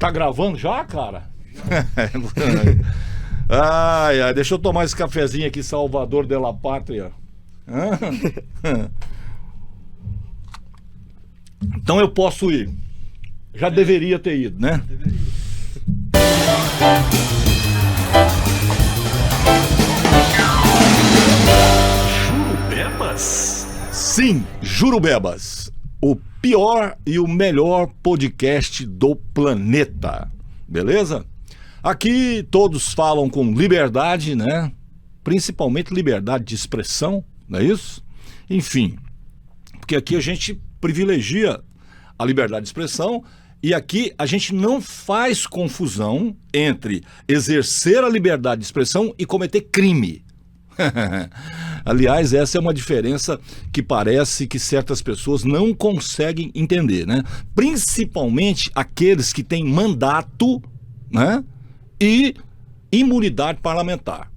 Tá gravando já, cara? Ai, deixa eu tomar esse cafezinho aqui, Salvador de la Pátria. Então eu posso ir. Já deveria ter ido, né? Jurubebas? Sim, Jurubebas. O pior e o melhor podcast do planeta. Beleza? Aqui todos falam com liberdade, né? Principalmente liberdade de expressão, não é isso? Enfim, porque aqui a gente privilegia a liberdade de expressão e aqui a gente não faz confusão entre exercer a liberdade de expressão e cometer crime. Aliás, essa é uma diferença que parece que certas pessoas não conseguem entender, né? Principalmente aqueles que têm mandato, né? E imunidade parlamentar.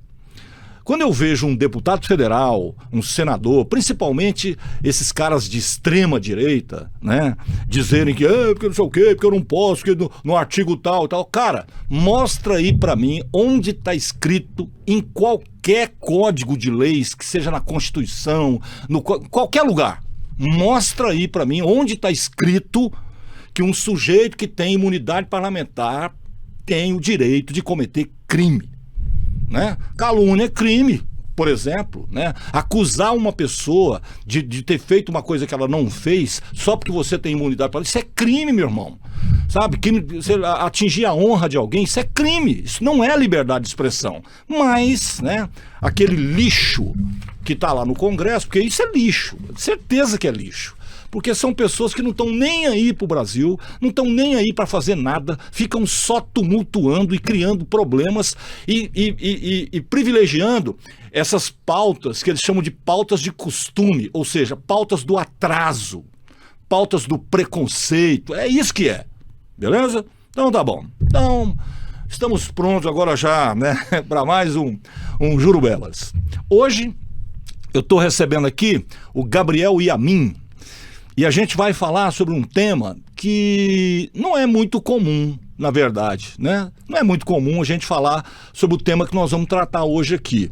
Quando eu vejo um deputado federal, um senador, principalmente esses caras de extrema direita, né, dizerem que porque não sei o quê, porque eu não posso, porque no artigo tal e tal. Cara, mostra aí pra mim onde está escrito em qualquer código de leis, que seja na Constituição, qualquer lugar. Mostra aí pra mim onde está escrito que um sujeito que tem imunidade parlamentar tem o direito de cometer crime. Né? Calúnia é crime, por exemplo, né? Acusar uma pessoa de ter feito uma coisa que ela não fez só porque você tem imunidade para isso é crime, meu irmão. Sabe? Atingir a honra de alguém, isso é crime. Isso não é liberdade de expressão. Mas, né, aquele lixo que está lá no Congresso, porque isso é lixo, certeza que é lixo. Porque são pessoas que não estão nem aí pro Brasil, não estão nem aí para fazer nada, ficam só tumultuando e criando problemas e privilegiando essas pautas que eles chamam de pautas de costume, ou seja, pautas do atraso, pautas do preconceito, é isso que é, beleza? Então tá bom. Então, estamos prontos agora já, né, para mais um Jurubebas. Hoje eu estou recebendo aqui o Gabriel Yamin. E a gente vai falar sobre um tema que não é muito comum, na verdade, né? Não é muito comum a gente falar sobre o tema que nós vamos tratar hoje aqui.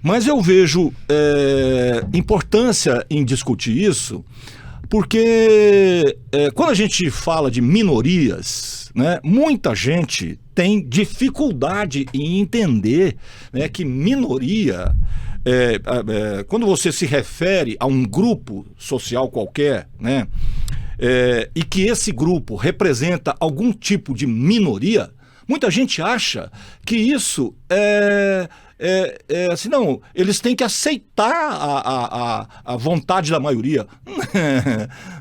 Mas eu vejo importância em discutir isso, porque quando a gente fala de minorias, né, muita gente tem dificuldade em entender, né, que minoria... quando você se refere a um grupo social qualquer, né, e que esse grupo representa algum tipo de minoria, muita gente acha que isso assim, não, eles têm que aceitar a vontade da maioria.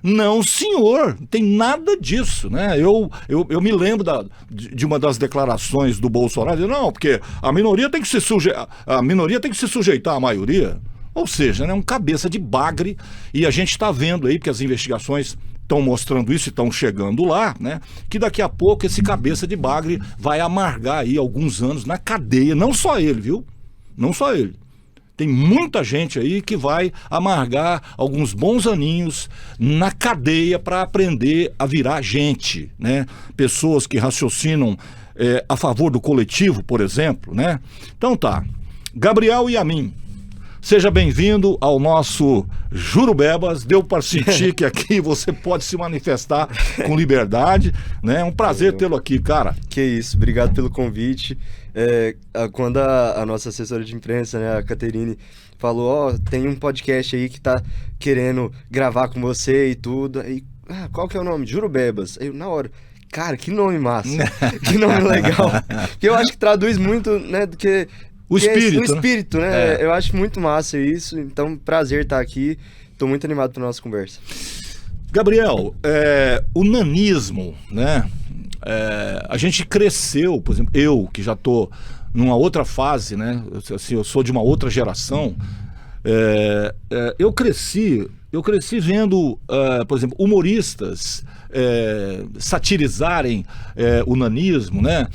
Não, senhor, não tem nada disso, né? Eu me lembro de uma das declarações do Bolsonaro, não, porque a minoria tem que se sujeitar à maioria. Ou seja, né, um cabeça de bagre, e a gente está vendo aí, porque as investigações estão mostrando isso e estão chegando lá, né? Que daqui a pouco esse cabeça de bagre vai amargar aí alguns anos na cadeia. Não só ele, viu? Não só ele. Tem muita gente aí que vai amargar alguns bons aninhos na cadeia para aprender a virar gente, né? Pessoas que raciocinam a favor do coletivo, por exemplo, né? Então tá. Gabriel Yamin. Seja bem-vindo ao nosso Jurubebas. Deu para sentir que aqui você pode se manifestar com liberdade, né? É um prazer tê-lo aqui, cara. Que isso, obrigado pelo convite. Quando a nossa assessora de imprensa, né, a Caterine, falou, tem um podcast aí que tá querendo gravar com você e tudo. Aí, qual que é o nome? Jurubebas. Aí eu, na hora, cara, que nome massa, que nome legal. Que eu acho que traduz muito, né, do que... O espírito, né? Eu acho muito massa isso, então prazer estar aqui, tô muito animado para nossa conversa. Gabriel, o nanismo, né? A gente cresceu, por exemplo, eu que já tô numa outra fase, né? Assim, eu sou de uma outra geração, eu cresci vendo, por exemplo, humoristas satirizarem o nanismo, né?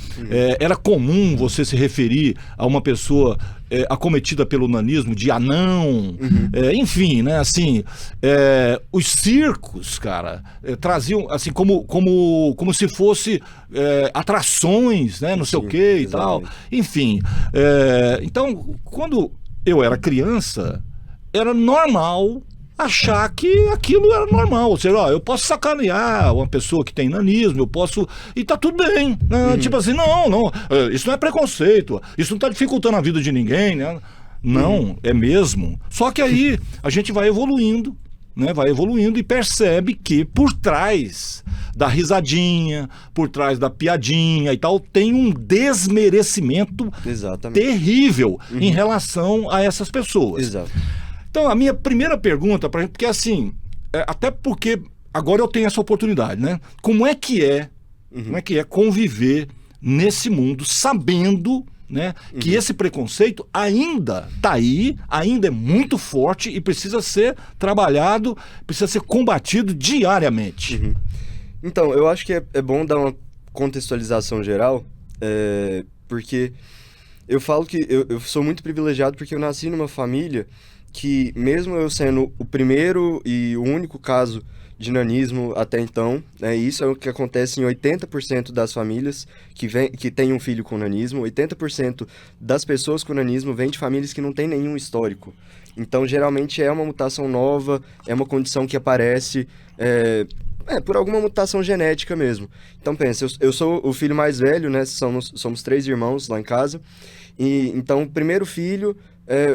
Era comum você se referir a uma pessoa acometida pelo nanismo de anão, enfim, né? Assim, os circos, cara, traziam assim como se fosse atrações, né? Não sei o que e tal. Enfim, então, quando eu era criança, era normal achar que aquilo era normal. Ou seja, eu posso sacanear uma pessoa que tem nanismo, eu posso... E tá tudo bem. Né? Tipo assim, não, isso não é preconceito, isso não tá dificultando a vida de ninguém, né? Não, é mesmo. Só que aí a gente vai evoluindo, né? Vai evoluindo e percebe que por trás da risadinha, por trás da piadinha e tal, tem um desmerecimento terrível em relação a essas pessoas. Exato. Então, a minha primeira pergunta, porque assim, até porque agora eu tenho essa oportunidade, né? Como é que é conviver nesse mundo sabendo, né, que esse preconceito ainda está aí, ainda é muito forte e precisa ser trabalhado, precisa ser combatido diariamente? Então, eu acho que é bom dar uma contextualização geral, porque eu falo que eu sou muito privilegiado porque eu nasci numa família que, mesmo eu sendo o primeiro e o único caso de nanismo até então, né, isso é o que acontece em 80% das famílias que têm um filho com nanismo, 80% das pessoas com nanismo vêm de famílias que não têm nenhum histórico. Então, geralmente é uma mutação nova, é uma condição que aparece por alguma mutação genética mesmo. Então, pensa, eu sou o filho mais velho, né, somos 3 irmãos lá em casa, e então, o primeiro filho...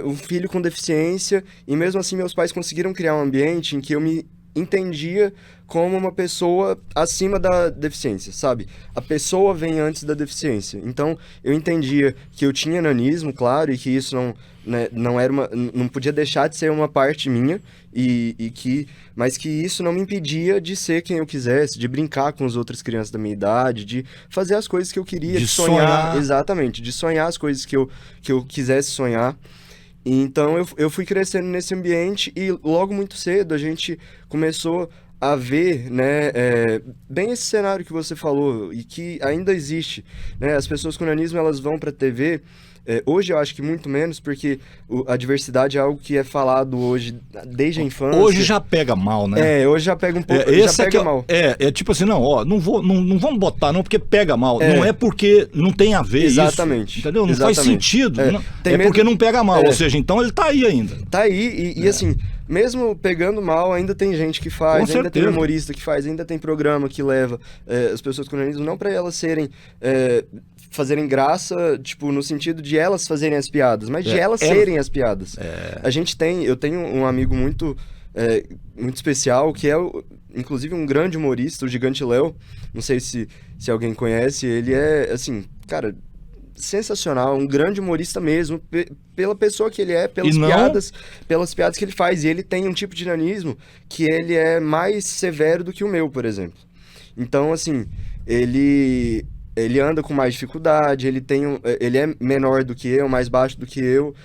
um filho com deficiência, e mesmo assim meus pais conseguiram criar um ambiente em que eu me entendia como uma pessoa acima da deficiência, sabe? A pessoa vem antes da deficiência. Então, eu entendia que eu tinha nanismo, claro, e que isso não podia deixar de ser uma parte minha, mas que isso não me impedia de ser quem eu quisesse, de brincar com as outras crianças da minha idade, de fazer as coisas que eu queria, de sonhar. Exatamente, de sonhar as coisas que eu quisesse sonhar. Então, eu fui crescendo nesse ambiente e logo muito cedo a gente começou a ver, né, bem esse cenário que você falou e que ainda existe, né? As pessoas com nanismo, elas vão para a TV. Hoje eu acho que muito menos, porque a diversidade é algo que é falado hoje desde a infância. Hoje já pega mal, né? Hoje já pega um pouco, já pega mal. Tipo assim, não vamos botar não, porque pega mal. Não é porque não tem a ver Exatamente. Isso, entendeu? Não faz sentido. Porque não pega mal, ou seja, então ele tá aí ainda. Tá aí, e assim, mesmo pegando mal, ainda tem gente que faz, ainda tem humorista que faz, ainda tem programa que leva as pessoas com nanismo, não para elas fazerem graça, tipo, no sentido de elas fazerem as piadas, mas de elas serem as piadas. Eu tenho um amigo muito especial, que é, inclusive, um grande humorista, o Gigante Léo. Não sei se alguém conhece, ele é, assim, cara, sensacional, um grande humorista mesmo, pela pessoa que ele é, pelas piadas que ele faz. E ele tem um tipo de nanismo que ele é mais severo do que o meu, por exemplo. Então, assim, ele anda com mais dificuldade, ele é menor do que eu, mais baixo do que eu,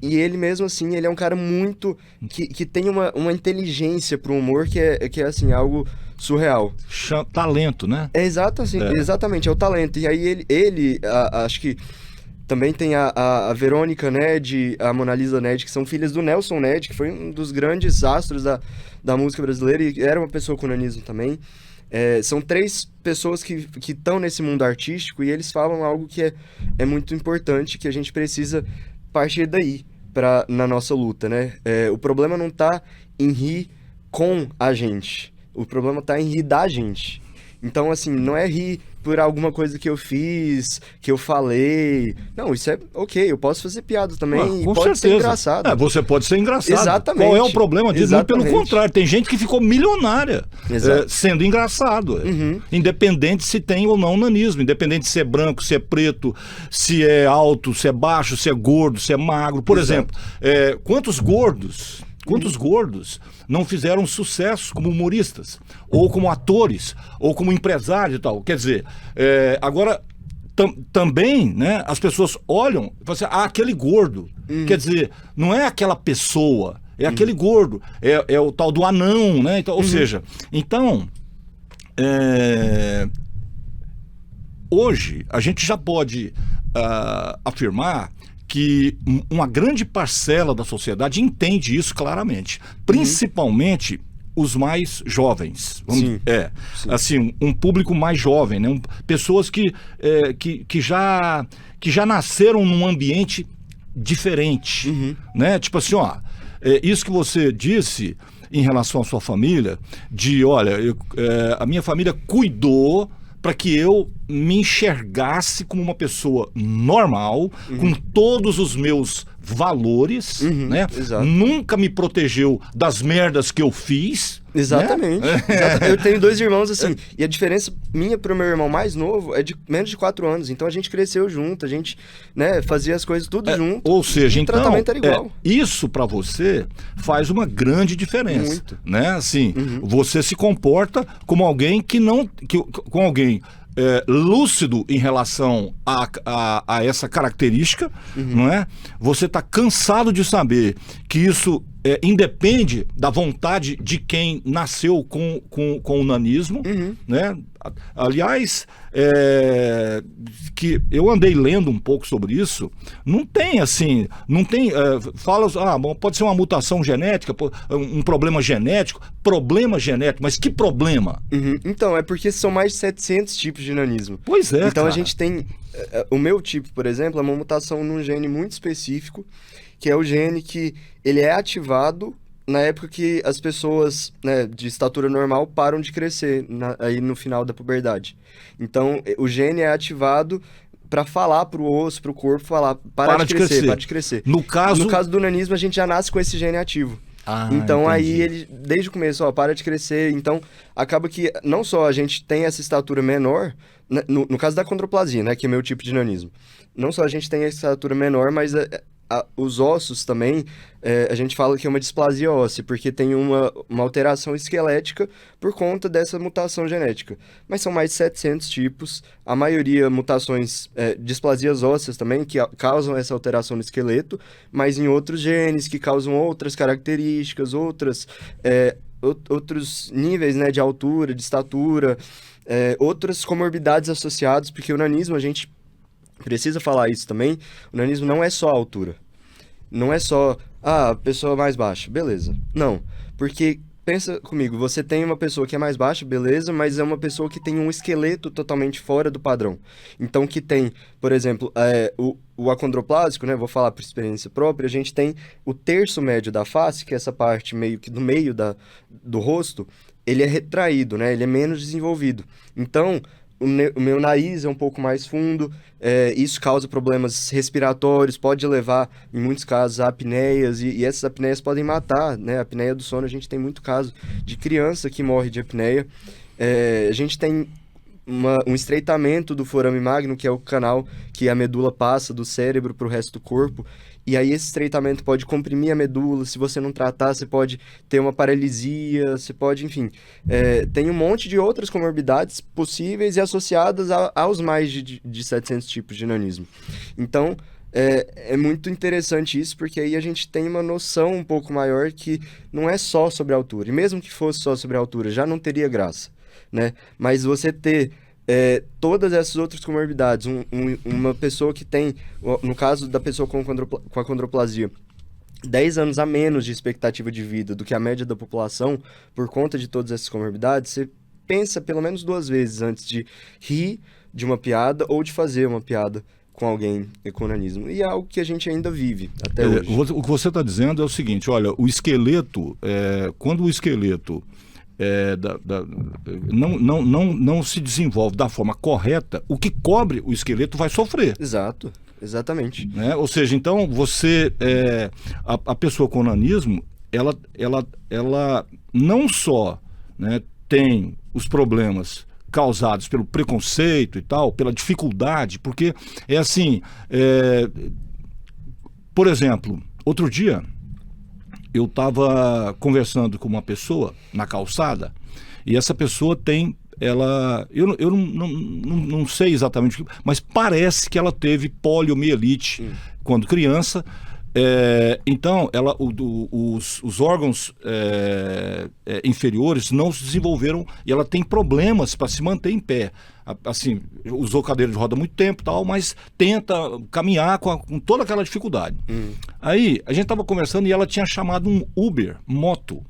e ele mesmo assim, ele é um cara muito, que tem uma inteligência pro humor que é assim, algo surreal. Talento, né? Exatamente, é o talento. E aí ele acho que também tem a Verônica Ned, a Mona Lisa Ned, que são filhas do Nelson Ned, que foi um dos grandes astros da música brasileira, e era uma pessoa com nanismo também. São 3 pessoas que estão nesse mundo artístico, e eles falam algo que é muito importante, que a gente precisa partir daí na nossa luta, né? O problema não está em rir com a gente, o problema está em rir da gente. Então, assim, não é rir por alguma coisa que eu fiz, que eu falei. Não, isso é ok, eu posso fazer piada também, e pode ser engraçado. Você pode ser engraçado. Exatamente. Qual é o problema disso? Muito pelo contrário, tem gente que ficou milionária sendo engraçado. Independente se tem ou não nanismo, independente se é branco, se é preto, se é alto, se é baixo, se é gordo, se é magro. Por exemplo, quantos gordos não fizeram sucesso como humoristas, ou como atores, ou como empresários e tal? Quer dizer, agora também, né, as pessoas olham e falam assim, aquele gordo. Quer dizer, não é aquela pessoa, é aquele gordo, é o tal do anão, né? Então, ou seja, então, Hoje, a gente já pode afirmar que uma grande parcela da sociedade entende isso claramente, principalmente os mais jovens. Sim. Assim, um público mais jovem, né? Pessoas que já nasceram num ambiente diferente, né? Tipo assim, ó, isso que você disse em relação à sua família, olha, a minha família cuidou para que eu me enxergasse como uma pessoa normal, com todos os meus valores, né? Exato. Nunca me protegeu das merdas que eu fiz. Exatamente. Né? Exatamente. Eu tenho 2 irmãos assim, e a diferença minha pro meu irmão mais novo é de menos de 4 anos, então a gente cresceu junto, a gente, né, fazia as coisas tudo junto. Ou seja, o então, tratamento era igual. Isso para você faz uma grande diferença. Muito. Né? Assim, você se comporta como alguém com alguém lúcido em relação a essa característica, não é? Você está cansado de saber que isso independe da vontade de quem nasceu com o nanismo, né? Aliás, que eu andei lendo um pouco sobre isso, não tem, fala, bom, pode ser uma mutação genética, um problema genético, mas que problema? Então, é porque são mais de 700 tipos de nanismo. Pois é, Então cara. a gente tem, o meu tipo, por exemplo, é uma mutação num gene muito específico, que é o gene que ele é ativado na época que as pessoas, né, de estatura normal param de crescer, aí no final da puberdade. Então, o gene é ativado para falar pro osso, pro corpo, falar, para de crescer. No caso do nanismo, a gente já nasce com esse gene ativo. Então, entendi. aí ele, desde o começo, para de crescer. Então, acaba que não só a gente tem essa estatura menor, né, no caso da condroplasia, né, que é meu tipo de nanismo, não só a gente tem essa estatura menor, mas os ossos também, a gente fala que é uma displasia óssea, porque tem uma alteração esquelética por conta dessa mutação genética. Mas são mais de 700 tipos, a maioria mutações, displasias ósseas também, que causam essa alteração no esqueleto, mas em outros genes que causam outras características, outros níveis, né, de altura, de estatura, outras comorbidades associadas, porque o nanismo, a gente precisa falar isso também, o nanismo não é só a altura. Não é só, a pessoa mais baixa, beleza. Não, porque pensa comigo, você tem uma pessoa que é mais baixa, beleza, mas é uma pessoa que tem um esqueleto totalmente fora do padrão. Então, que tem, por exemplo, o acondroplásico, né, vou falar por experiência própria, a gente tem o terço médio da face, que é essa parte meio que do meio do rosto, ele é retraído, né, ele é menos desenvolvido. Então, o meu nariz é um pouco mais fundo, isso causa problemas respiratórios, pode levar, em muitos casos, a apneias, e essas apneias podem matar, né? A apneia do sono, a gente tem muito caso de criança que morre de apneia. A gente tem um estreitamento do forame magno, que é o canal que a medula passa do cérebro para o resto do corpo, e aí esse estreitamento pode comprimir a medula, se você não tratar, você pode ter uma paralisia, você pode, enfim, tem um monte de outras comorbidades possíveis e associadas aos mais de 700 tipos de nanismo. Então, é muito interessante isso, porque aí a gente tem uma noção um pouco maior que não é só sobre a altura, e mesmo que fosse só sobre a altura, já não teria graça, né? Mas você ter todas essas outras comorbidades, uma pessoa que tem, no caso da pessoa com a condroplasia, 10 anos a menos de expectativa de vida do que a média da população, por conta de todas essas comorbidades, você pensa pelo menos 2 vezes antes de rir de uma piada ou de fazer uma piada com alguém com nanismo. E é algo que a gente ainda vive até hoje. O que você está dizendo é o seguinte, olha, o esqueleto, quando o esqueleto não se desenvolve da forma correta, o que cobre o esqueleto vai sofrer. Exato, exatamente. Né? Ou seja, então você, a pessoa com nanismo, ela não só, né, tem os problemas causados pelo preconceito e tal, pela dificuldade, porque por exemplo, outro dia eu estava conversando com uma pessoa na calçada e essa pessoa tem, eu não sei exatamente, mas parece que ela teve poliomielite quando criança Então, os órgãos inferiores não se desenvolveram e ela tem problemas para se manter em pé. Assim, usou cadeira de roda há muito tempo, tal, mas tenta caminhar com toda aquela dificuldade. Aí, a gente estava conversando e ela tinha chamado um Uber moto.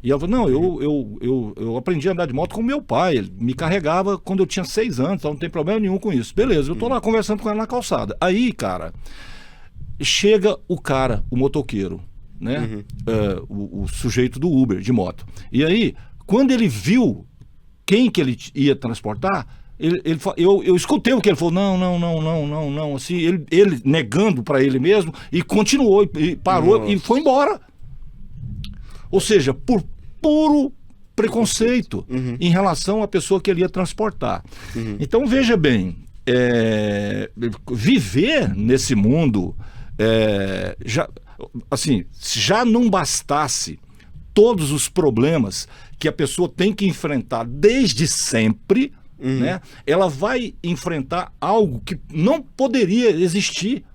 E ela falou, não, eu aprendi a andar de moto com meu pai, ele me carregava quando eu tinha 6 anos, então não tem problema nenhum com isso. Beleza, eu tô lá conversando com ela na calçada. Aí, cara, chega o cara, o motoqueiro, né? O sujeito do Uber de moto. E aí, quando ele viu quem que ele ia transportar, eu escutei o que ele falou, não, assim, ele negando para ele mesmo, e continuou, e parou. Nossa. E foi embora. Ou seja, por puro preconceito em relação à pessoa que ele ia transportar. Então, veja bem, viver nesse mundo, já não bastasse todos os problemas que a pessoa tem que enfrentar desde sempre, né? Ela vai enfrentar algo que não poderia existir.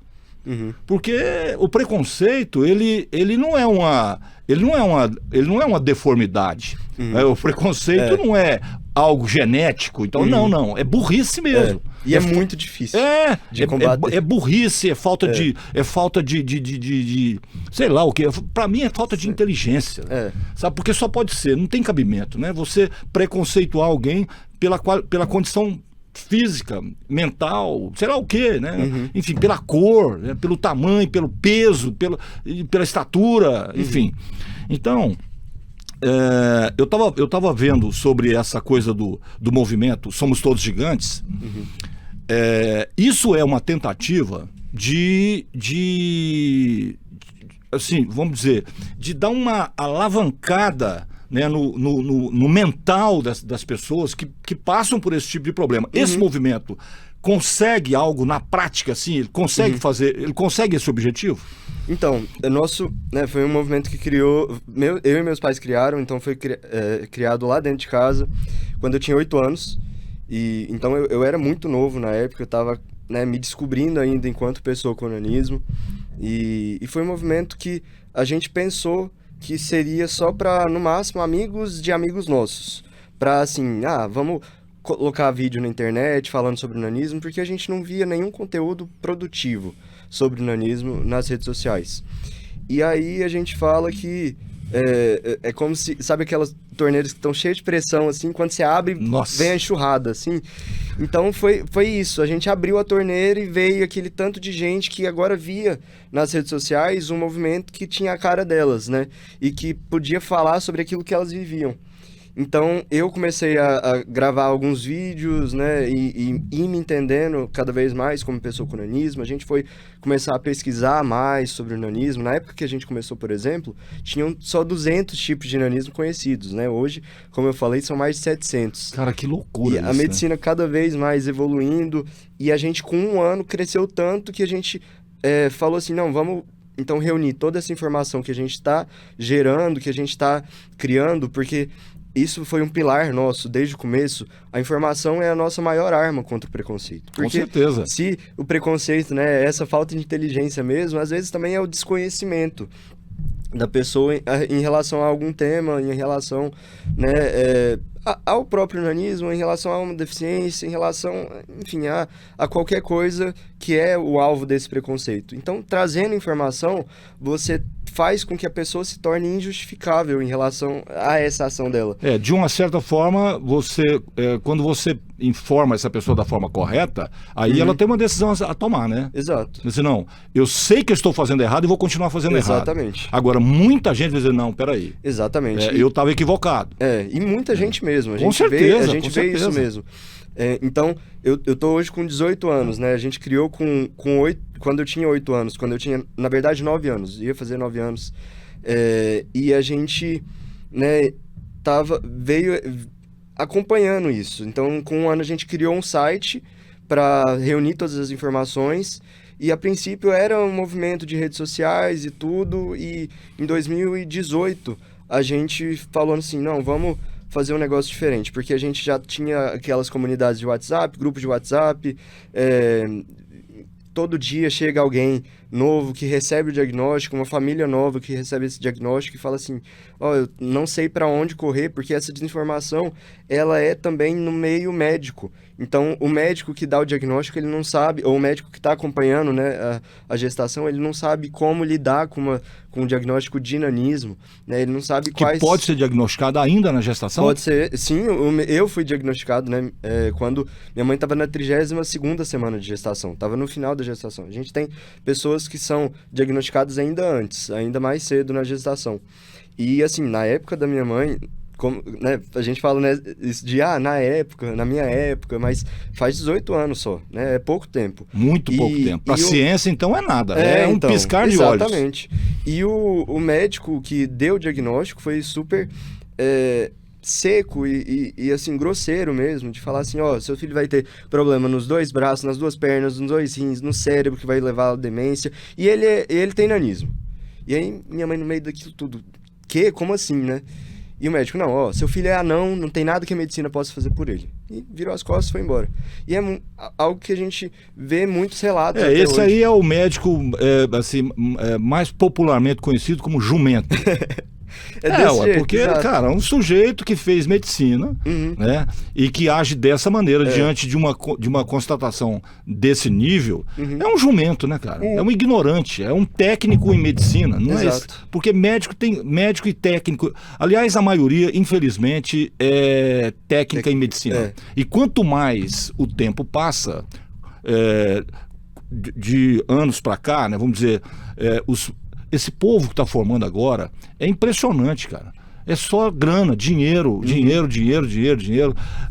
Porque o preconceito, ele não é uma deformidade. O preconceito não é algo genético. Então, não. É burrice mesmo. E é muito difícil de combater. É burrice, é falta de sei lá o que. Para mim é falta de inteligência. Sabe? Porque só pode ser, não tem cabimento, né? Você preconceituar alguém pela condição física, mental, sei lá o quê, né? Enfim, pela cor, né? Pelo tamanho, pelo peso, pela estatura, enfim. Então, eu tava vendo sobre essa coisa do movimento Somos Todos Gigantes. Isso é uma tentativa de assim, vamos dizer, de dar uma alavancada, né, no mental das pessoas que passam por esse tipo de problema. Esse movimento consegue algo na prática, assim? Ele consegue fazer, ele consegue esse objetivo? Então, foi um movimento que criou, eu e meus pais criaram, então foi criado lá dentro de casa, quando eu tinha 8 anos. E então eu era muito novo na época, eu estava, né, me descobrindo ainda enquanto pessoa com onanismo. E foi um movimento que a gente pensou que seria só para, no máximo, amigos de amigos nossos. Para, assim, vamos colocar vídeo na internet falando sobre o nanismo, porque a gente não via nenhum conteúdo produtivo sobre o nanismo nas redes sociais. E aí a gente fala que é como se, sabe aquelas torneiras que estão cheias de pressão, assim, quando você abre, vem a enxurrada, assim. Então foi isso, a gente abriu a torneira e veio aquele tanto de gente que agora via nas redes sociais um movimento que tinha a cara delas, né? E que podia falar sobre aquilo que elas viviam. Então, eu comecei a gravar alguns vídeos, né, e me entendendo cada vez mais como pessoa com nanismo. A gente foi começar a pesquisar mais sobre o nanismo. Na época que a gente começou, por exemplo, tinham só 200 tipos de nanismo conhecidos, né? Hoje, como eu falei, são mais de 700. Cara, que loucura isso, a medicina cada vez mais evoluindo, e a gente, com um ano, cresceu tanto que a gente falou assim, não, vamos então reunir toda essa informação que a gente está gerando, que a gente está criando, porque isso foi um pilar nosso desde o começo. A informação é a nossa maior arma contra o preconceito. Porque com certeza. Se o preconceito, né, é essa falta de inteligência mesmo, às vezes também é o desconhecimento da pessoa em relação a algum tema, em relação, né, ao próprio nanismo, em relação a uma deficiência, em relação, enfim, a qualquer coisa que é o alvo desse preconceito. Então, trazendo informação, você faz com que a pessoa se torne injustificável em relação a essa ação dela. De uma certa forma, quando você informa essa pessoa da forma correta, aí ela tem uma decisão a tomar, né? Exato. Dizer, não, eu sei que eu estou fazendo errado e vou continuar fazendo errado. Exatamente. Agora, muita gente vai dizer, não, peraí. Exatamente. Eu estava equivocado. E muita gente mesmo. A gente vê isso mesmo. Então, eu tô hoje com 18 anos, né? A gente criou com 8, quando eu tinha 8 anos, quando eu tinha, na verdade, 9 anos, ia fazer 9 anos. E a gente, né, veio acompanhando isso. Então, com um ano a gente criou um site para reunir todas as informações. E a princípio era um movimento de redes sociais e tudo. E em 2018 a gente falou assim, não, vamos fazer um negócio diferente, porque a gente já tinha aquelas comunidades de WhatsApp, grupos de WhatsApp, todo dia chega alguém novo que recebe o diagnóstico, uma família nova que recebe esse diagnóstico e fala assim, ó, eu não sei para onde correr, porque essa desinformação, ela é também no meio médico. Então, o médico que dá o diagnóstico, ele não sabe, ou o médico que está acompanhando, né, a gestação, ele não sabe como lidar com o diagnóstico de nanismo, né, ele não sabe Que pode ser diagnosticado ainda na gestação? Pode ser, sim, eu fui diagnosticado, né, quando minha mãe estava na 32ª semana de gestação, estava no final da gestação. A gente tem pessoas que são diagnosticadas ainda antes, ainda mais cedo na gestação. E, assim, na época da minha mãe, como, né, a gente fala, né, isso de, na minha época, mas faz 18 anos só, né, é pouco tempo. Muito pouco tempo. Pra ciência, então, é nada, é um então, piscar de olhos. Exatamente. E o médico que deu o diagnóstico foi super seco e assim, grosseiro mesmo, de falar assim, ó, seu filho vai ter problema nos 2 braços, nas 2 pernas, nos 2 rins, no cérebro, que vai levar à demência, e ele tem nanismo. E aí, minha mãe, no meio daquilo tudo, como assim, né? E o médico, não, ó, seu filho é anão, não tem nada que a medicina possa fazer por ele. E virou as costas e foi embora. E é algo que a gente vê muitos relatos até esse hoje. aí é o médico, mais popularmente conhecido como jumento. Desse jeito, porque, exato. cara, um sujeito que fez medicina, né, e que age dessa maneira diante de uma constatação desse nível, é um jumento, né, cara? É um ignorante, é um técnico em medicina, não é isso? Porque médico e técnico, aliás, a maioria, infelizmente, é técnica em medicina. E quanto mais o tempo passa, de anos para cá, né, vamos dizer, esse povo que está formando agora é impressionante, cara. É só grana, dinheiro.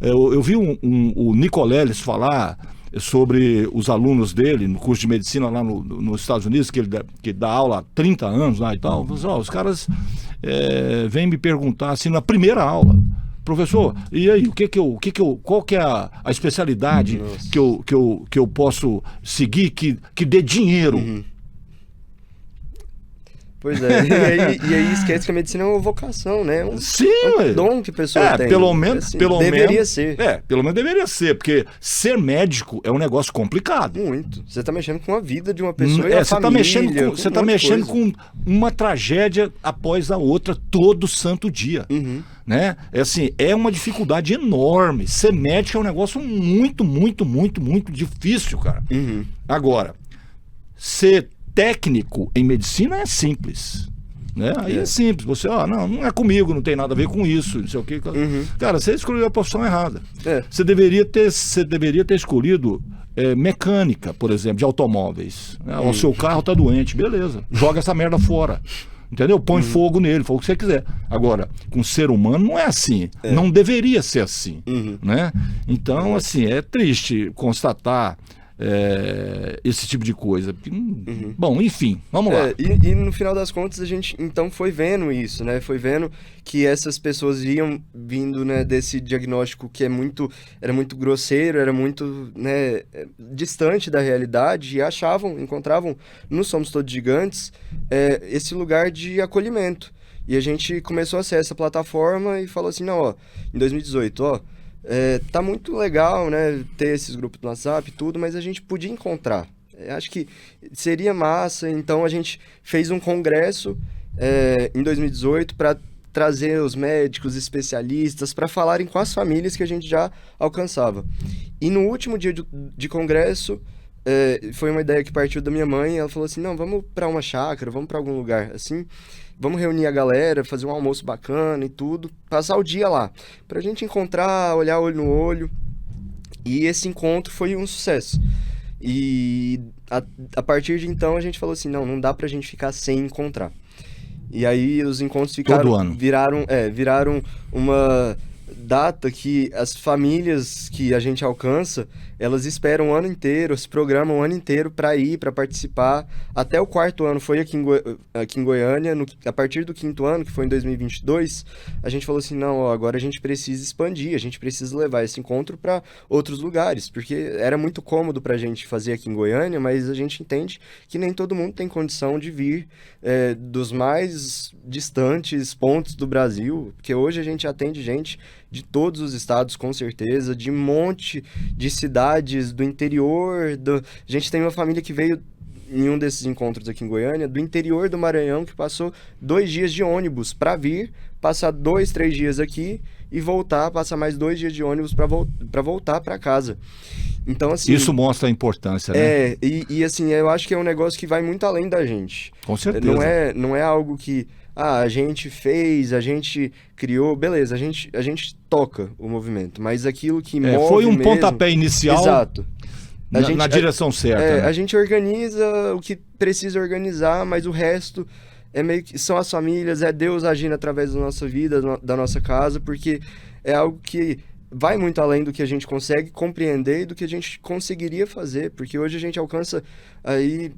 Eu vi o Nicoleles falar sobre os alunos dele no curso de medicina lá nos Estados Unidos, que dá aula há 30 anos lá e tal. Os caras vêm me perguntar assim na primeira aula: professor, e aí, qual que é a especialidade que eu posso seguir que dê dinheiro? Pois é, e aí esquece que a medicina é uma vocação, né? Sim, um dom que a pessoa tem. Pelo menos, assim, deveria ser. Pelo menos deveria ser, porque ser médico é um negócio complicado. Muito. Você tá mexendo com a vida de uma pessoa e a você família. Você tá mexendo com uma tragédia após a outra todo santo dia. Né? É uma dificuldade enorme. Ser médico é um negócio muito, muito, muito, muito difícil, cara. Agora, ser técnico em medicina é simples, né? Aí é simples, você, não é comigo, não tem nada a ver com isso, não sei o que. Cara, você escolheu a profissão errada. Você deveria ter escolhido mecânica, por exemplo, de automóveis. O seu carro tá doente, beleza, joga essa merda fora. Entendeu? Põe fogo nele, fala o que você quiser. Agora, com ser humano não é assim. Não deveria ser assim, né? Então, assim, é triste constatar esse tipo de coisa. Bom, enfim, vamos lá. E no final das contas a gente então foi vendo isso, né? Foi vendo que essas pessoas iam vindo, né, desse diagnóstico que era muito grosseiro, era muito, né, distante da realidade, e encontravam no Somos Todos Gigantes esse lugar de acolhimento. E a gente começou a acessar essa plataforma e falou assim, não, ó, em 2018, tá muito legal, né, ter esses grupos do WhatsApp e tudo, mas a gente podia encontrar. Acho que seria massa, então a gente fez um congresso em 2018 para trazer os médicos, especialistas, para falarem com as famílias que a gente já alcançava. E no último dia de congresso, foi uma ideia que partiu da minha mãe, ela falou assim, não, vamos para uma chácara, vamos para algum lugar assim, vamos reunir a galera, fazer um almoço bacana e tudo, passar o dia lá, pra gente encontrar, olhar olho no olho. E esse encontro foi um sucesso. E a partir de então a gente falou assim, não dá pra gente ficar sem encontrar. E aí os encontros viraram uma data que as famílias que a gente alcança, elas esperam o ano inteiro, se programam o ano inteiro para ir, para participar. Até o 4º ano foi aqui em Goiânia. A partir do 5º ano, que foi em 2022, a gente falou assim, não, agora a gente precisa expandir, a gente precisa levar esse encontro para outros lugares, porque era muito cômodo para a gente fazer aqui em Goiânia, mas a gente entende que nem todo mundo tem condição de vir dos mais distantes pontos do Brasil, porque hoje a gente atende gente de todos os estados, com certeza, de um monte de cidades do interior. A gente tem uma família que veio em um desses encontros aqui em Goiânia, do interior do Maranhão, que passou 2 dias de ônibus para vir, passar 2, 3 dias aqui e voltar, passar mais 2 dias de ônibus para voltar para casa. Então, assim... Isso mostra a importância, né? E assim, eu acho que é um negócio que vai muito além da gente. Com certeza. Não é algo que... a gente fez, a gente criou, beleza, a gente toca o movimento, mas aquilo que move foi um mesmo, pontapé inicial. Exato. Na direção certa. Né? A gente organiza o que precisa organizar, mas o resto é meio que são as famílias, é Deus agindo através da nossa vida, da nossa casa, porque é algo que vai muito além do que a gente consegue compreender e do que a gente conseguiria fazer, porque hoje a gente alcança aí,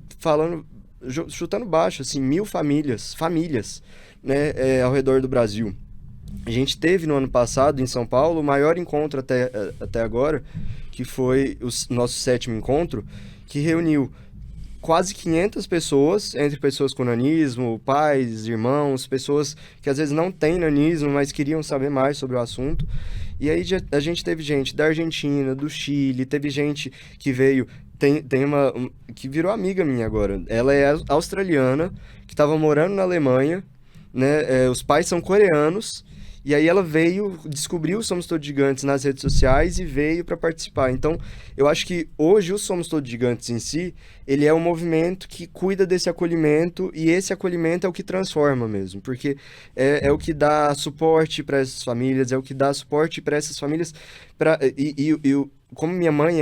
chutando baixo, assim, 1.000 famílias, né, ao redor do Brasil. A gente teve no ano passado, em São Paulo, o maior encontro até agora, que foi o nosso 7º encontro, que reuniu quase 500 pessoas, entre pessoas com nanismo, pais, irmãos, pessoas que às vezes não têm nanismo, mas queriam saber mais sobre o assunto. E aí a gente teve gente da Argentina, do Chile, teve gente que veio... Tem uma que virou amiga minha agora. Ela é australiana, que estava morando na Alemanha, né? Os pais são coreanos, e aí ela descobriu o Somos Todos Gigantes nas redes sociais e veio para participar. Então, eu acho que hoje o Somos Todos Gigantes em si, ele é um movimento que cuida desse acolhimento, e esse acolhimento é o que transforma mesmo, porque é o que dá suporte para essas famílias, é o que dá suporte para essas famílias. Como minha mãe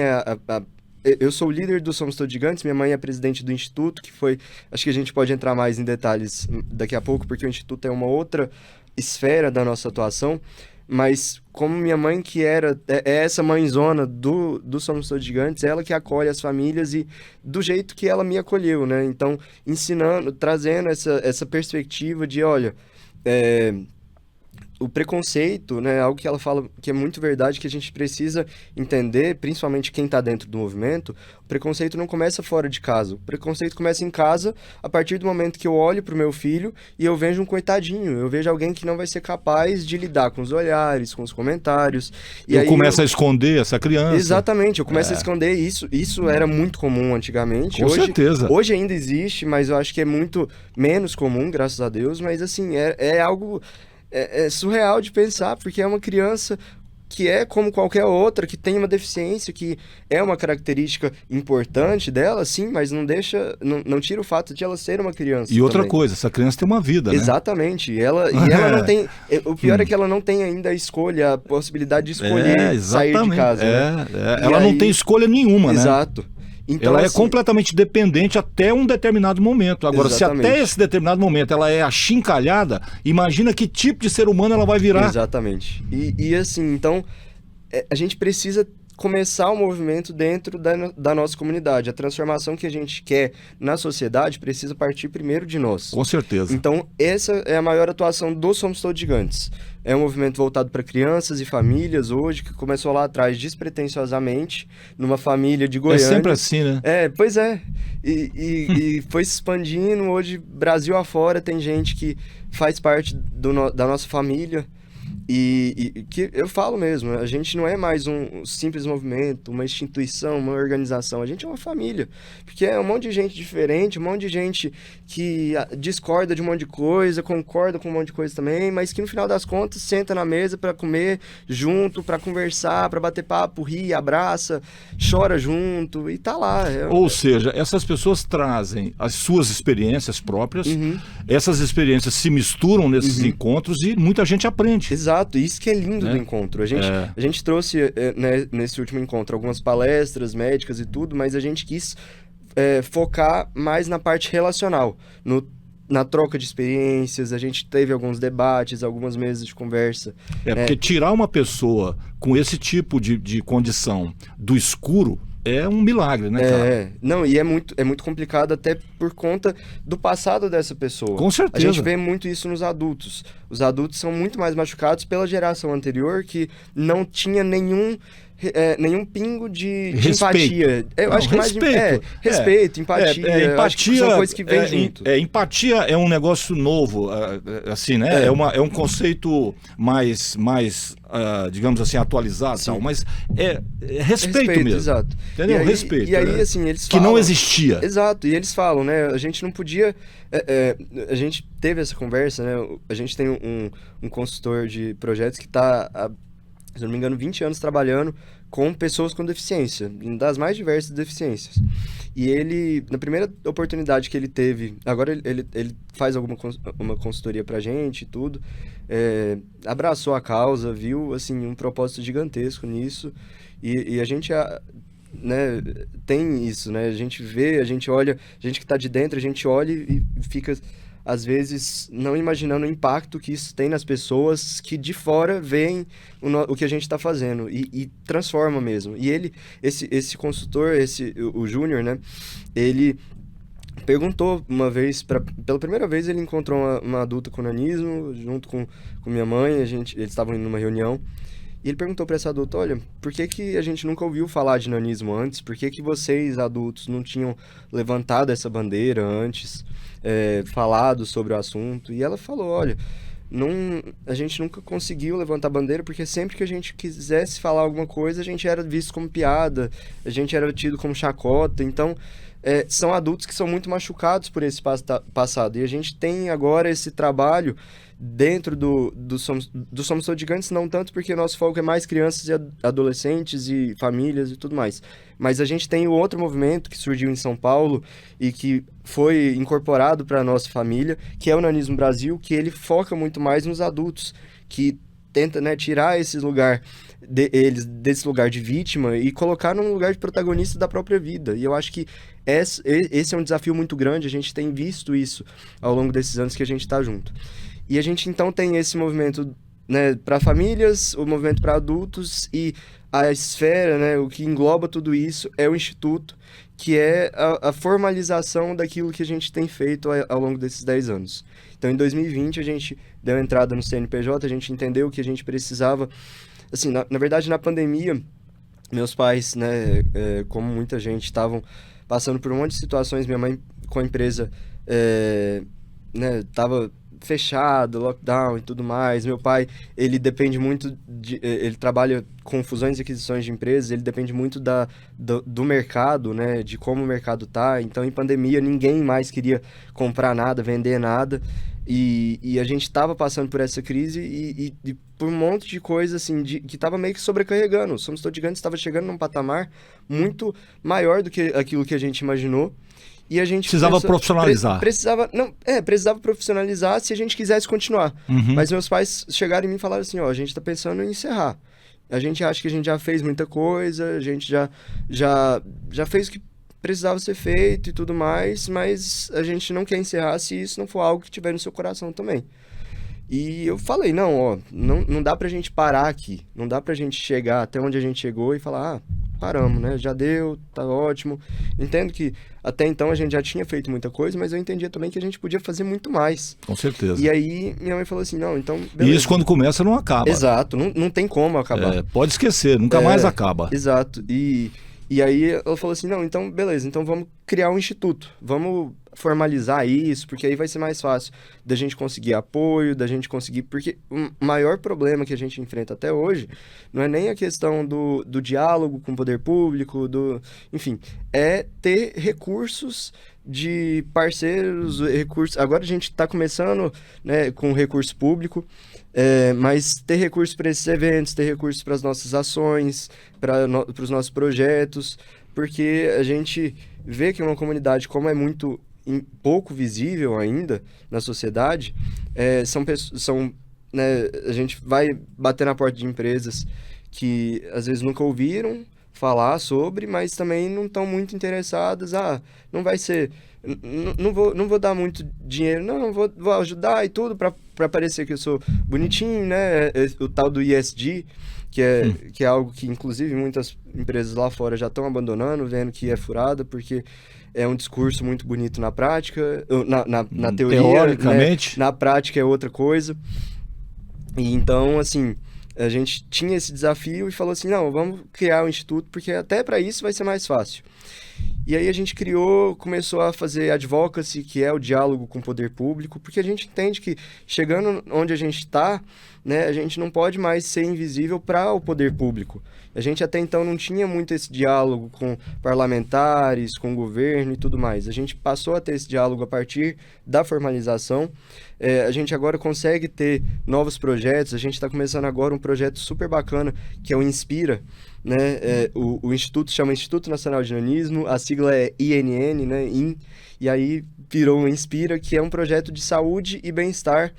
eu sou o líder do Somos Todos Gigantes, minha mãe é presidente do Instituto, que foi... Acho que a gente pode entrar mais em detalhes daqui a pouco, porque o Instituto é uma outra esfera da nossa atuação, mas como minha mãe que é essa mãezona do Somos Todos Gigantes, ela que acolhe as famílias e do jeito que ela me acolheu, né? Então, ensinando, trazendo essa perspectiva de, olha... o preconceito, né, algo que ela fala que é muito verdade, que a gente precisa entender, principalmente quem está dentro do movimento, o preconceito não começa fora de casa, o preconceito começa em casa a partir do momento que eu olho para o meu filho e eu vejo um coitadinho, eu vejo alguém que não vai ser capaz de lidar com os olhares, com os comentários. E eu começo a esconder essa criança. Exatamente, eu começo a esconder isso era muito comum antigamente. Com certeza. Hoje ainda existe, mas eu acho que é muito menos comum, graças a Deus, mas assim, é algo... É surreal de pensar, porque é uma criança que é como qualquer outra, que tem uma deficiência, que é uma característica importante dela, sim, mas não tira o fato de ela ser uma criança. E outra também. Coisa, essa criança tem uma vida, né? Exatamente. E ela não tem... O pior é que ela não tem ainda a escolha, a possibilidade de escolher sair de casa. Né? Ela não tem escolha nenhuma, né? Exato. Então, ela assim, é completamente dependente até um determinado momento. Agora, exatamente. Se até esse determinado momento ela é achincalhada, imagina que tipo de ser humano ela vai virar. Exatamente. E assim, então, a gente precisa começar o movimento dentro da nossa comunidade. A transformação que a gente quer na sociedade precisa partir primeiro de nós. Com certeza. Então, essa é a maior atuação do Somos Todos Gigantes. É um movimento voltado para crianças e famílias hoje, que começou lá atrás despretensiosamente, numa família de Goiânia. É sempre assim, né? Pois é. E foi se expandindo. Hoje, Brasil afora, tem gente que faz parte da nossa família. E que eu falo mesmo, a gente não é mais um simples movimento, uma instituição, uma organização, a gente é uma família, porque é um monte de gente diferente, um monte de gente que discorda de um monte de coisa, concorda com um monte de coisa também, mas que no final das contas senta na mesa para comer junto, para conversar, para bater papo, rir, abraça, chora junto e tá lá. Ou seja, essas pessoas trazem as suas experiências próprias, essas experiências se misturam nesses encontros e muita gente aprende. Exato, isso que é lindo do encontro. A gente trouxe, né, nesse último encontro, algumas palestras médicas e tudo, mas a gente quis focar mais na parte relacional, na troca de experiências. A gente teve alguns debates, algumas mesas de conversa. Porque tirar uma pessoa com esse tipo de condição do escuro é um milagre, né, cara? Não, e é muito complicado até por conta do passado dessa pessoa. Com certeza. A gente vê muito isso nos adultos. Os adultos são muito mais machucados pela geração anterior, que não tinha nenhum nenhum pingo de Respeito. empatia. Eu acho que respeito. Respeito, empatia. Eu acho que são coisas que vêm junto. Empatia é um negócio novo, assim, né? É um conceito mais digamos assim, atualizado, tal, mas respeito mesmo. Exato. Entendeu? Respeito. E aí, assim, eles falam... Que não existia. Exato. E eles falam, né? A gente não podia... a gente teve essa conversa, né? A gente tem um consultor de projetos que está... se não me engano, 20 anos trabalhando com pessoas com deficiência, das mais diversas deficiências. E ele, na primeira oportunidade que ele teve, agora ele faz uma consultoria pra gente e tudo, abraçou a causa, viu, assim, um propósito gigantesco nisso, e a gente, né, tem isso, né, a gente vê, a gente olha, a gente que tá de dentro, a gente olha e fica... às vezes, não imaginando o impacto que isso tem nas pessoas que de fora veem o que a gente está fazendo e transforma mesmo. E ele, esse consultor, o Júnior, né, ele perguntou uma vez, pela primeira vez ele encontrou uma adulta com nanismo, junto com minha mãe, eles estavam indo numa reunião, e ele perguntou para essa adulta, olha, por que a gente nunca ouviu falar de nanismo antes? Por que vocês, adultos, não tinham levantado essa bandeira antes? Falado sobre o assunto, e ela falou, olha, a gente nunca conseguiu levantar bandeira porque sempre que a gente quisesse falar alguma coisa, a gente era visto como piada, a gente era tido como chacota, então são adultos que são muito machucados por esse passado, e a gente tem agora esse trabalho dentro do Somos Todos Gigantes, não tanto porque o nosso foco é mais crianças e adolescentes e famílias e tudo mais, mas a gente tem o outro movimento que surgiu em São Paulo e que foi incorporado para a nossa família, que é o Nanismo Brasil, que ele foca muito mais nos adultos, que tenta, né, tirar esse lugar desse lugar de vítima e colocar num lugar de protagonista da própria vida. E eu acho que esse é um desafio muito grande, a gente tem visto isso ao longo desses anos que a gente está junto. E a gente, então, tem esse movimento, né, para famílias, o movimento para adultos e a esfera, né, o que engloba tudo isso é o Instituto, que é a formalização daquilo que a gente tem feito ao longo desses 10 anos. Então, em 2020, a gente deu entrada no CNPJ, a gente entendeu que a gente precisava... Assim, na verdade, na pandemia, meus pais, né, como muita gente, estavam passando por um monte de situações. Minha mãe, com a empresa, né, estava... fechado, lockdown e tudo mais. Meu pai, ele depende muito ele trabalha com fusões e aquisições de empresas, ele depende muito do mercado, né, de como o mercado tá. Então, em pandemia, ninguém mais queria comprar nada, vender nada, e a gente estava passando por essa crise e por um monte de coisa, assim, que estava meio que sobrecarregando. O Somos Todos Gigantes estava chegando num patamar muito maior do que aquilo que a gente imaginou. E a gente precisava profissionalizar. Precisava profissionalizar se a gente quisesse continuar. Uhum. Mas meus pais chegaram em mim e falaram assim, a gente tá pensando em encerrar. A gente acha que a gente já fez muita coisa, a gente já fez o que precisava ser feito e tudo mais, mas a gente não quer encerrar se isso não for algo que tiver no seu coração também. E eu falei, não dá pra gente parar aqui, não dá pra gente chegar até onde a gente chegou e falar, paramos, né, já deu, tá ótimo. Entendo que até então a gente já tinha feito muita coisa, mas eu entendia também que a gente podia fazer muito mais. Com certeza. E aí minha mãe falou assim, então... beleza. E isso quando começa não acaba. Exato, não tem como acabar. Pode esquecer, nunca mais acaba. Exato, e aí ela falou assim, então beleza, então vamos criar um instituto, vamos formalizar isso, porque aí vai ser mais fácil da gente conseguir apoio, da gente conseguir... Porque o maior problema que a gente enfrenta até hoje não é nem a questão do diálogo com o poder público, enfim, é ter recursos de parceiros, recursos... Agora a gente está começando, né, com recurso público, mas ter recursos para esses eventos, ter recursos para as nossas ações, para os nossos projetos, porque a gente vê que uma comunidade, como é muito pouco visível ainda na sociedade, são né, a gente vai bater na porta de empresas que às vezes nunca ouviram falar sobre, mas também não estão muito interessadas. Não vai ser... Não vou dar muito dinheiro, não vou ajudar e tudo para parecer que eu sou bonitinho, né? O tal do ESG, que é algo que, inclusive, muitas empresas lá fora já estão abandonando, vendo que é furada, porque é um discurso muito bonito na prática, na teoria, teoricamente, né? Na prática é outra coisa. E então, assim, a gente tinha esse desafio e falou assim, não, vamos criar um instituto, porque até para isso vai ser mais fácil. E aí a gente começou a fazer advocacy, que é o diálogo com o poder público, porque a gente entende que chegando onde a gente está, né, a gente não pode mais ser invisível para o poder público. A gente até então não tinha muito esse diálogo com parlamentares, com o governo e tudo mais. A gente passou a ter esse diálogo a partir da formalização. A gente agora consegue ter novos projetos. A gente está começando agora um projeto super bacana, que é o Inspira, né? O instituto chama Instituto Nacional de Nanismo, a sigla é INN, né? E aí virou o Inspira, que é um projeto de saúde e bem-estar,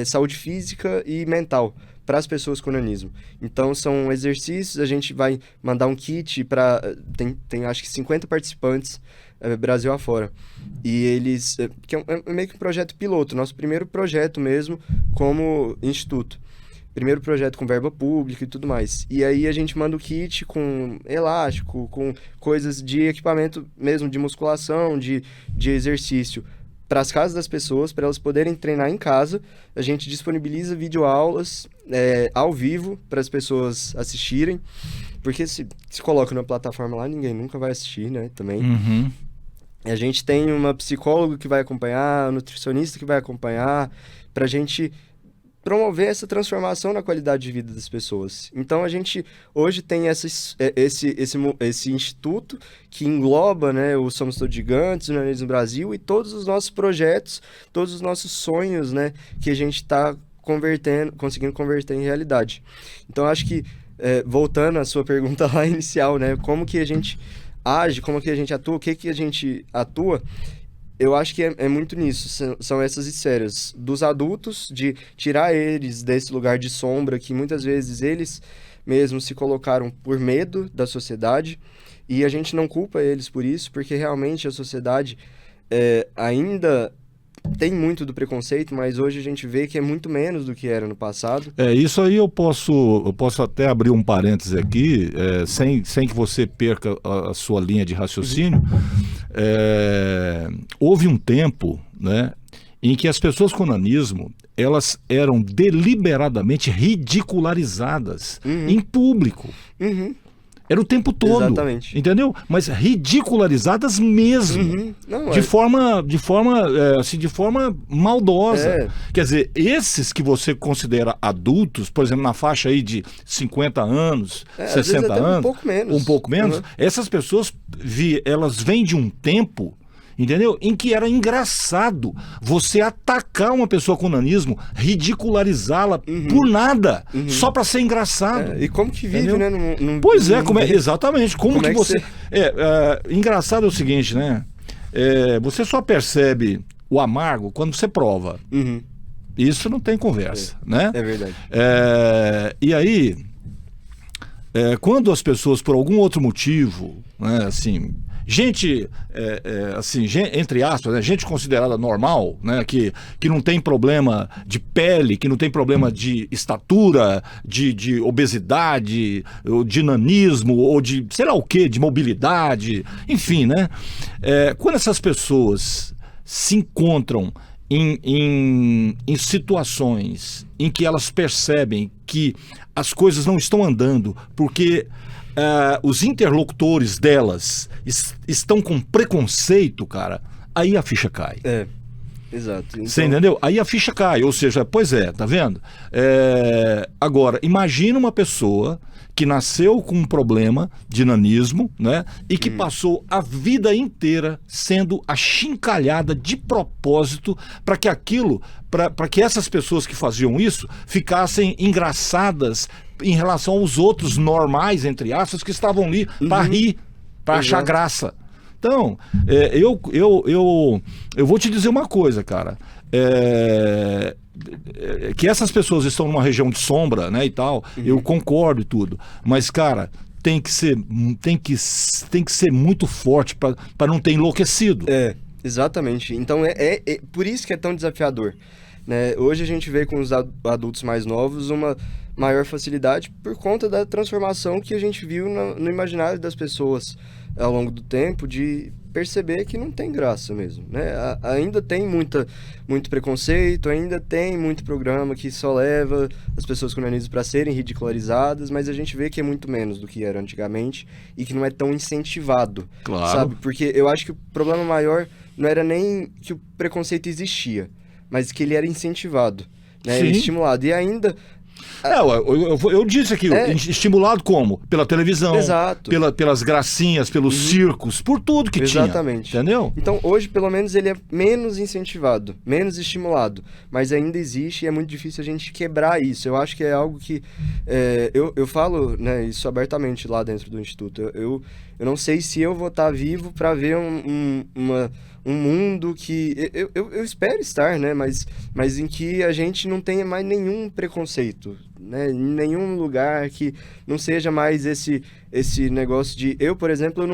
saúde física e mental para as pessoas com nanismo. Então, são exercícios, a gente vai mandar um kit para... Tem acho que 50 participantes, Brasil afora. E eles... que é meio que um projeto piloto, nosso primeiro projeto mesmo como instituto. Primeiro projeto com verba pública e tudo mais. E aí a gente manda o kit com elástico, com coisas de equipamento mesmo, de musculação, de exercício, para as casas das pessoas, para elas poderem treinar em casa. A gente disponibiliza videoaulas ao vivo para as pessoas assistirem, porque se coloca na plataforma lá, ninguém nunca vai assistir, né, também. Uhum. A gente tem uma psicóloga que vai acompanhar, um nutricionista que vai acompanhar, para a gente promover essa transformação na qualidade de vida das pessoas. Então, a gente hoje tem esse instituto que engloba, né, o Somos Todos Gigantes, o Nanismo Brasil e todos os nossos projetos, todos os nossos sonhos, né, que a gente está conseguindo converter em realidade. Então, acho que, voltando à sua pergunta lá inicial, né, como que a gente age, como que a gente atua, o que a gente atua, eu acho que é muito nisso, são essas esferas dos adultos, de tirar eles desse lugar de sombra que muitas vezes eles mesmos se colocaram por medo da sociedade, e a gente não culpa eles por isso, porque realmente a sociedade ainda tem muito do preconceito, mas hoje a gente vê que é muito menos do que era no passado. Isso aí eu posso até abrir um parêntese aqui, sem que você perca a sua linha de raciocínio. Houve um tempo, né, em que as pessoas com nanismo, elas eram deliberadamente ridicularizadas em público. Era o tempo todo. Exatamente. Entendeu? Mas ridicularizadas mesmo. Não, de forma maldosa. Quer dizer, esses que você considera adultos, por exemplo, na faixa aí de 50 anos, 60 anos, um pouco menos, essas pessoas elas vêm de um tempo, entendeu? Em que era engraçado você atacar uma pessoa com nanismo, ridicularizá-la por nada, só para ser engraçado. E como que vive, entendeu? Né? Pois é, exatamente. Como que você... engraçado é o seguinte, né? Você só percebe o amargo quando você prova. Isso não tem conversa, né? É verdade. E aí, quando as pessoas, por algum outro motivo, né, assim... Gente, entre aspas, né, gente considerada normal, né, que não tem problema de pele, que não tem problema de estatura, de obesidade, ou de nanismo, ou de sei lá o que, de mobilidade, enfim, né? Quando essas pessoas se encontram em situações em que elas percebem que as coisas não estão andando porque os interlocutores delas estão com preconceito, cara, aí a ficha cai. Exato. Então... Você entendeu? Aí a ficha cai, ou seja, tá vendo? Agora, imagina uma pessoa que nasceu com um problema de nanismo, né? E que passou a vida inteira sendo achincalhada de propósito para que para que essas pessoas que faziam isso ficassem engraçadas em relação aos outros normais, entre aspas, que estavam ali para rir, para achar graça. Então, eu vou te dizer uma coisa, cara. Que essas pessoas estão numa região de sombra, né, e tal, eu concordo e tudo. Mas, cara, tem que ser muito forte para não ter enlouquecido. Exatamente. Então, por isso que é tão desafiador. Né? Hoje a gente vê com os adultos mais novos uma maior facilidade por conta da transformação que a gente viu no imaginário das pessoas ao longo do tempo, de perceber que não tem graça mesmo, né? Ainda tem muito preconceito, ainda tem muito programa que só leva as pessoas com nanismo para serem ridicularizadas, mas a gente vê que é muito menos do que era antigamente e que não é tão incentivado, Claro. sabe? Porque eu acho que o problema maior não era nem que o preconceito existia, mas que ele era incentivado, né? Sim. Estimulado. E ainda... Eu disse aqui, estimulado como? Pela televisão, Exato. pelas gracinhas, pelos circos, por tudo que Exatamente. tinha. Entendeu? Então, hoje, pelo menos, ele é menos incentivado, menos estimulado, mas ainda existe e é muito difícil a gente quebrar isso. Eu acho que é algo que... eu falo, né, isso abertamente lá dentro do Instituto. Eu não sei se eu vou estar vivo para ver um mundo que... Eu espero estar, né? Mas em que a gente não tenha mais nenhum preconceito, né? Em nenhum lugar que não seja mais esse negócio de... Eu, por exemplo,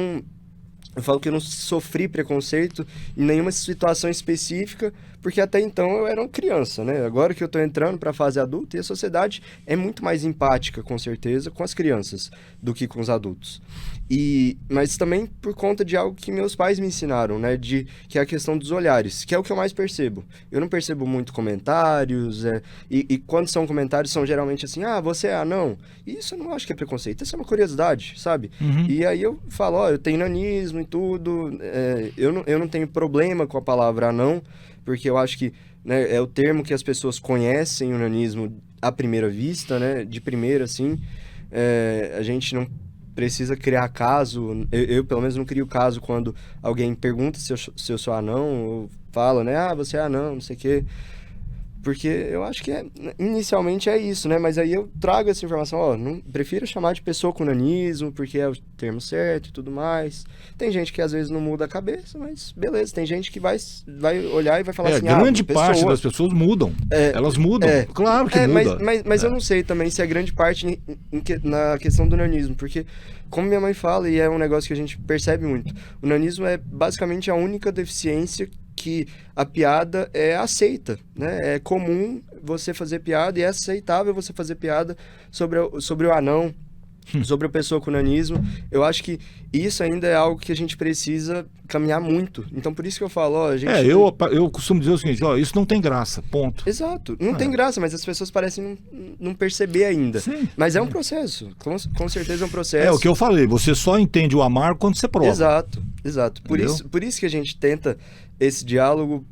eu falo que eu não sofri preconceito em nenhuma situação específica, porque até então eu era uma criança, né? Agora que eu tô entrando para a fase adulta, e a sociedade é muito mais empática, com certeza, com as crianças do que com os adultos. Mas também por conta de algo que meus pais me ensinaram, né? Que é a questão dos olhares, que é o que eu mais percebo. Eu não percebo muito comentários, e quando são comentários, são geralmente assim, você é anão. E isso eu não acho que é preconceito, isso é uma curiosidade, sabe? Uhum. E aí eu falo, eu tenho nanismo e tudo, eu não tenho problema com a palavra anão, porque eu acho que, né, é o termo que as pessoas conhecem o nanismo à primeira vista, né? De primeira, assim, a gente não precisa criar caso, eu pelo menos não crio caso quando alguém pergunta se eu sou anão, ou fala, né, você é anão, não sei o quê. Porque eu acho que inicialmente é isso, né? Mas aí eu trago essa informação, não prefiro chamar de pessoa com nanismo, porque é o termo certo e tudo mais. Tem gente que às vezes não muda a cabeça, mas beleza. Tem gente que vai olhar e vai falar assim, grande parte das pessoas mudam. Elas mudam. Claro que muda. Mas eu não sei também se é grande parte na questão do nanismo, porque, como minha mãe fala, e é um negócio que a gente percebe muito, o nanismo é basicamente a única deficiência que a piada é aceita, né? É comum você fazer piada e é aceitável você fazer piada sobre o anão, sobre a pessoa com nanismo. Eu acho que isso ainda é algo que a gente precisa caminhar muito. Então, por isso que eu falo, a gente... eu costumo dizer o seguinte, isso não tem graça, ponto. Exato. Não tem graça, mas as pessoas parecem não perceber ainda. Sim. Mas é um processo. Com certeza é um processo. É o que eu falei, você só entende o amargo quando você prova. Exato. Por isso que a gente tenta esse diálogo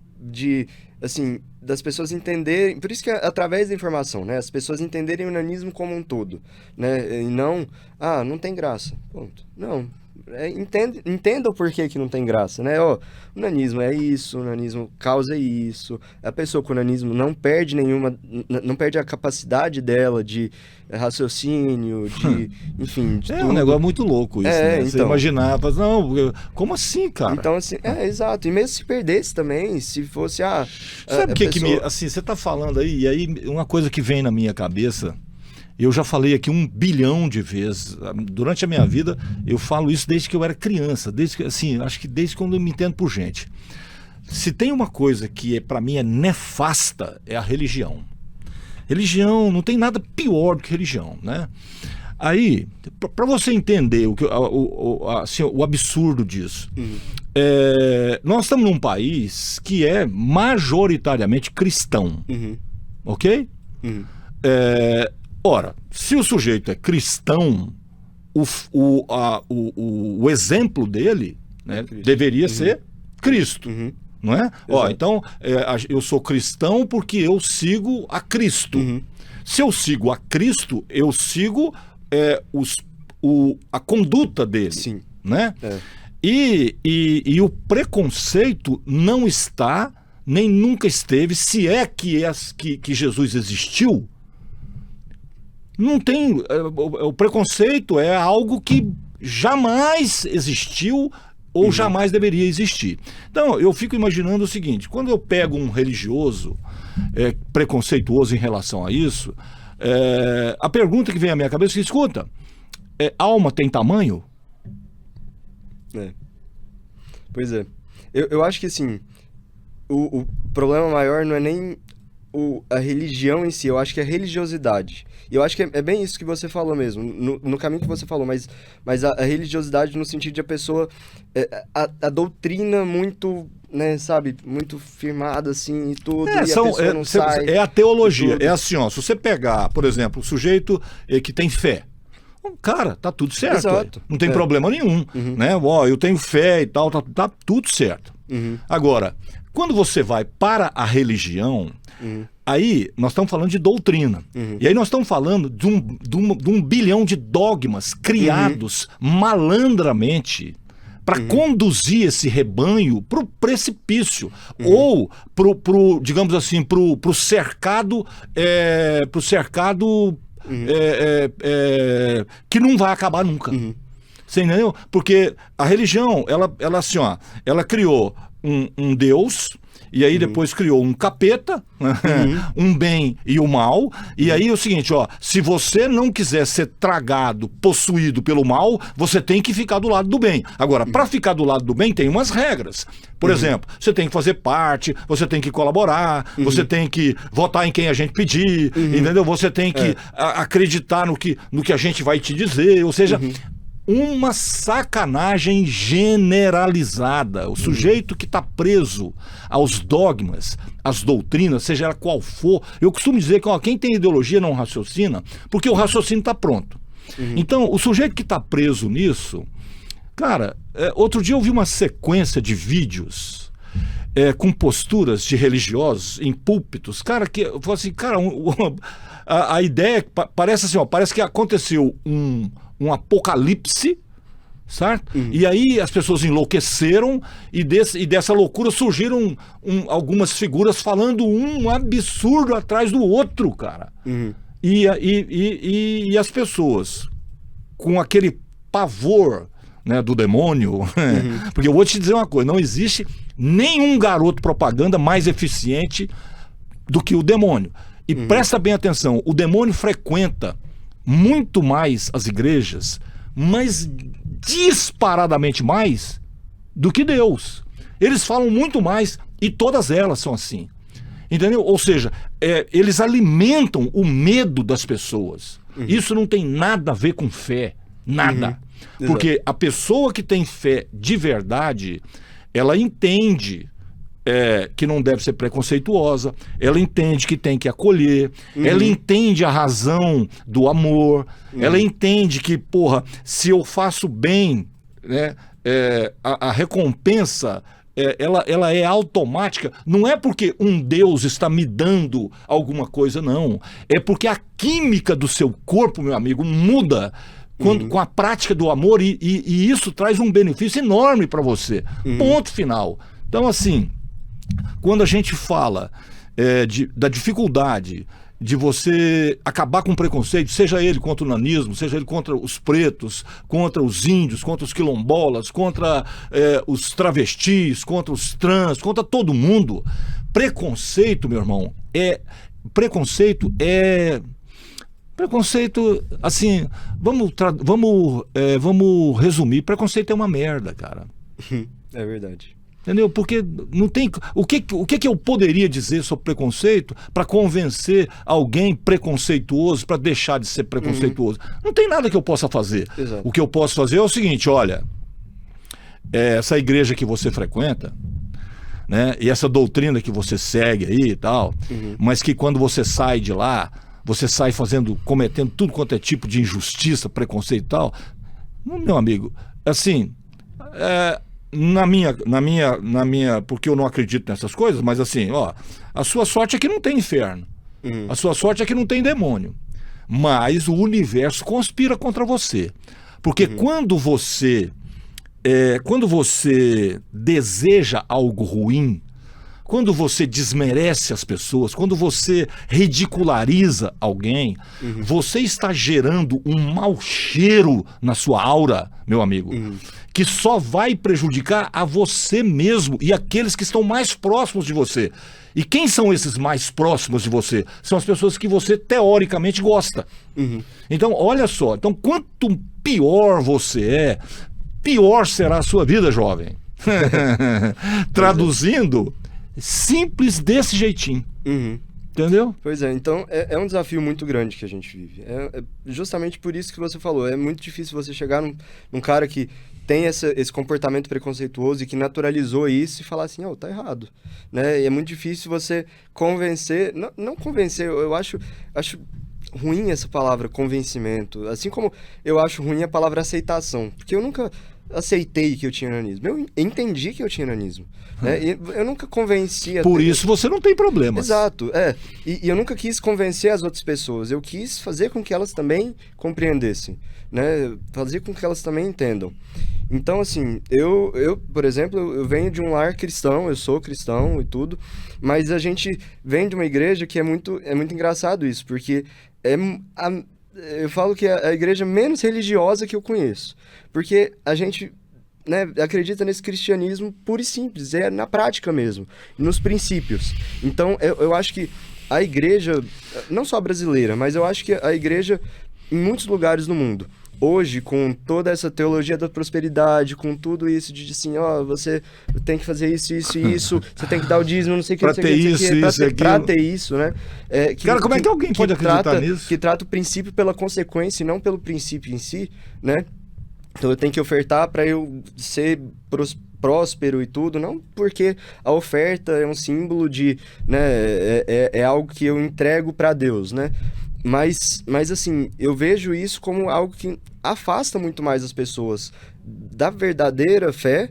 das pessoas entenderem, por isso que é através da informação, né, as pessoas entenderem o nanismo como um todo, né, e não, não tem graça, ponto. Não, entenda o porquê que não tem graça, né, o nanismo é isso, o nanismo causa isso, a pessoa com nanismo não perde a capacidade dela de raciocínio, enfim, de tudo. Um negócio muito louco isso, né? Então, você imaginava, não, como assim, cara? Então, assim, exato, e mesmo se perdesse também, se fosse, sabe o que assim, você tá falando aí, e aí uma coisa que vem na minha cabeça, eu já falei aqui 1 bilhão de vezes, durante a minha vida, eu falo isso desde que eu era criança, acho que desde quando eu me entendo por gente. Se tem uma coisa que para mim é nefasta, é a religião. Religião, não tem nada pior do que religião, né? Aí, para você entender o absurdo disso, nós estamos num país que é majoritariamente cristão, ok? Ora, se o sujeito é cristão, o exemplo dele, né, deveria ser Cristo. Não é? Então, eu sou cristão porque eu sigo a Cristo. Se eu sigo a Cristo, eu sigo a conduta dele. Sim. Né? E o preconceito não está, nem nunca esteve, se é que Jesus existiu. Não tem. O preconceito é algo que jamais existiu ou jamais deveria existir. Então, eu fico imaginando o seguinte, quando eu pego um religioso preconceituoso em relação a isso, a pergunta que vem à minha cabeça é, escuta, alma tem tamanho? Pois é. Eu acho que, assim, o problema maior não é nem a religião em si, eu acho que é a religiosidade. E eu acho que é bem isso que você falou mesmo, no caminho que você falou, mas a religiosidade no sentido de a pessoa, a doutrina muito, né, sabe, muito firmada assim e tudo, e a pessoa não sai. É a teologia, é assim, ó, se você pegar, por exemplo, o sujeito que tem fé, cara, tá tudo certo. Exato. Não tem problema nenhum, né? Ó, eu tenho fé e tal, tá tudo certo. Agora, quando você vai para a religião, aí nós estamos falando de doutrina. E aí nós estamos falando de um bilhão de dogmas criados malandramente para conduzir esse rebanho para o precipício ou digamos assim, para o cercado, que não vai acabar nunca. Você entendeu? Porque a religião, ela assim, ó, ela criou um Deus, e aí depois criou um capeta, um bem e o mal, e aí é o seguinte, ó, se você não quiser ser tragado, possuído pelo mal, você tem que ficar do lado do bem. Agora, para ficar do lado do bem tem umas regras. Por exemplo, você tem que fazer parte, você tem que colaborar, você tem que votar em quem a gente pedir, entendeu? Você tem que acreditar no que a gente vai te dizer, ou seja, uma sacanagem generalizada. O sujeito que está preso aos dogmas, às doutrinas, seja ela qual for, eu costumo dizer que quem tem ideologia não raciocina, porque o raciocínio está pronto. Então, o sujeito que está preso nisso, cara, outro dia eu vi uma sequência de vídeos com posturas de religiosos em púlpitos, cara, que eu falo assim, cara, a ideia parece assim, ó, parece que aconteceu um apocalipse, certo? E aí as pessoas enlouqueceram e dessa loucura surgiram algumas figuras falando um absurdo atrás do outro, cara. E as pessoas com aquele pavor, né, do demônio, porque eu vou te dizer uma coisa, não existe nenhum garoto propaganda mais eficiente do que o demônio. E presta bem atenção, o demônio frequenta muito mais as igrejas, mas disparadamente mais do que Deus. Eles falam muito mais e todas elas são assim. Entendeu? Ou seja, eles alimentam o medo das pessoas. Isso não tem nada a ver com fé. Nada. Porque a pessoa que tem fé de verdade, ela entende que não deve ser preconceituosa, ela entende que tem que acolher, ela entende a razão do amor, ela entende que, porra, se eu faço bem, né, a recompensa, ela é automática, não é porque um Deus está me dando alguma coisa, não, é porque a química do seu corpo, meu amigo, muda com a prática do amor e isso traz um benefício enorme para você. Ponto final. Então, assim, quando a gente fala da dificuldade de você acabar com o preconceito, seja ele contra o nanismo, seja ele contra os pretos, contra os índios, contra os quilombolas, contra os travestis, contra os trans, contra todo mundo, preconceito, meu irmão, preconceito, assim, vamos resumir, preconceito é uma merda, cara. É verdade. Entendeu? Porque não tem... O que eu poderia dizer sobre preconceito para convencer alguém preconceituoso para deixar de ser preconceituoso? Não tem nada que eu possa fazer. Exato. O que eu posso fazer é o seguinte, olha, essa igreja que você frequenta, né, e essa doutrina que você segue aí e tal, mas que quando você sai de lá, você sai cometendo tudo quanto é tipo de injustiça, preconceito e tal, meu amigo, assim... Na minha, porque eu não acredito nessas coisas, mas assim, ó, a sua sorte é que não tem inferno. A sua sorte é que não tem demônio. Mas o universo conspira contra você. Porque quando você deseja algo ruim, quando você desmerece as pessoas, quando você ridiculariza alguém, você está gerando um mau cheiro na sua aura, meu amigo, que só vai prejudicar a você mesmo e aqueles que estão mais próximos de você. E quem são esses mais próximos de você? São as pessoas que você teoricamente gosta. Então, olha só, então quanto pior você é, pior será a sua vida, jovem. Traduzindo, simples desse jeitinho. Entendeu? Pois é, então é um desafio muito grande que a gente vive. É justamente por isso que você falou. É muito difícil você chegar num cara que tem esse comportamento preconceituoso e que naturalizou isso e falar assim, tá errado. Né? E é muito difícil você convencer... Não convencer, eu acho ruim essa palavra convencimento. Assim como eu acho ruim a palavra aceitação. Porque eu nunca aceitei que eu tinha nanismo. Eu entendi que eu tinha nanismo. Né? E eu nunca convenci... Por isso você não tem problemas. Exato, E eu nunca quis convencer as outras pessoas. Eu quis fazer com que elas também compreendessem. Né? Fazer com que elas também entendam. Então, assim, eu por exemplo, eu venho de um lar cristão, eu sou cristão e tudo, mas a gente vem de uma igreja que é muito engraçado isso, porque eu falo que é a igreja menos religiosa que eu conheço. Porque a gente, né, acredita nesse cristianismo puro e simples, é na prática mesmo, nos princípios. Então, eu acho que a igreja, não só brasileira, mas eu acho que a igreja, em muitos lugares do mundo, hoje, com toda essa teologia da prosperidade, com tudo isso de assim, você tem que fazer isso, isso e isso, você tem que dar o dízimo, não sei o que, pra ter isso, né? Cara, como é que alguém pode acreditar nisso? Que trata o princípio pela consequência e não pelo princípio em si, né? Então eu tenho que ofertar para eu ser próspero e tudo, não porque a oferta é um símbolo de, né, é algo que eu entrego para Deus, né? Mas assim, eu vejo isso como algo que afasta muito mais as pessoas da verdadeira fé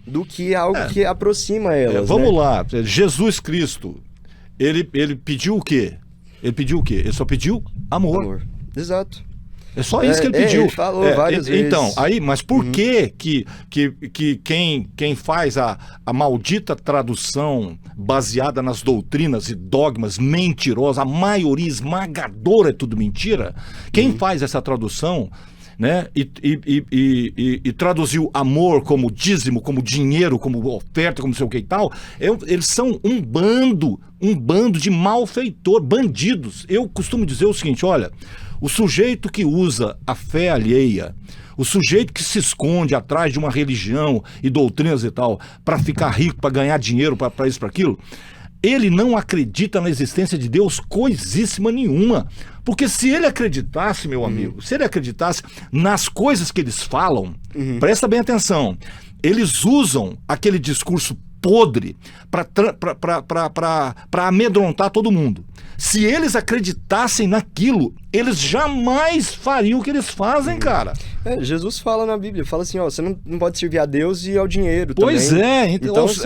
do que algo que aproxima elas. Vamos lá, Jesus Cristo, ele pediu o quê? Ele só pediu amor. Exato. É só isso que ele pediu. Ele falou várias vezes. Então, mas por que quem faz a maldita tradução baseada nas doutrinas e dogmas mentirosas, a maioria esmagadora é tudo mentira, quem faz essa tradução, né, e traduziu amor como dízimo, como dinheiro, como oferta, como não sei o que e tal, eles são um bando de malfeitor, bandidos. Eu costumo dizer o seguinte, olha, o sujeito que usa a fé alheia, o sujeito que se esconde atrás de uma religião e doutrinas e tal, para ficar rico, para ganhar dinheiro, para isso, para aquilo, ele não acredita na existência de Deus coisíssima nenhuma. Porque se ele acreditasse, meu amigo, se ele acreditasse nas coisas que eles falam, presta bem atenção, eles usam aquele discurso podre para amedrontar todo mundo. Se eles acreditassem naquilo, eles jamais fariam o que eles fazem, cara. Jesus fala na Bíblia, fala assim, você não pode servir a Deus e ao dinheiro pois também. Pois é, então assim,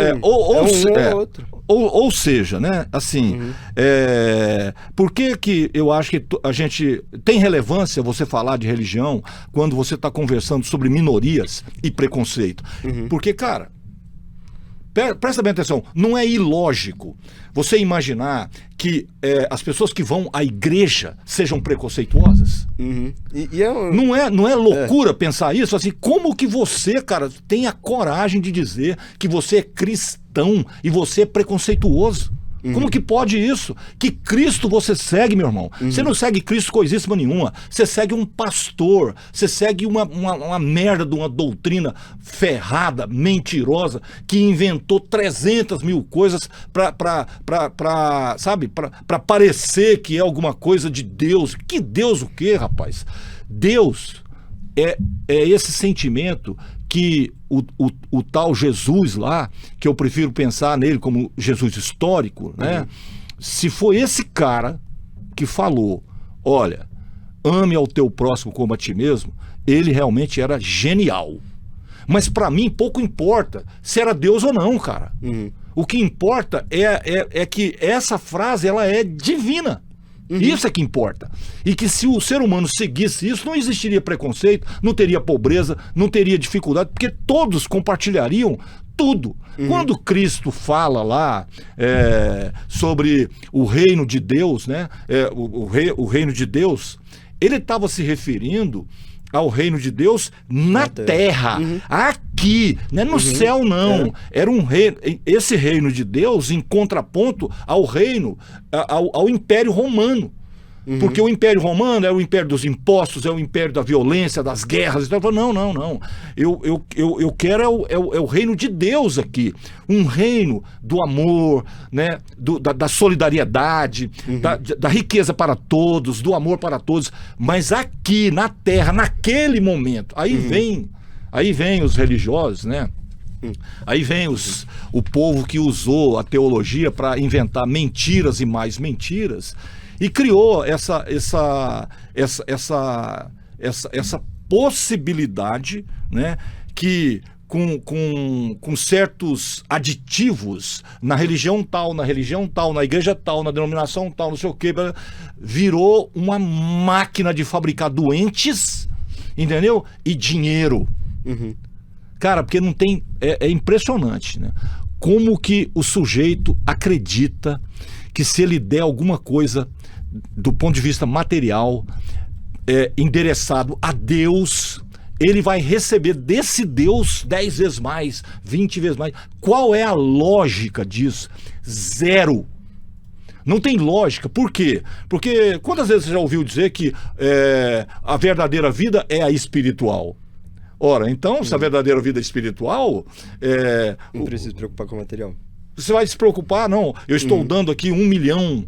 outro. Ou seja, né, assim, por que eu acho que a gente tem relevância você falar de religião quando você está conversando sobre minorias e preconceito? Porque, cara, presta bem atenção, não é ilógico você imaginar que as pessoas que vão à igreja sejam preconceituosas. Não é loucura pensar isso? Assim, como que você, cara, tem a coragem de dizer que você é cristão e você é preconceituoso? Como que pode isso? Que Cristo você segue, meu irmão? Você não segue Cristo coisíssima nenhuma. Você segue um pastor. Você segue uma merda de uma doutrina ferrada, mentirosa, que inventou 300 mil coisas para parecer que é alguma coisa de Deus. Que Deus o quê, rapaz? Deus é esse sentimento que o tal Jesus lá, que eu prefiro pensar nele como Jesus histórico, né? Se foi esse cara que falou, olha, ame ao teu próximo como a ti mesmo, ele realmente era genial. Mas para mim pouco importa se era Deus ou não, cara. O que importa é que essa frase ela é divina. Isso é que importa. E que se o ser humano seguisse isso, não existiria preconceito, não teria pobreza, não teria dificuldade, porque todos compartilhariam tudo. Quando Cristo fala lá sobre o reino de Deus, né? O reino de Deus, ele estava se referindo ao reino de Deus na terra. Aqui, não é no céu não. Era um reino, esse reino de Deus em contraponto ao reino, ao Império Romano. Porque o Império Romano é o império dos impostos, é o império da violência, das guerras. Então, não. Eu quero é o reino de Deus aqui. Um reino do amor, né? Da solidariedade, da riqueza para todos, do amor para todos. Mas aqui, na terra, naquele momento, aí vem os religiosos, né? Aí vem o povo que usou a teologia para inventar mentiras e mais mentiras e criou essa possibilidade, né, que com certos aditivos na religião tal, na igreja tal, na denominação tal, não sei o que, virou uma máquina de fabricar doentes, entendeu? E dinheiro. Cara, porque não tem... É impressionante, né? Como que o sujeito acredita que se ele der alguma coisa do ponto de vista material endereçado a Deus, ele vai receber desse Deus 10 vezes mais, 20 vezes mais. Qual é a lógica disso? Zero. Não tem lógica. Por quê? Porque quantas vezes você já ouviu dizer que a verdadeira vida é a espiritual? Ora, então, se a verdadeira vida é espiritual... não precisa se preocupar com o material. Você vai se preocupar? Não, eu estou dando aqui 1 milhão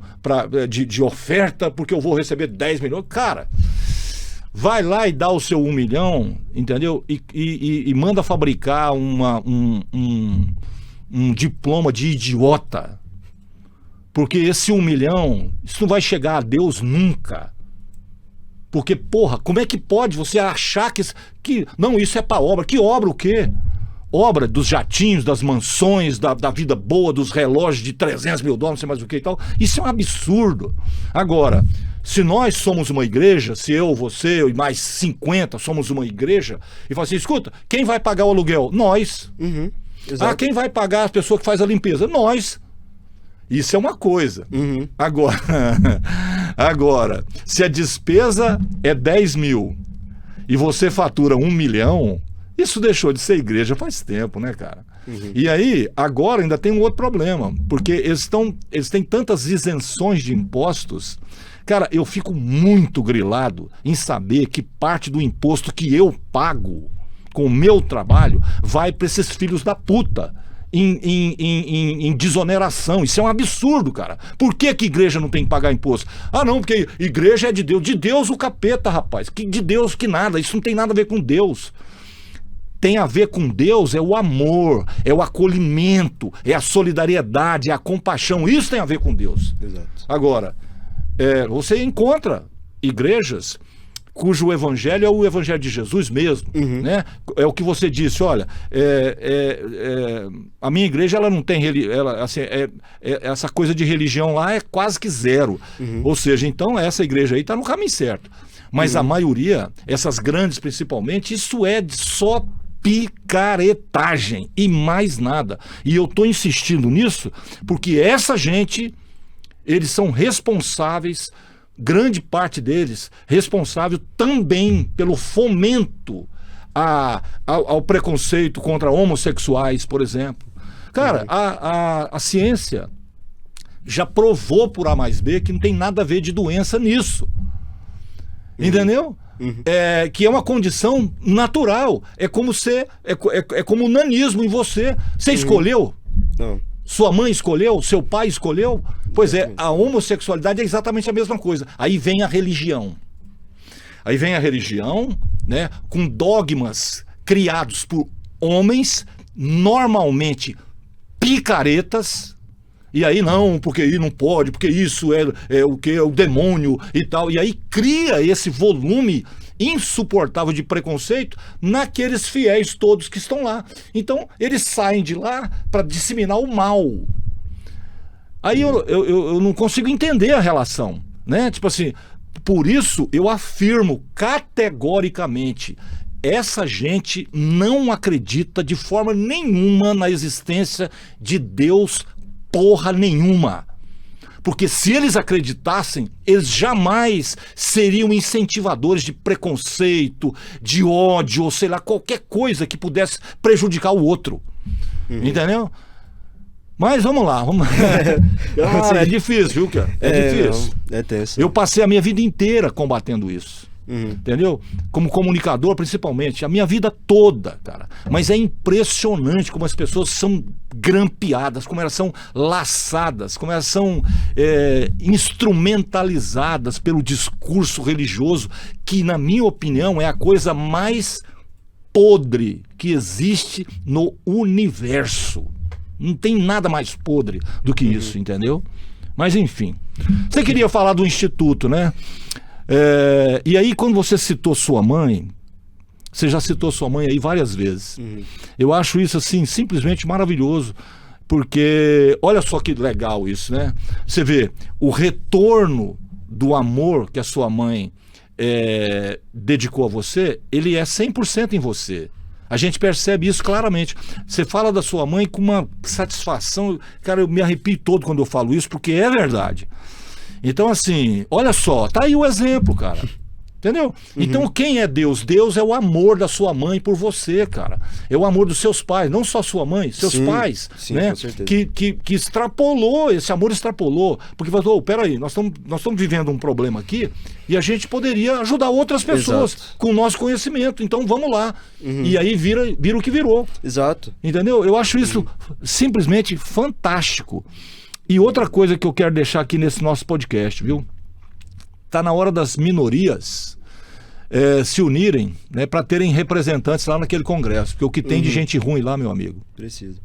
de oferta porque eu vou receber 10 milhões. Cara, vai lá e dá o seu 1 milhão, entendeu? E manda fabricar um diploma de idiota. Porque esse 1 milhão, isso não vai chegar a Deus nunca. Porque, porra, como é que pode você achar que não, isso é para obra? Que obra o quê? Obra dos jatinhos, das mansões, da vida boa, dos relógios de 300 mil dólares, não sei mais o que e tal. Isso é um absurdo. Agora, se nós somos uma igreja, se eu, você e mais 50 somos uma igreja, e fala assim, escuta, quem vai pagar o aluguel? Nós. Quem vai pagar a pessoa que faz a limpeza? Nós. Isso é uma coisa. Agora, se a despesa é 10 mil e você fatura 1 milhão, isso deixou de ser igreja faz tempo, né, cara? E aí, agora ainda tem um outro problema, porque eles têm tantas isenções de impostos. Cara, eu fico muito grilado em saber que parte do imposto que eu pago com o meu trabalho vai para esses filhos da puta. Em desoneração. Isso é um absurdo, cara. Por que igreja não tem que pagar imposto? Ah, não, porque igreja é de Deus. De Deus o capeta, rapaz. De Deus que nada. Isso não tem nada a ver com Deus. Tem a ver com Deus é o amor, é o acolhimento, é a solidariedade, é a compaixão. Isso tem a ver com Deus. Exato. Agora, você encontra igrejas cujo evangelho é o evangelho de Jesus mesmo, né? É o que você disse, olha, a minha igreja ela não tem essa coisa de religião lá é quase que zero, ou seja, então essa igreja aí está no caminho certo, mas a maioria, essas grandes principalmente, isso é só picaretagem e mais nada, e eu estou insistindo nisso porque essa gente, eles são responsáveis, grande parte deles responsável também pelo fomento ao preconceito contra homossexuais, por exemplo. Cara, a ciência já provou por A mais B que não tem nada a ver de doença nisso. Entendeu? Que é uma condição natural. É como como o nanismo em você. Você escolheu? Não. Sua mãe escolheu? Seu pai escolheu? Pois é, a homossexualidade é exatamente a mesma coisa. Aí vem a religião. Né, com dogmas criados por homens, normalmente picaretas, e aí não, porque aí não pode, porque isso é o que é o demônio e tal. E aí cria esse volume insuportável de preconceito naqueles fiéis todos que estão lá. Então, eles saem de lá para disseminar o mal. Aí eu não consigo entender a relação, né? Tipo assim, por isso eu afirmo categoricamente, essa gente não acredita de forma nenhuma na existência de Deus porra nenhuma. Porque se eles acreditassem, eles jamais seriam incentivadores de preconceito, de ódio, ou sei lá, qualquer coisa que pudesse prejudicar o outro. Entendeu? Mas vamos lá, vamos lá. Cara, é difícil, viu, cara? É difícil. Não, é tenso. Eu passei a minha vida inteira combatendo isso. Entendeu? Como comunicador, principalmente, a minha vida toda, cara. Mas é impressionante como as pessoas são grampeadas, como elas são laçadas, como elas são instrumentalizadas pelo discurso religioso, que, na minha opinião, é a coisa mais podre que existe no universo. Não tem nada mais podre do que isso, entendeu? Mas, enfim. Você queria falar do Instituto, né? E aí, quando você citou sua mãe, você já citou sua mãe aí várias vezes. Eu acho isso, assim, simplesmente maravilhoso, porque olha só que legal isso, né? Você vê o retorno do amor que a sua mãe dedicou a você, ele é 100% em você. A gente percebe isso claramente. Você fala da sua mãe com uma satisfação, cara, eu me arrepio todo quando eu falo isso, porque é verdade. Então, assim, olha só, tá aí o exemplo, cara. Entendeu? Então, quem é Deus? Deus é o amor da sua mãe por você, cara. É o amor dos seus pais, não só sua mãe, seus pais. Sim, né? Com certeza. Que extrapolou, esse amor extrapolou. Porque falou, peraí, nós estamos vivendo um problema aqui e a gente poderia ajudar outras pessoas com o nosso conhecimento. Então, vamos lá. E aí vira o que virou. Exato. Entendeu? Eu acho isso simplesmente fantástico. E outra coisa que eu quero deixar aqui nesse nosso podcast, viu? Tá na hora das minorias se unirem, né, para terem representantes lá naquele congresso. Porque o que tem de gente ruim lá, meu amigo? Precisa.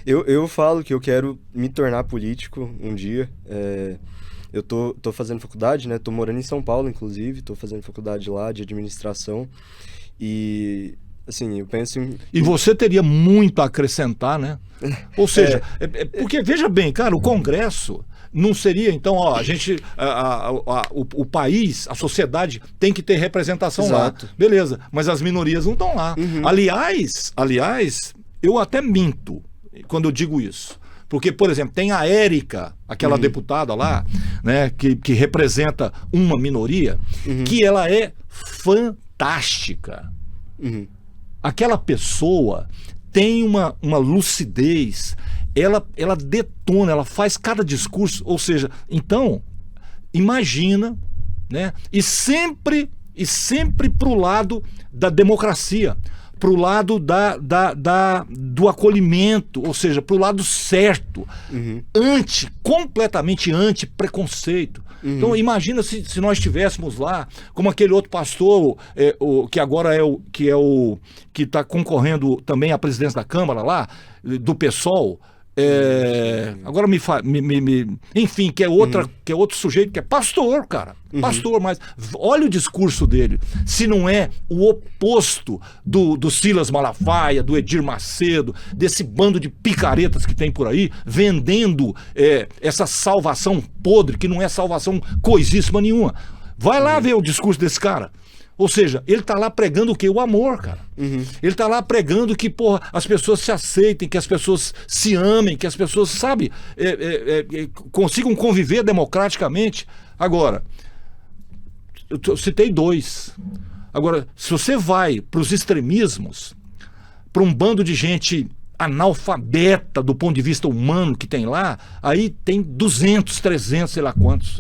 Eu falo que eu quero me tornar político um dia. Eu tô fazendo faculdade, né? Tô morando em São Paulo, inclusive. Tô fazendo faculdade lá de administração. E, assim, eu penso em... E você teria muito a acrescentar, né? Ou seja, porque veja bem, cara, o Congresso não seria, então, ó, a gente, o país, a sociedade tem que ter representação. Exato. Lá. Beleza, mas as minorias não estão lá. Aliás, eu até minto quando eu digo isso. Porque, por exemplo, tem a Érica, aquela deputada lá, né, que representa uma minoria, que ela é fantástica. Aquela pessoa tem uma lucidez, ela detona, ela faz cada discurso, ou seja, então, imagina, né? E sempre pro lado da democracia, pro lado do acolhimento, ou seja, pro lado certo, completamente anti-preconceito. Então imagina se nós estivéssemos lá, como aquele outro pastor, que agora que está concorrendo também à presidência da Câmara lá, do PSOL, agora enfim, que é outro sujeito que é pastor, cara. Pastor, mas olha o discurso dele. Se não é o oposto do Silas Malafaia, do Edir Macedo, desse bando de picaretas que tem por aí, vendendo essa salvação podre, que não é salvação coisíssima nenhuma. Vai lá ver o discurso desse cara. Ou seja, ele tá lá pregando o quê? O amor, cara. Ele tá lá pregando que, porra, as pessoas se aceitem, que as pessoas se amem, que as pessoas, sabe, consigam conviver democraticamente. Agora, eu citei dois. Agora, se você vai para os extremismos, para um bando de gente analfabeta do ponto de vista humano que tem lá, aí tem 200, 300, sei lá quantos.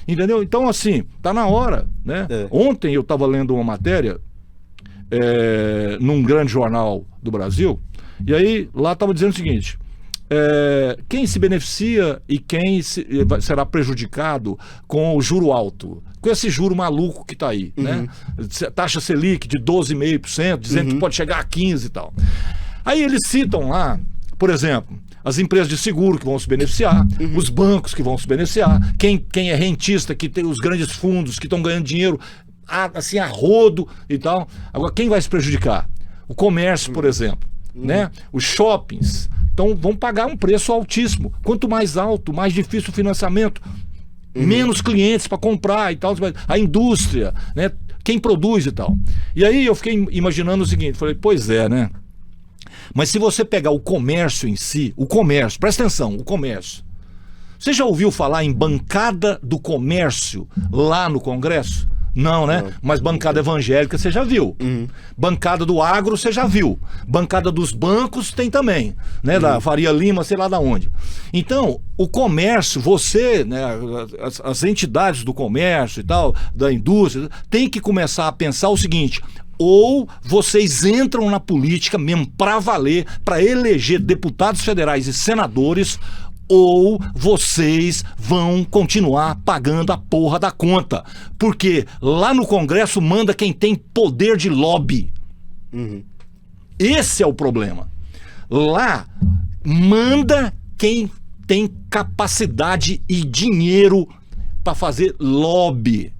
Entendeu? Então, assim, tá na hora, né? Ontem eu estava lendo uma matéria num grande jornal do Brasil, e aí lá estava dizendo o seguinte: quem se beneficia e quem será prejudicado com o juro alto, com esse juro maluco que está aí, né? Taxa Selic de 12,5%, dizendo que pode chegar a 15% e tal. Aí eles citam lá, por exemplo, as empresas de seguro que vão se beneficiar, os bancos que vão se beneficiar, quem é rentista, que tem os grandes fundos que estão ganhando dinheiro assim a rodo e tal. Agora, quem vai se prejudicar? O comércio, por exemplo, né? Os shoppings. Então vão pagar um preço altíssimo. Quanto mais alto, mais difícil o financiamento, menos clientes para comprar e tal. A indústria, né? Quem produz e tal. E aí eu fiquei imaginando o seguinte, falei, pois é, né? Mas se você pegar o comércio em si, presta atenção, o comércio. Você já ouviu falar em bancada do comércio lá no Congresso? Não, né? Não. Mas bancada evangélica você já viu. Bancada do agro você já viu. Bancada dos bancos tem também, né? Da Faria Lima, sei lá da onde. Então, o comércio, você, né? As entidades do comércio e tal, da indústria, tem que começar a pensar o seguinte: ou vocês entram na política mesmo pra valer, pra eleger deputados federais e senadores, ou vocês vão continuar pagando a porra da conta. Porque lá no Congresso manda quem tem poder de lobby. Esse é o problema. Lá manda quem tem capacidade e dinheiro para fazer lobby.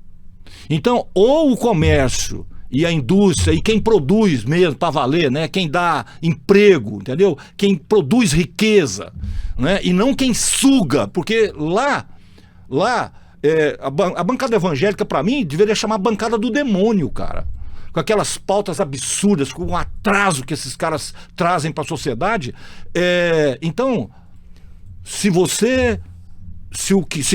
Então, ou o comércio e a indústria, e quem produz mesmo para valer, né? Quem dá emprego, entendeu? Quem produz riqueza, né? E não quem suga, porque lá a bancada evangélica, para mim, deveria chamar bancada do demônio, cara. Com aquelas pautas absurdas, com o atraso que esses caras trazem para a sociedade. Então, se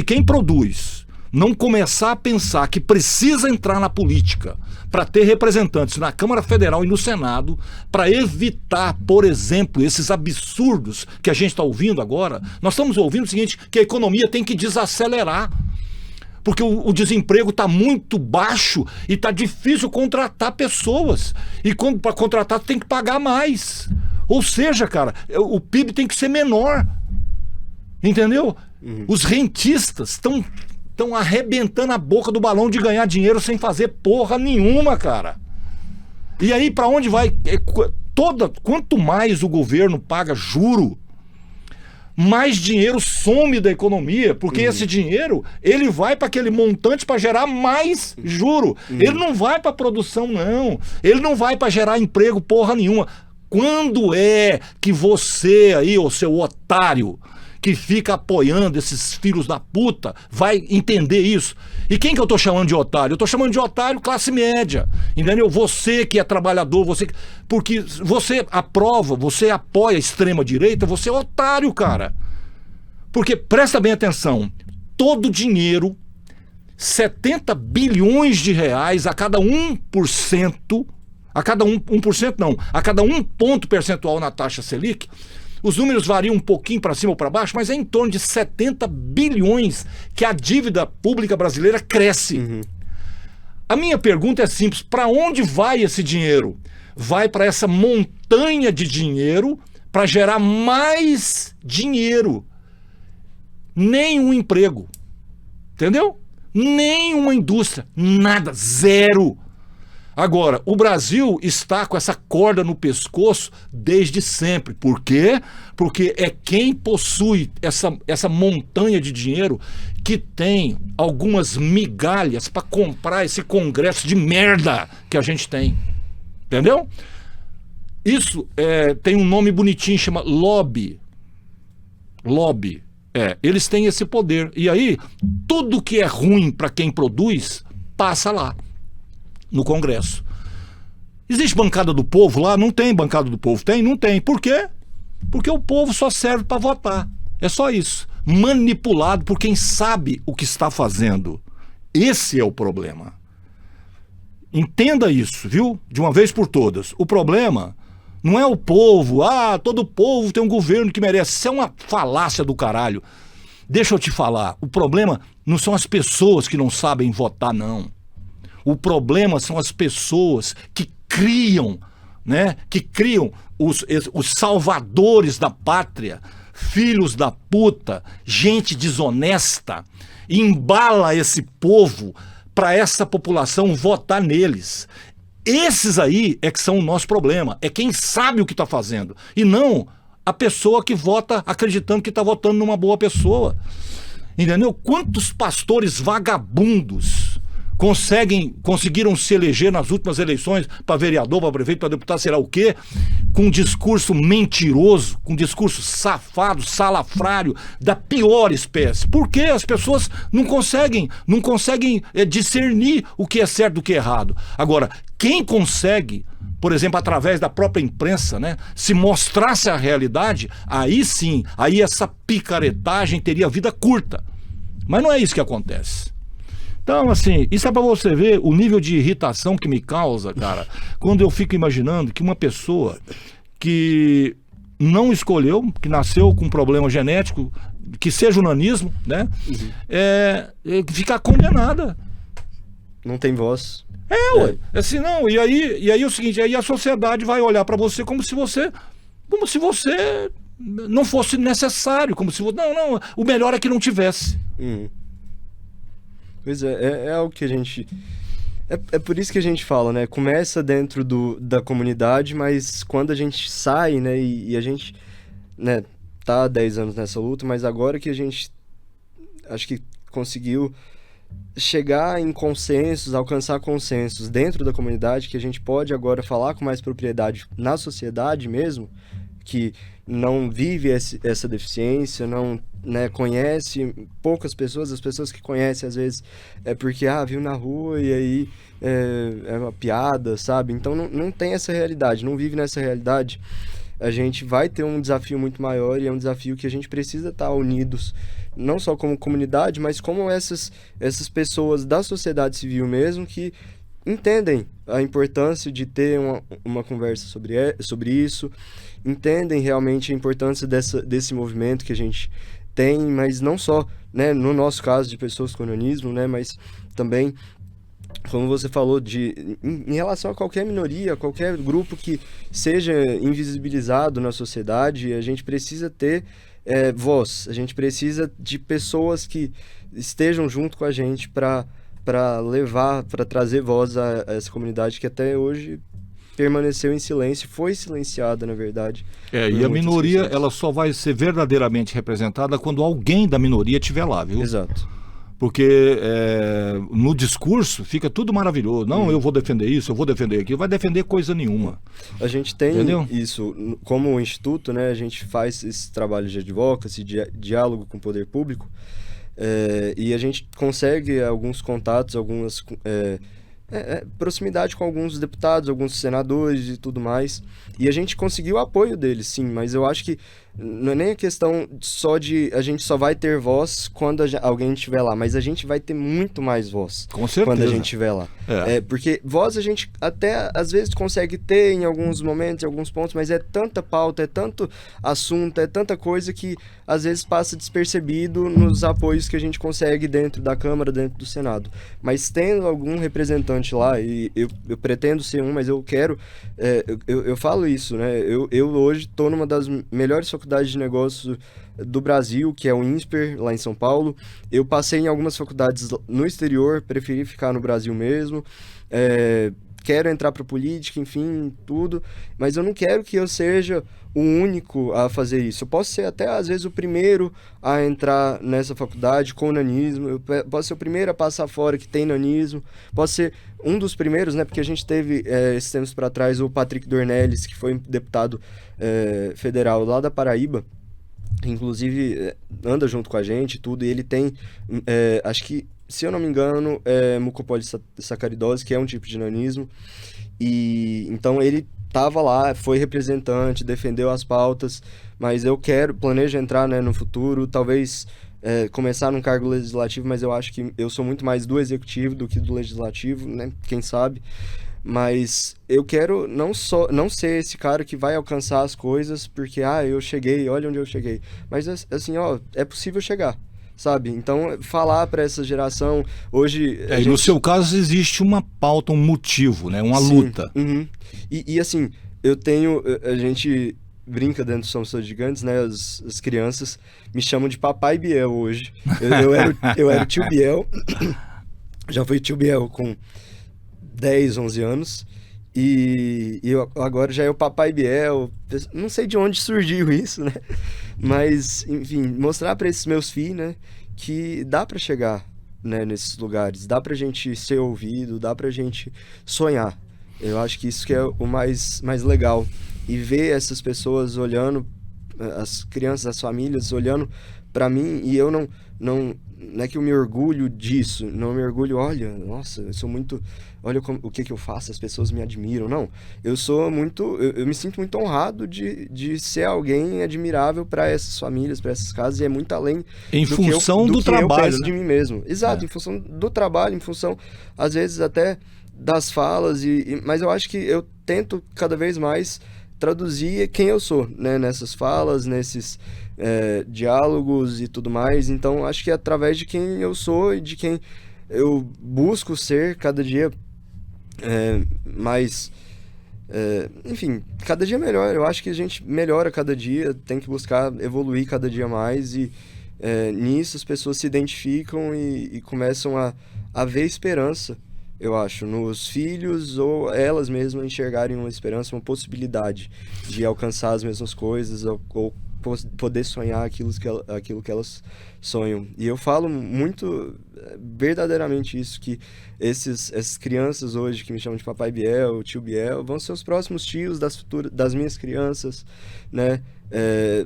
quem produz não começar a pensar que precisa entrar na política para ter representantes na Câmara Federal e no Senado, para evitar, por exemplo, esses absurdos que a gente está ouvindo agora. Nós estamos ouvindo o seguinte, que a economia tem que desacelerar, porque o desemprego está muito baixo e está difícil contratar pessoas. E para contratar tem que pagar mais. Ou seja, cara, o PIB tem que ser menor. Entendeu? Os rentistas estão arrebentando a boca do balão de ganhar dinheiro sem fazer porra nenhuma, cara. E aí, pra onde vai? Quanto mais o governo paga juro, mais dinheiro some da economia, porque esse dinheiro, ele vai para aquele montante para gerar mais juro. Ele não vai para produção, não. Ele não vai para gerar emprego porra nenhuma. Quando é que você aí, ô seu otário, que fica apoiando esses filhos da puta, vai entender isso? E quem que eu tô chamando de otário? Eu tô chamando de otário classe média, entendeu? Você que é trabalhador, porque você aprova, você apoia a extrema direita, você é otário, cara. Porque, presta bem atenção, todo dinheiro, 70 bilhões de reais a cada 1%, a cada 1% não, a cada 1 ponto percentual na taxa Selic. Os números variam um pouquinho para cima ou para baixo, mas é em torno de 70 bilhões que a dívida pública brasileira cresce. A minha pergunta é simples: para onde vai esse dinheiro? Vai para essa montanha de dinheiro para gerar mais dinheiro. Nenhum emprego. Entendeu? Nenhuma indústria. Nada. Zero. Agora, o Brasil está com essa corda no pescoço desde sempre. Por quê? Porque é quem possui essa montanha de dinheiro que tem algumas migalhas para comprar esse congresso de merda que a gente tem. Entendeu? Isso tem um nome bonitinho, chama lobby. Lobby. Eles têm esse poder. E aí, tudo que é ruim para quem produz, passa lá. No Congresso. Existe bancada do povo lá? Não tem bancada do povo. Tem? Não tem. Por quê? Porque o povo só serve para votar. É só isso. Manipulado por quem sabe o que está fazendo. Esse é o problema. Entenda isso, viu? De uma vez por todas. O problema não é o povo. Todo povo tem um governo que merece. Isso é uma falácia do caralho. Deixa eu te falar. O problema não são as pessoas que não sabem votar, não. O problema são as pessoas que criam, né? Que criam os salvadores da pátria, filhos da puta, gente desonesta, e embala esse povo para essa população votar neles. Esses aí é que são o nosso problema. É quem sabe o que está fazendo. E não a pessoa que vota acreditando que está votando numa boa pessoa. Entendeu? Quantos pastores vagabundos conseguiram se eleger nas últimas eleições para vereador, para prefeito, para deputado, sei lá o quê, com um discurso mentiroso, com um discurso safado, salafrário, da pior espécie. Porque as pessoas não conseguem discernir o que é certo do que é errado. Agora, quem consegue, por exemplo, através da própria imprensa, né, se mostrasse a realidade, aí sim, aí essa picaretagem teria vida curta. Mas não é isso que acontece. Então, assim, isso é para você ver o nível de irritação que me causa, cara, quando eu fico imaginando que uma pessoa que não escolheu, que nasceu com um problema genético, que seja o nanismo, né? Ficar condenada. Não tem voz. Ué. Assim, não, e aí é o seguinte, aí a sociedade vai olhar para você como se você não fosse necessário, como se não, o melhor é que não tivesse. Pois é algo que a gente... É por isso que a gente fala, né? Começa dentro da comunidade, mas quando a gente sai, né? E a gente, né, tá há 10 anos nessa luta, mas agora que a gente, acho que conseguiu chegar em consensos, alcançar consensos dentro da comunidade, que a gente pode agora falar com mais propriedade na sociedade mesmo, que não vive essa deficiência, não, né, conhece poucas pessoas, as pessoas que conhecem às vezes é porque viu na rua e aí é uma piada, sabe? Então não tem essa realidade, não vive nessa realidade. A gente vai ter um desafio muito maior e é um desafio que a gente precisa estar unidos, não só como comunidade, mas como essas pessoas da sociedade civil mesmo, que entendem a importância de ter uma conversa sobre isso, entendem realmente a importância desse movimento que a gente tem, mas não só, né, no nosso caso de pessoas com nanismo, né, mas também, como você falou, em relação a qualquer minoria, qualquer grupo que seja invisibilizado na sociedade, a gente precisa ter voz, a gente precisa de pessoas que estejam junto com a gente para trazer voz a essa comunidade que até hoje permaneceu em silêncio, foi silenciada, na verdade. E a minoria, ela só vai ser verdadeiramente representada quando alguém da minoria estiver lá, viu? Exato. Porque no discurso fica tudo maravilhoso. Não, eu vou defender isso, eu vou defender aquilo. Vai defender coisa nenhuma. A gente tem Entendeu? isso, como instituto, né? A gente faz esse trabalho de advocacy, de diálogo com o poder público, e a gente consegue alguns contatos, algumas... proximidade com alguns deputados, alguns senadores e tudo mais. E a gente conseguiu o apoio deles, sim, mas eu acho que não é nem a questão só de a gente só vai ter voz quando alguém estiver lá, mas a gente vai ter muito mais voz Com certeza. quando a gente estiver lá. Porque voz a gente até às vezes consegue ter em alguns momentos, em alguns pontos, mas é tanta pauta, é tanto assunto, é tanta coisa que às vezes passa despercebido nos apoios que a gente consegue dentro da Câmara, dentro do Senado. Mas tendo algum representante lá, e eu pretendo ser um, mas eu quero, eu falo isso, né? Eu hoje estou numa das melhores faculdades de negócios do Brasil, que é o INSPER, lá em São Paulo. Eu passei em algumas faculdades no exterior, preferi ficar no Brasil mesmo. Quero entrar para política, enfim, tudo, mas eu não quero que eu seja o único a fazer isso. Eu posso ser até, às vezes, o primeiro a entrar nessa faculdade com nanismo, eu posso ser o primeiro a passar fora que tem nanismo, posso ser um dos primeiros, né, porque a gente teve, esses tempos para trás, o Patrick Dornelles, que foi deputado federal lá da Paraíba, inclusive anda junto com a gente e tudo, e ele tem, acho que, se eu não me engano, mucopolissacaridose, que é um tipo de nanismo, e então ele estava lá, foi representante, defendeu as pautas, mas eu planejo entrar, né, no futuro, talvez começar num cargo legislativo, mas eu acho que eu sou muito mais do executivo do que do legislativo, né, quem sabe, mas eu quero não ser esse cara que vai alcançar as coisas porque, eu cheguei, olha onde eu cheguei, mas assim, é possível chegar. Sabe? Então, falar para essa geração, hoje... E no seu caso, existe uma pauta, um motivo, né? Uma luta. Uhum. E assim, a gente brinca dentro do Somos Todos Gigantes, né? As crianças me chamam de Papai Biel hoje. Eu era o tio Biel, já fui tio Biel com 10, 11 anos, e eu agora já é o Papai Biel. Não sei de onde surgiu isso, né? Mas, enfim, mostrar para esses meus filhos, né, que dá para chegar, né, nesses lugares, dá pra gente ser ouvido, dá pra gente sonhar. Eu acho que isso que é o mais legal. E ver essas pessoas olhando, as crianças, as famílias olhando para mim, e eu não é que eu me orgulho disso, não me orgulho, olha, nossa, eu sou muito, olha o que eu faço, as pessoas me admiram, não. Eu sou muito, eu me sinto muito honrado de ser alguém admirável para essas famílias, para essas casas, e é muito além Em função do que trabalho, eu penso, né? de mim mesmo. Exato, em função do trabalho, em função, às vezes, até das falas, mas eu acho que eu tento cada vez mais traduzir quem eu sou, né? Nessas falas, nesses diálogos e tudo mais. Então, acho que é através de quem eu sou e de quem eu busco ser cada dia mais... enfim, cada dia melhor. Eu acho que a gente melhora cada dia, tem que buscar evoluir cada dia mais e nisso as pessoas se identificam e começam a ver esperança, eu acho, nos filhos ou elas mesmas enxergarem uma esperança, uma possibilidade de alcançar as mesmas coisas ou poder sonhar aquilo que elas sonham. E eu falo muito, verdadeiramente isso, que essas crianças hoje que me chamam de Papai Biel, Tio Biel, vão ser os próximos tios das minhas crianças, né?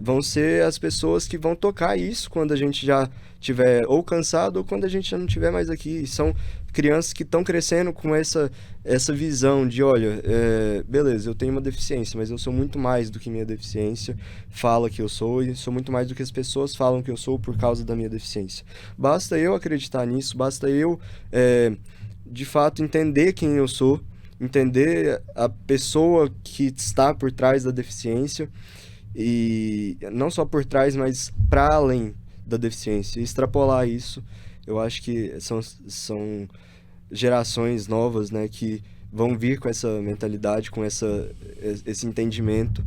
Vão ser as pessoas que vão tocar isso quando a gente já tiver ou cansado ou quando a gente já não tiver mais aqui. São crianças que estão crescendo com essa visão de, olha, beleza, eu tenho uma deficiência, mas eu sou muito mais do que minha deficiência fala que eu sou, e sou muito mais do que as pessoas falam que eu sou por causa da minha deficiência. Basta eu acreditar nisso, basta eu, de fato, entender quem eu sou, entender a pessoa que está por trás da deficiência, e não só por trás, mas para além da deficiência, e extrapolar isso. Eu acho que são gerações novas, né, que vão vir com essa mentalidade, com esse entendimento,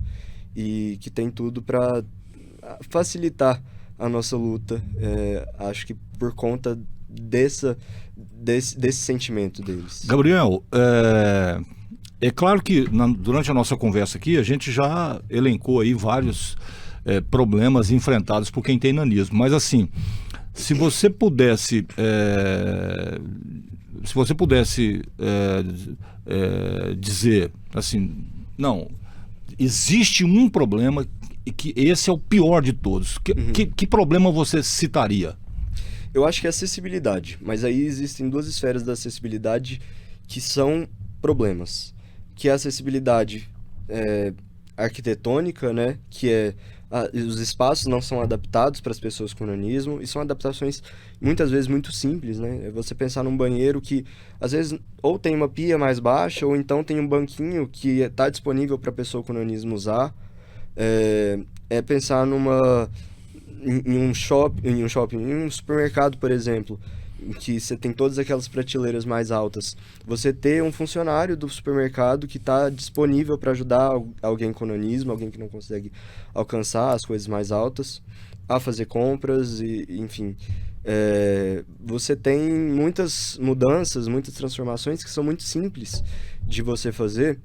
e que tem tudo para facilitar a nossa luta. Acho que por conta desse sentimento deles. Gabriel, é claro que durante a nossa conversa aqui a gente já elencou aí vários problemas enfrentados por quem tem nanismo, mas assim, se você pudesse dizer assim, não, existe um problema e que esse é o pior de todos, que problema você citaria? Eu acho que é acessibilidade, mas aí existem duas esferas da acessibilidade que são problemas, que é a acessibilidade arquitetônica, né, que os espaços não são adaptados para as pessoas com nanismo, e são adaptações muitas vezes muito simples, né? É você pensar num banheiro que às vezes ou tem uma pia mais baixa, ou então tem um banquinho que está disponível para a pessoa com nanismo usar. Pensar em um supermercado, por exemplo, em que você tem todas aquelas prateleiras mais altas, você ter um funcionário do supermercado que está disponível para ajudar alguém com nanismo, alguém que não consegue alcançar as coisas mais altas, a fazer compras, e enfim. Você tem muitas mudanças, muitas transformações que são muito simples de você fazer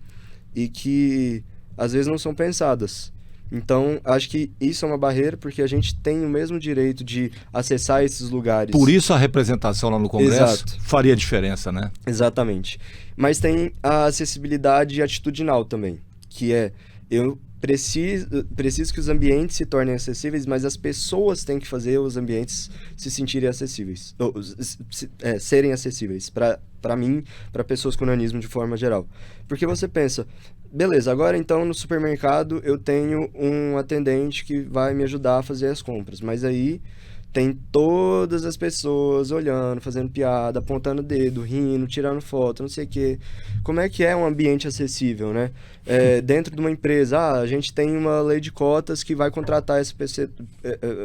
e que às vezes não são pensadas. Então, acho que isso é uma barreira, porque a gente tem o mesmo direito de acessar esses lugares. Por isso a representação lá no Congresso Exato. faria diferença, né? Exatamente. Mas tem a acessibilidade atitudinal também, que eu preciso que os ambientes se tornem acessíveis, mas as pessoas têm que fazer os ambientes se sentirem acessíveis, ou serem acessíveis para mim, para pessoas com nanismo de forma geral. Porque você pensa, beleza, agora então no supermercado eu tenho um atendente que vai me ajudar a fazer as compras, mas aí tem todas as pessoas olhando, fazendo piada, apontando o dedo, rindo, tirando foto, não sei o quê. Como é que é um ambiente acessível, né? Dentro de uma empresa, a gente tem uma lei de cotas que vai contratar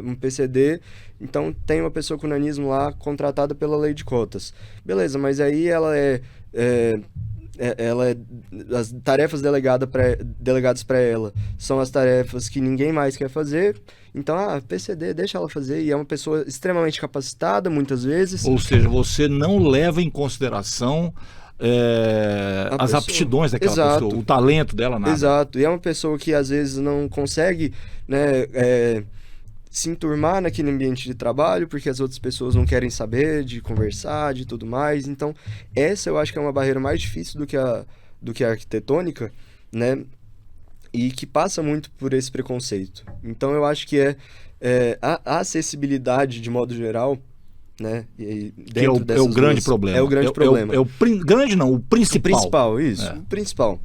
um PCD, então tem uma pessoa com nanismo lá contratada pela lei de cotas. Beleza, mas aí as tarefas delegadas para ela são as tarefas que ninguém mais quer fazer. Então, PCD, deixa ela fazer, e é uma pessoa extremamente capacitada, muitas vezes. Ou seja, você não leva em consideração as aptidões daquela Exato. pessoa, o talento dela, nada. Exato, e é uma pessoa que às vezes não consegue, né, se enturmar naquele ambiente de trabalho, porque as outras pessoas não querem saber de conversar, de tudo mais. Então, essa eu acho que é uma barreira mais difícil do que a arquitetônica, né? E que passa muito por esse preconceito. Então, eu acho que a acessibilidade, de modo geral, né? E que é o grande problema. É o grande problema. Grande não, o principal. O principal, isso. O principal.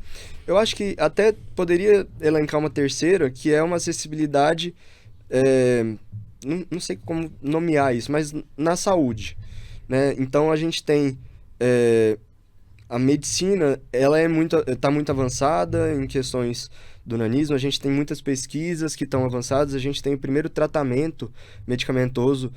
Eu acho que até poderia elencar uma terceira, que é uma acessibilidade, não sei como nomear isso, mas na saúde, né? Então a gente tem a medicina, ela está muito avançada em questões do nanismo, a gente tem muitas pesquisas que estão avançadas, a gente tem o primeiro tratamento medicamentoso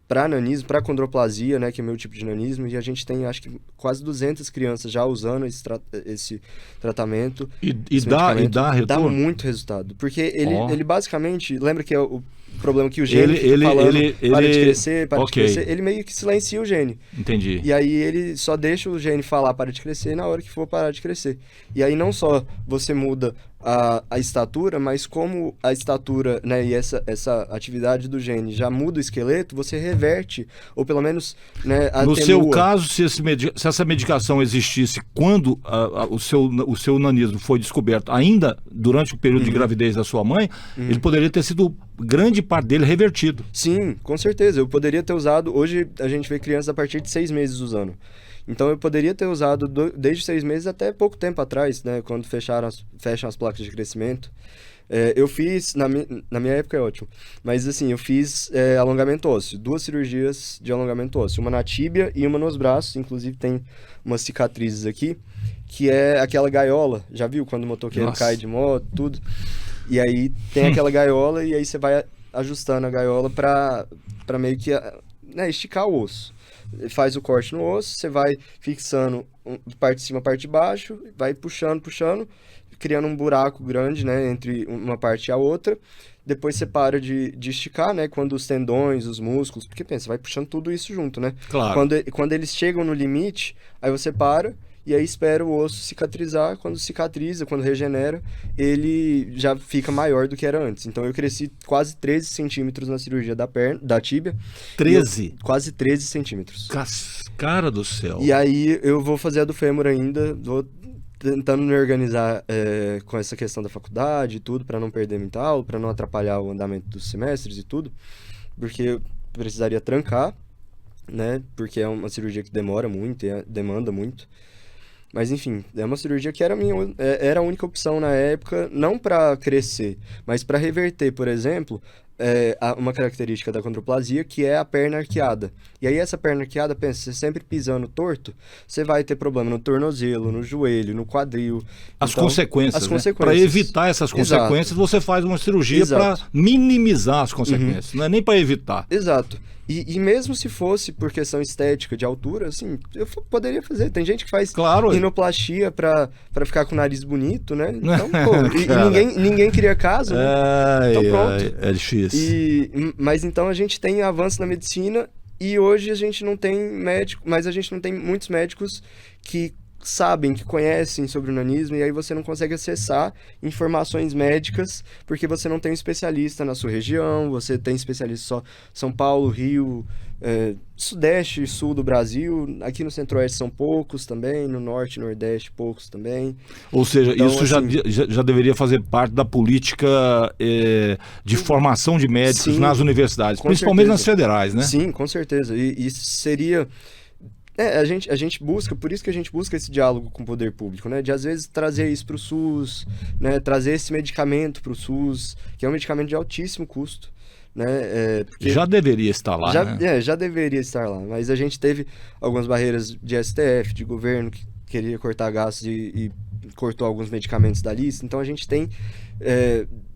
para nanismo, para condroplasia, né, que é o meu tipo de nanismo, e a gente tem, acho que, quase 200 crianças já usando esse tratamento. E dá retorno? Dá muito resultado, porque ele basicamente, lembra que é o problema que o gene fica falando, para de crescer, para de crescer, ele meio que silencia o gene. Entendi. E aí ele só deixa o gene falar para de crescer na hora que for parar de crescer. E aí não só você muda a estatura, mas como a estatura, né, e essa atividade do gene já muda o esqueleto, você reverte, ou pelo menos, né, atenua. No seu caso, se essa medicação existisse quando o seu nanismo foi descoberto, ainda durante o período de gravidez da sua mãe, ele poderia ter sido, grande parte dele, revertido. Sim, com certeza. Eu poderia ter usado, hoje a gente vê crianças a partir de 6 meses usando. Então eu poderia ter usado desde 6 meses até pouco tempo atrás, né, quando fecham as placas de crescimento. Eu fiz, na minha época é ótimo, mas assim, eu fiz alongamento ósseo, 2 cirurgias de alongamento ósseo, uma na tíbia e uma nos braços, inclusive tem umas cicatrizes aqui, que é aquela gaiola, já viu quando o motoqueiro cai de moto, tudo? E aí tem aquela gaiola e aí você vai ajustando a gaiola para meio que, né, esticar o osso. Faz o corte no osso, você vai fixando parte de cima, parte de baixo, vai puxando, criando um buraco grande, né, entre uma parte e a outra. Depois você para de esticar, né, quando os tendões, os músculos, porque pensa, vai puxando tudo isso junto, né? Claro. Quando eles chegam no limite, aí você para e aí espera o osso cicatrizar. Quando cicatriza, quando regenera, ele já fica maior do que era antes. Então eu cresci quase 13 centímetros na cirurgia da tíbia. 13? Quase 13 centímetros. Cara do céu. E aí eu vou fazer a do fêmur ainda, vou tentando me organizar com essa questão da faculdade e tudo, para não perder muita aula, para não atrapalhar o andamento dos semestres e tudo, porque eu precisaria trancar, né, porque é uma cirurgia que demora muito e demanda muito. Mas enfim, é uma cirurgia que era a única opção na época, não para crescer, mas para reverter, por exemplo, uma característica da condroplasia, que é a perna arqueada. E aí essa perna arqueada, pensa, você sempre pisando torto, você vai ter problema no tornozelo, no joelho, no quadril. As consequências, né? Para evitar essas consequências, você faz uma cirurgia para minimizar as consequências, não é nem para evitar. Exato. E mesmo se fosse por questão estética de altura, assim, eu poderia fazer. Tem gente que faz rinoplastia pra ficar com o nariz bonito, né? Então, pô, e ninguém cria caso, né? Então pronto. É difícil. Mas então a gente tem avanço na medicina e hoje a gente não tem médico, mas a gente não tem muitos médicos que sabem, que conhecem sobre o nanismo, e aí você não consegue acessar informações médicas porque você não tem um especialista na sua região, você tem especialista só São Paulo, Rio, Sudeste e Sul do Brasil, aqui no Centro-Oeste são poucos também, no Norte e Nordeste poucos também. Ou seja, então, isso assim, já deveria fazer parte da política de formação de médicos nas universidades, principalmente nas federais, né? Sim, com certeza, e isso seria... a gente busca, por isso que a gente busca esse diálogo com o poder público, né? De às vezes trazer isso para o SUS, né? Trazer esse medicamento para o SUS, que é um medicamento de altíssimo custo, né? Já deveria estar lá, né? Já deveria estar lá, mas a gente teve algumas barreiras de STF, de governo, que queria cortar gastos e cortou alguns medicamentos da lista, então a gente tem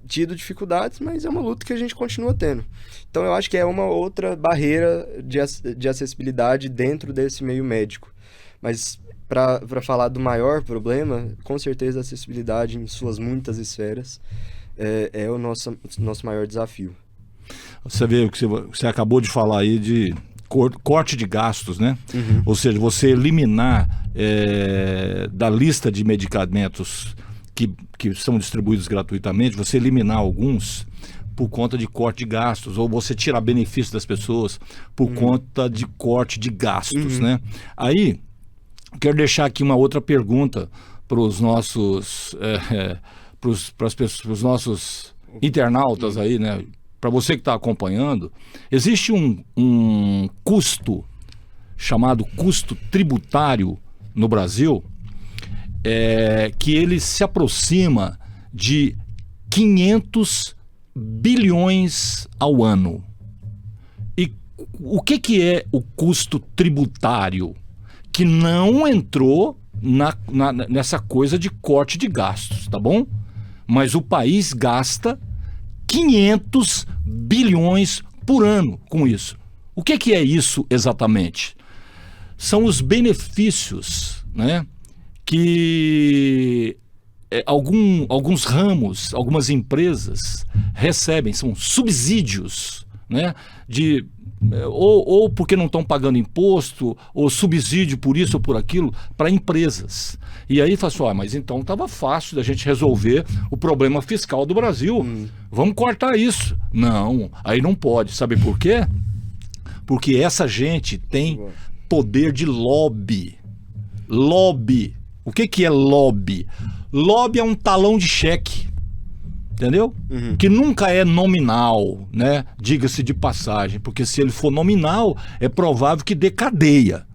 tido dificuldades, mas é uma luta que a gente continua tendo. Então eu acho que é uma outra barreira de acessibilidade dentro desse meio médico. Mas para falar do maior problema, com certeza a acessibilidade em suas muitas esferas é o nosso maior desafio. Você vê o que você acabou de falar aí de corte de gastos, né? Uhum. Ou seja, você eliminar da lista de medicamentos que são distribuídos gratuitamente, você eliminar alguns por conta de corte de gastos, ou você tirar benefício das pessoas por conta de corte de gastos, né? Aí, quero deixar aqui uma outra pergunta para os nossos pros nossos internautas aí, né? para você que está acompanhando, existe um custo chamado custo tributário no Brasil, que ele se aproxima de 500 bilhões ao ano. E o que é o custo tributário? Que não entrou nessa coisa de corte de gastos, tá bom? Mas o país gasta 500 bilhões por ano com isso. O que é isso exatamente? São os benefícios, né, que alguns ramos, algumas empresas recebem, são subsídios, né, ou porque não estão pagando imposto, ou subsídio por isso ou por aquilo, para empresas. E aí fala assim, mas então estava fácil da gente resolver o problema fiscal do Brasil. Vamos cortar isso. Não, aí não pode. Sabe por quê? Porque essa gente tem poder de lobby. Lobby. O que é lobby? Lobby é um talão de cheque. Entendeu? Que nunca é nominal, né? Diga-se de passagem, porque se ele for nominal, é provável que dê cadeia,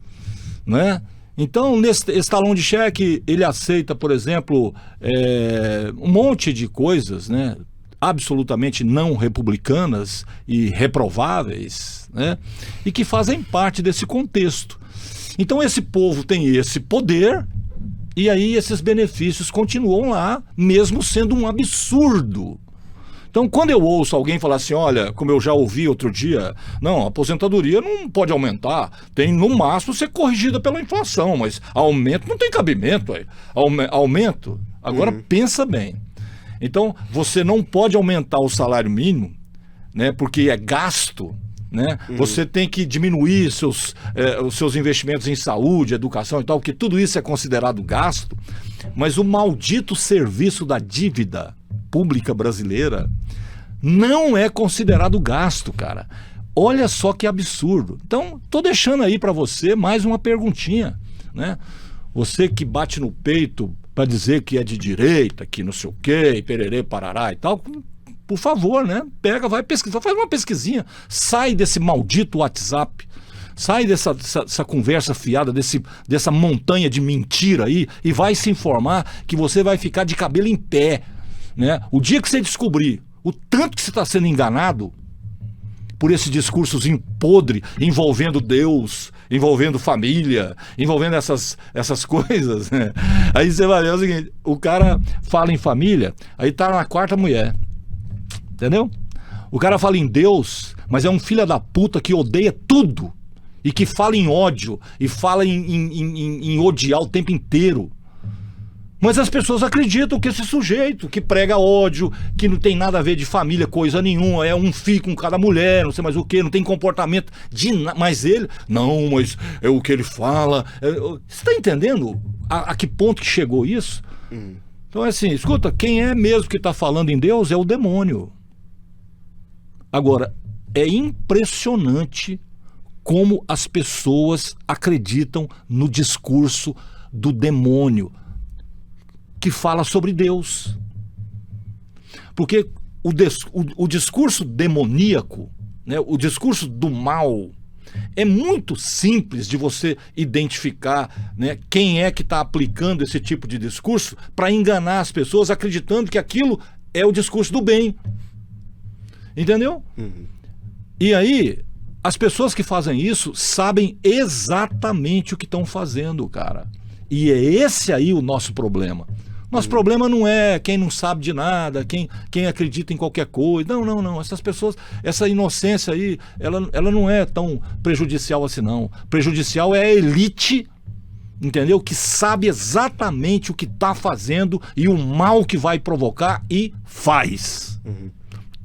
né? Então, esse talão de cheque, ele aceita, por exemplo, um monte de coisas, né? Absolutamente não republicanas e reprováveis, né? E que fazem parte desse contexto. Então, esse povo tem esse poder. E aí esses benefícios continuam lá, mesmo sendo um absurdo. Então, quando eu ouço alguém falar assim, olha, como eu já ouvi outro dia, não, a aposentadoria não pode aumentar, tem no máximo ser corrigida pela inflação, mas aumento não tem cabimento. Aumento, agora pensa bem. Então, você não pode aumentar o salário mínimo, né, porque é gasto. Né? Você tem que diminuir os seus investimentos em saúde, educação e tal, porque tudo isso é considerado gasto, mas o maldito serviço da dívida pública brasileira não é considerado gasto, cara. Olha só que absurdo. Então, tô deixando aí para você mais uma perguntinha, né? Você que bate no peito para dizer que é de direita, que não sei o quê, pererê, parará e tal, por favor, né? Pega, vai pesquisar, faz uma pesquisinha, sai desse maldito WhatsApp, sai dessa conversa fiada, dessa montanha de mentira aí e vai se informar que você vai ficar de cabelo em pé, né? O dia que você descobrir o tanto que você está sendo enganado por esse discursozinho podre envolvendo Deus, envolvendo família, envolvendo essas coisas, né? Aí você vai ver o seguinte, o cara fala em família, aí tá na quarta mulher. Entendeu? O cara fala em Deus, mas é um filho da puta que odeia tudo. E que fala em ódio. E fala em odiar o tempo inteiro. Mas as pessoas acreditam que esse sujeito que prega ódio, que não tem nada a ver de família, coisa nenhuma, é um filho com cada mulher, não sei mais o que, não tem comportamento de nada. Mas ele, não, mas é o que ele fala. Você está entendendo a que ponto que chegou isso? Então é assim, escuta, quem é mesmo que está falando em Deus é o demônio. Agora, é impressionante como as pessoas acreditam no discurso do demônio que fala sobre Deus. Porque o discurso demoníaco, né, o discurso do mal, é muito simples de você identificar, né, quem é que está aplicando esse tipo de discurso para enganar as pessoas acreditando que aquilo é o discurso do bem. Entendeu? E aí, as pessoas que fazem isso sabem exatamente o que estão fazendo, cara. E é esse aí o nosso problema. Nosso problema não é quem não sabe de nada, quem acredita em qualquer coisa. Não. Essas pessoas, essa inocência aí, ela não é tão prejudicial assim, não. Prejudicial é a elite, entendeu? Que sabe exatamente o que está fazendo e o mal que vai provocar e faz.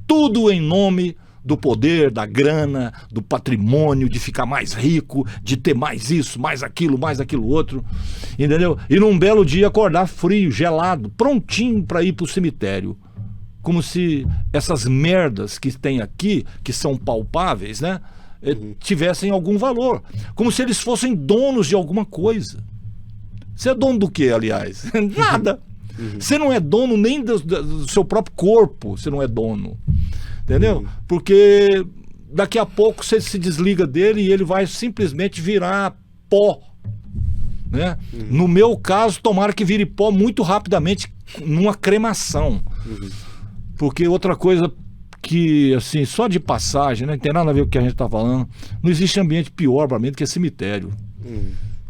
Tudo em nome do poder, da grana, do patrimônio, de ficar mais rico, de ter mais isso, mais aquilo outro, entendeu? E num belo dia acordar frio, gelado, prontinho para ir pro cemitério. Como se essas merdas que tem aqui, que são palpáveis, né, tivessem algum valor. Como se eles fossem donos de alguma coisa. Você é dono do quê, aliás? Nada. Você não é dono nem do seu próprio corpo, você não é dono. entendeu? Porque daqui a pouco você se desliga dele e ele vai simplesmente virar pó, né? No meu caso, tomara que vire pó muito rapidamente numa cremação. Porque outra coisa que, assim, só de passagem, né? Não tem nada a ver com o que a gente tá falando. Não existe ambiente pior para mim do que cemitério.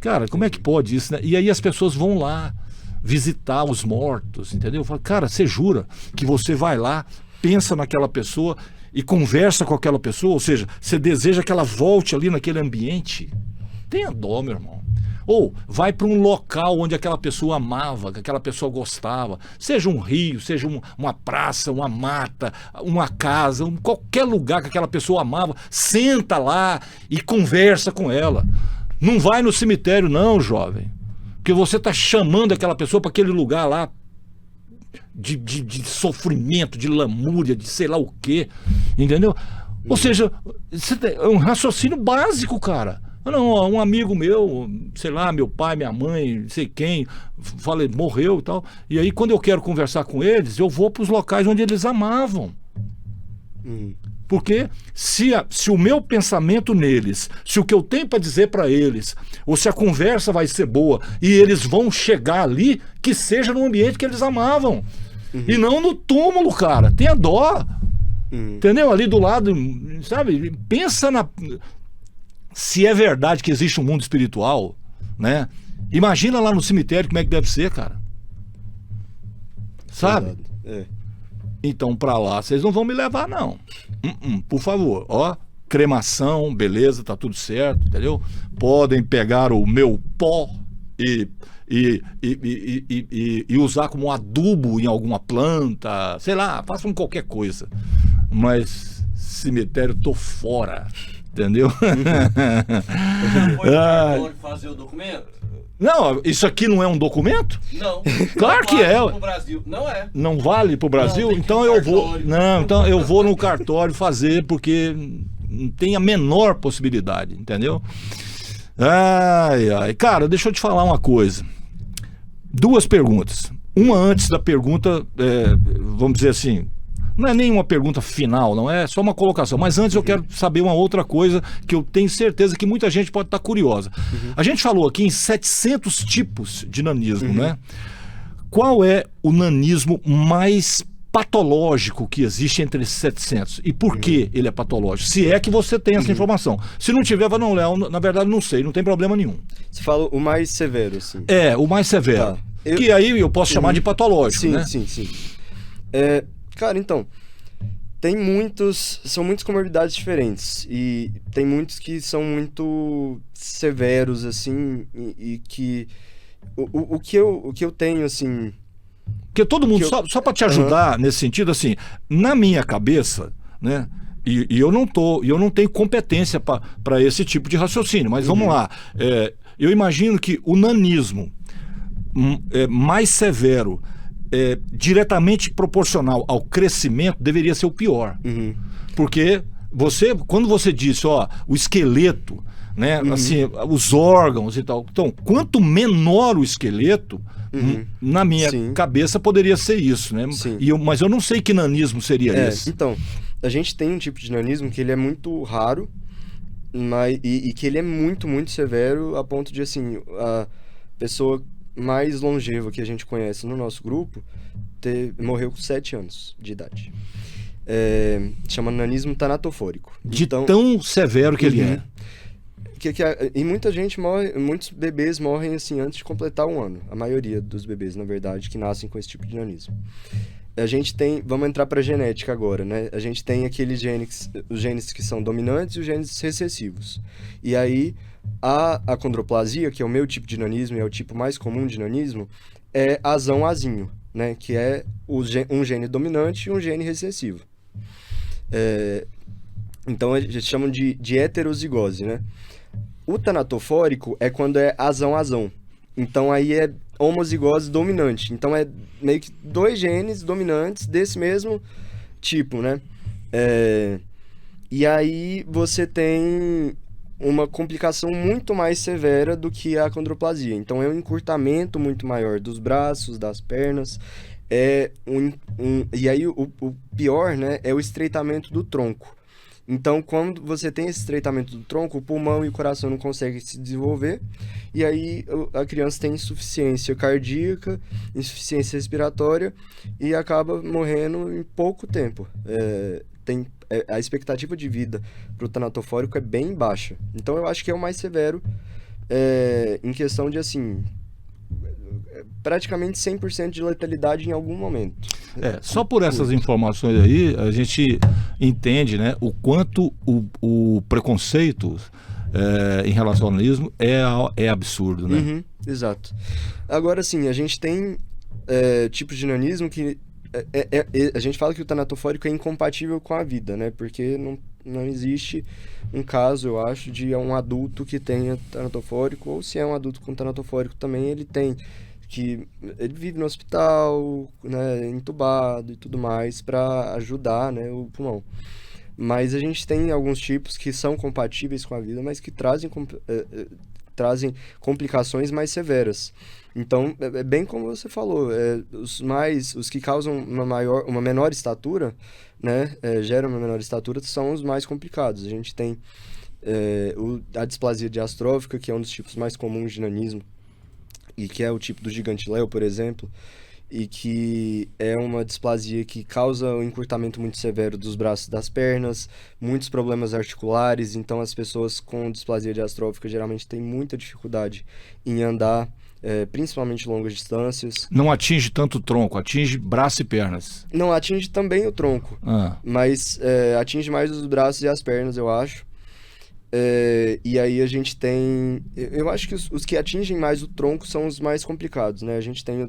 Cara, como é que pode isso, né? E aí as pessoas vão lá visitar os mortos, entendeu? Eu falo, cara, você jura que você vai lá, pensa naquela pessoa e conversa com aquela pessoa? Ou seja, você deseja que ela volte ali naquele ambiente? Tenha dó, meu irmão. Ou vai para um local onde aquela pessoa amava, que aquela pessoa gostava. Seja um rio, seja uma praça, uma mata, uma casa, qualquer lugar que aquela pessoa amava. Senta lá e conversa com ela. Não vai no cemitério não, jovem. Porque você está chamando aquela pessoa para aquele lugar lá de sofrimento, de lamúria, de sei lá o quê. Entendeu? Ou seja, é um raciocínio básico, cara. Não, um amigo meu, sei lá, meu pai, minha mãe, não sei quem, falei, morreu e tal. E aí, quando eu quero conversar com eles, eu vou para os locais onde eles amavam. Porque se o meu pensamento neles, se o que eu tenho para dizer para eles, ou se a conversa vai ser boa e eles vão chegar ali, que seja no ambiente que eles amavam. E não no túmulo, cara. Tenha dó. Entendeu? Ali do lado, sabe? Pensa na... Se é verdade que existe um mundo espiritual, né? Imagina lá no cemitério como é que deve ser, cara. Sabe? Então pra lá vocês não vão me levar, não. Por favor, ó. Cremação, beleza, tá tudo certo, entendeu? Podem pegar o meu pó e usar como adubo em alguma planta, sei lá, façam qualquer coisa. Mas cemitério, tô fora. Entendeu? Já foi no cartório fazer o documento? Não, isso aqui não é um documento? Não. Claro que é. Pro Brasil. Não é. Não vale pro Brasil? Não, então eu vou. Não, então eu vou no cartório fazer, porque não tem a menor possibilidade, entendeu? Ai. Cara, deixa eu te falar uma coisa. 2 perguntas. Uma antes da pergunta, vamos dizer assim. Não é nem uma pergunta final, não é só uma colocação. Mas antes eu quero saber uma outra coisa que eu tenho certeza que muita gente pode estar curiosa. A gente falou aqui em 700 tipos de nanismo, né? Qual é o nanismo mais patológico que existe entre esses 700? E por que ele é patológico? Se é que você tem essa informação. Se não tiver, não, Léo, na verdade não sei, não tem problema nenhum. Você fala o mais severo, assim. O mais severo. Tá. Que aí eu posso chamar de patológico, né? Sim. Cara, então, são muitas comorbidades diferentes e tem muitos que são muito severos, assim, e que o que eu tenho, assim... Porque todo mundo, só para te ajudar nesse sentido, assim, na minha cabeça, né, e eu não tenho competência para esse tipo de raciocínio, mas vamos lá, eu imagino que o nanismo mais severo, diretamente proporcional ao crescimento, deveria ser o pior. Porque quando você disse, ó, o esqueleto, né, assim, os órgãos e tal, então, quanto menor o esqueleto, na minha cabeça poderia ser isso, né? Mas eu não sei que nanismo seria esse. Então, a gente tem um tipo de nanismo que ele é muito raro, e que ele é muito, muito severo, a ponto de, assim, a pessoa mais longeva que a gente conhece no nosso grupo morreu com 7 anos de idade. Chama nanismo tanatofórico. De tão severo que ele é. E muita gente morre, muitos bebês morrem assim antes de completar 1 ano. A maioria dos bebês, na verdade, que nascem com esse tipo de nanismo. A gente tem, vamos entrar para a genética agora, né? A gente tem aqueles genes, os genes que são dominantes e os genes recessivos. E aí a acondroplasia, que é o meu tipo de nanismo e é o tipo mais comum de nanismo, é azão-azinho, né? Que é um gene dominante e um gene recessivo. Então a gente chama de heterozigose, né? O tanatofórico é quando é azão-azão. Então aí é homozigose dominante. Então é meio que 2 genes dominantes desse mesmo tipo, né? E aí você tem uma complicação muito mais severa do que a acondroplasia. Então é um encurtamento muito maior dos braços, das pernas, E aí o pior, né, é o estreitamento do tronco. Então, quando você tem esse estreitamento do tronco, o pulmão e o coração não conseguem se desenvolver, e aí a criança tem insuficiência cardíaca, insuficiência respiratória, e acaba morrendo em pouco tempo. A expectativa de vida para o tanatofórico é bem baixa. Então, eu acho que é o mais severo em questão de, assim, praticamente 100% de letalidade em algum momento. Só por essas informações aí, a gente entende, né, o quanto o preconceito em relação ao nanismo é absurdo, né? Uhum, exato. Agora, sim, a gente tem tipos de nanismo que a gente fala que o tanatofórico é incompatível com a vida, né? Porque não existe um caso, eu acho, de um adulto que tenha tanatofórico, ou se é um adulto com tanatofórico também, ele vive no hospital, né, entubado e tudo mais, para ajudar, né, o pulmão. Mas a gente tem alguns tipos que são compatíveis com a vida, mas que trazem complicações mais severas. Então, é bem como você falou, os que causam uma menor estatura, né, geram uma menor estatura, são os mais complicados. A gente tem a displasia diastrófica, que é um dos tipos mais comuns de nanismo, e que é o tipo do gigante-léu, por exemplo, e que é uma displasia que causa um encurtamento muito severo dos braços e das pernas, muitos problemas articulares. Então as pessoas com displasia diastrófica geralmente têm muita dificuldade em andar, principalmente longas distâncias. Não atinge tanto o tronco, atinge braço e pernas. Não, atinge também o tronco, mas atinge mais os braços e as pernas, eu acho. E aí a gente tem... Eu acho que os que atingem mais o tronco são os mais complicados, né? A gente tem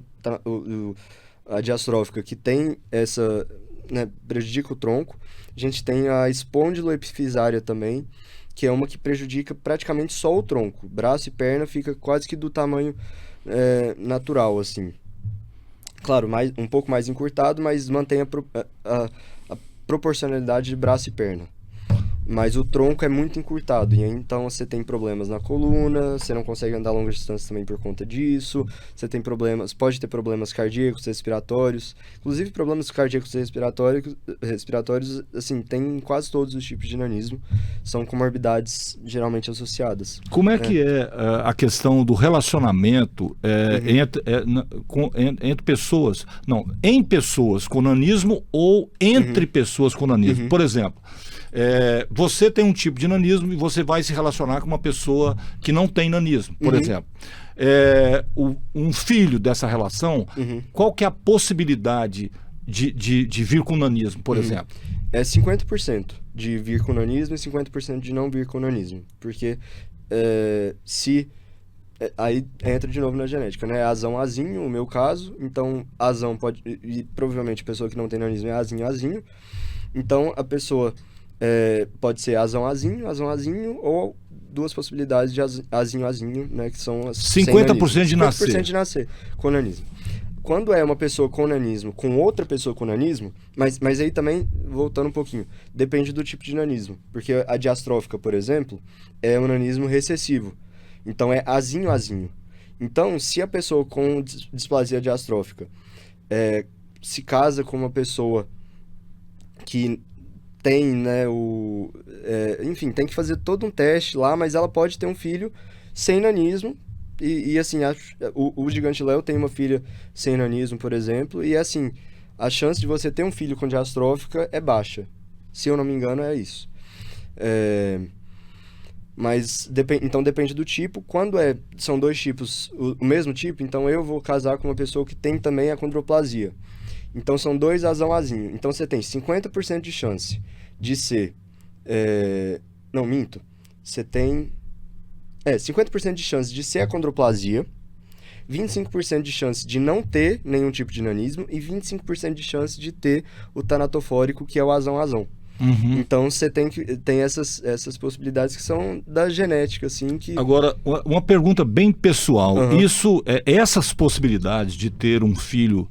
a diastrófica, que tem essa... né, prejudica o tronco. A gente tem a espondiloepifisária também, que é uma que prejudica praticamente só o tronco. Braço e perna fica quase que do tamanho natural, assim. Claro, um pouco mais encurtado, mas mantém a proporcionalidade de braço e perna. Mas o tronco é muito encurtado, e aí, então você tem problemas na coluna, você não consegue andar longas distâncias também por conta disso, você tem pode ter problemas cardíacos, respiratórios, inclusive problemas cardíacos e respiratórios, assim, tem em quase todos os tipos de nanismo, são comorbidades geralmente associadas. Como é que é a questão do relacionamento entre pessoas, em pessoas com nanismo ou entre pessoas com nanismo? Por exemplo, você tem um tipo de nanismo e você vai se relacionar com uma pessoa que não tem nanismo, por exemplo. Um filho dessa relação, qual que é a possibilidade de vir com nanismo, por exemplo? É 50% de vir com nanismo e 50% de não vir com nanismo. Porque aí entra de novo na genética, né? Azão-azinho, o meu caso. Então, azão pode... E provavelmente a pessoa que não tem nanismo é azinho-azinho. Então, a pessoa... pode ser azão-azinho, ou duas possibilidades de azinho-azinho, né, que são as 50% de nascer. 50% de nascer com nanismo. Quando é uma pessoa com nanismo com outra pessoa com nanismo, mas aí também, voltando um pouquinho, depende do tipo de nanismo, porque a diastrófica, por exemplo, é um nanismo recessivo, então é azinho-azinho. Então, se a pessoa com displasia diastrófica se casa com uma pessoa que tem, né, enfim, tem que fazer todo um teste lá, mas ela pode ter um filho sem nanismo, e assim, o gigante-léu tem uma filha sem nanismo, por exemplo, e assim, a chance de você ter um filho com diastrófica é baixa, se eu não me engano é isso. Mas, então depende do tipo. Quando são dois tipos, o mesmo tipo, então eu vou casar com uma pessoa que tem também a condroplasia. Então, são dois azão-azinho. Então, você tem 50% de chance de ser... Não, minto. Você tem... 50% de chance de ser a condroplasia, 25% de chance de não ter nenhum tipo de nanismo e 25% de chance de ter o tanatofórico, que é o azão-azão. Então, você tem essas possibilidades que são da genética, assim, que... Agora, uma pergunta bem pessoal. Essas possibilidades de ter um filho...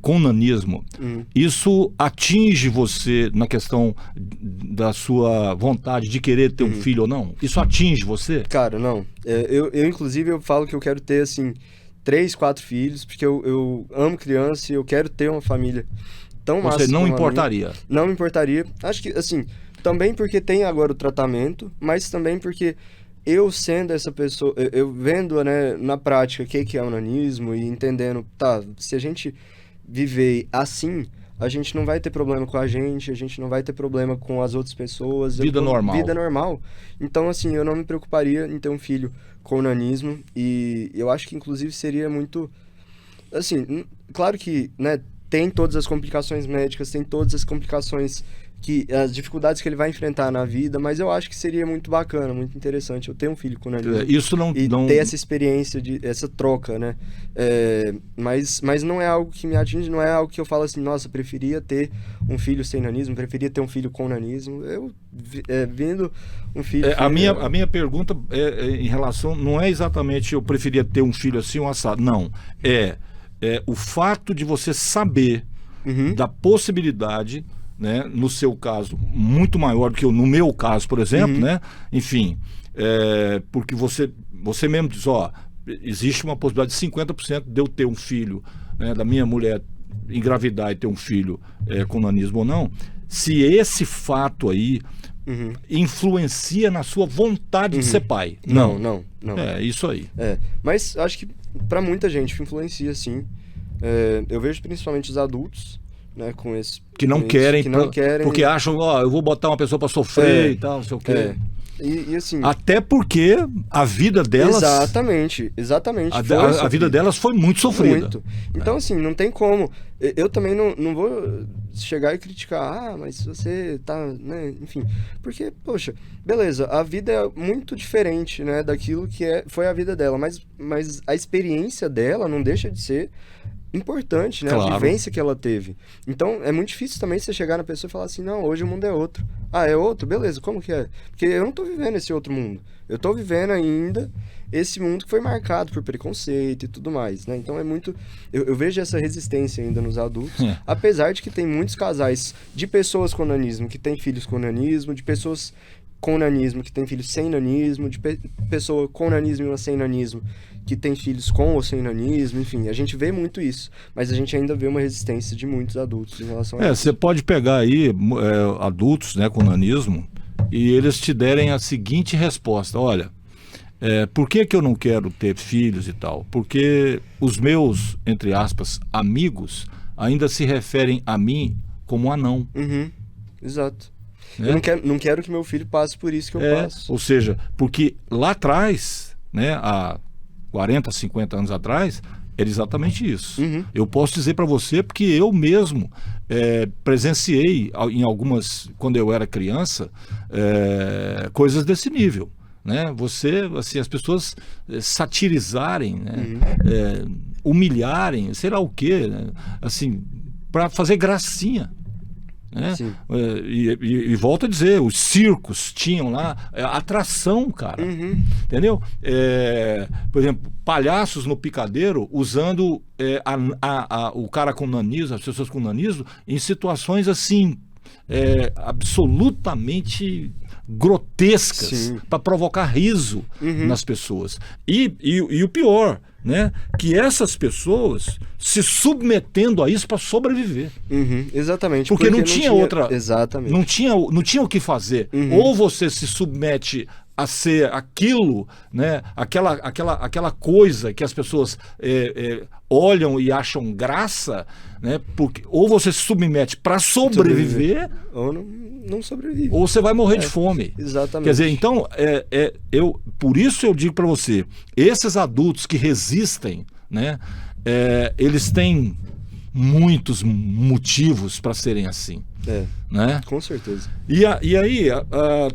com nanismo, isso atinge você na questão da sua vontade de querer ter um filho ou não? Isso atinge você? Cara, não. Eu inclusive, eu falo que eu quero ter, assim, 3, 4 filhos, porque eu amo criança e eu quero ter uma família tão massa. Você não como a importaria? minha. Não me importaria. Acho que, assim, também porque tem agora o tratamento, mas também porque eu sendo essa pessoa, eu vendo, né, na prática o que é o nanismo e entendendo, tá, se a gente viver assim, a gente não vai ter problema com a gente não vai ter problema com as outras pessoas. Vida normal. Vida normal. Então, assim, eu não me preocuparia em ter um filho com nanismo e eu acho que, inclusive, seria muito... Assim, claro que, né, tem todas as complicações médicas, tem todas as complicações, as dificuldades que ele vai enfrentar na vida, mas eu acho que seria muito bacana, muito interessante eu ter um filho com nanismo. Isso não... ter essa experiência, essa troca, né? Mas não é algo que me atinge, não é algo que eu falo assim, nossa, preferia ter um filho sem nanismo, preferia ter um filho com nanismo. Eu, vendo um filho... A minha pergunta em relação... Não é exatamente eu preferia ter um filho assim ou assado, não. É o fato de você saber da possibilidade... Né? No seu caso, muito maior do que no meu caso, por exemplo, né? Enfim, porque você mesmo diz, existe uma possibilidade de 50% de eu ter um filho, né? Da minha mulher engravidar e ter um filho com nanismo ou não, se esse fato aí influencia na sua vontade de ser pai. Não. É isso aí. Mas acho que para muita gente influencia, sim. Eu vejo principalmente os adultos, né, com esse... Que não querem, porque acham, eu vou botar uma pessoa para sofrer e tal, não sei o quê. E assim... Até porque a vida delas... Exatamente. A vida delas foi muito sofrida. Muito. Então, assim, não tem como... Eu também não vou chegar e criticar, mas você tá, né, enfim. Porque, poxa, beleza, a vida é muito diferente, né, daquilo que foi a vida dela, mas a experiência dela não deixa de ser importante, né? Claro. A vivência que ela teve. Então, é muito difícil também você chegar na pessoa e falar assim, não, hoje o mundo é outro. Ah, é outro? Beleza, como que é? Porque eu não tô vivendo esse outro mundo. Eu tô vivendo ainda esse mundo que foi marcado por preconceito e tudo mais, né? Então é muito... Eu vejo essa resistência ainda nos adultos, apesar de que tem muitos casais de pessoas com nanismo que têm filhos com nanismo, de pessoas com nanismo que têm filhos sem nanismo, de pessoa com nanismo e uma sem nanismo que tem filhos com ou sem nanismo, enfim, a gente vê muito isso, mas a gente ainda vê uma resistência de muitos adultos em relação a isso. Você pode pegar aí adultos, né, com nanismo e eles te derem a seguinte resposta, olha, por que eu não quero ter filhos e tal? Porque os meus, entre aspas, amigos ainda se referem a mim como anão. Exato. Eu não quero que meu filho passe por isso que eu passo. Ou seja, porque lá atrás, né, há 40, 50 anos atrás, era exatamente isso. Eu posso dizer para você porque eu mesmo presenciei em algumas, quando eu era criança, coisas desse nível, né? Assim, as pessoas satirizarem, né? Humilharem, sei lá o quê, né? Assim, para fazer gracinha. Né? E volto a dizer, os circos tinham lá atração, cara, entendeu? Por exemplo, palhaços no picadeiro usando o cara com nanismo, as pessoas com nanismo, em situações assim absolutamente grotescas para provocar riso nas pessoas. E o pior, né, que essas pessoas se submetendo a isso para sobreviver. Exatamente. Porque não tinha outra. Exatamente. Não tinha o que fazer. Ou você se submete a ser aquilo, né, aquela coisa que as pessoas olham e acham graça, né, ou você se submete para sobreviver, ou não sobrevive. Ou você vai morrer de fome. Exatamente. Quer dizer, então, por isso eu digo para você, esses adultos que resistem, né, eles têm muitos motivos para serem assim. Né? Com certeza. E aí,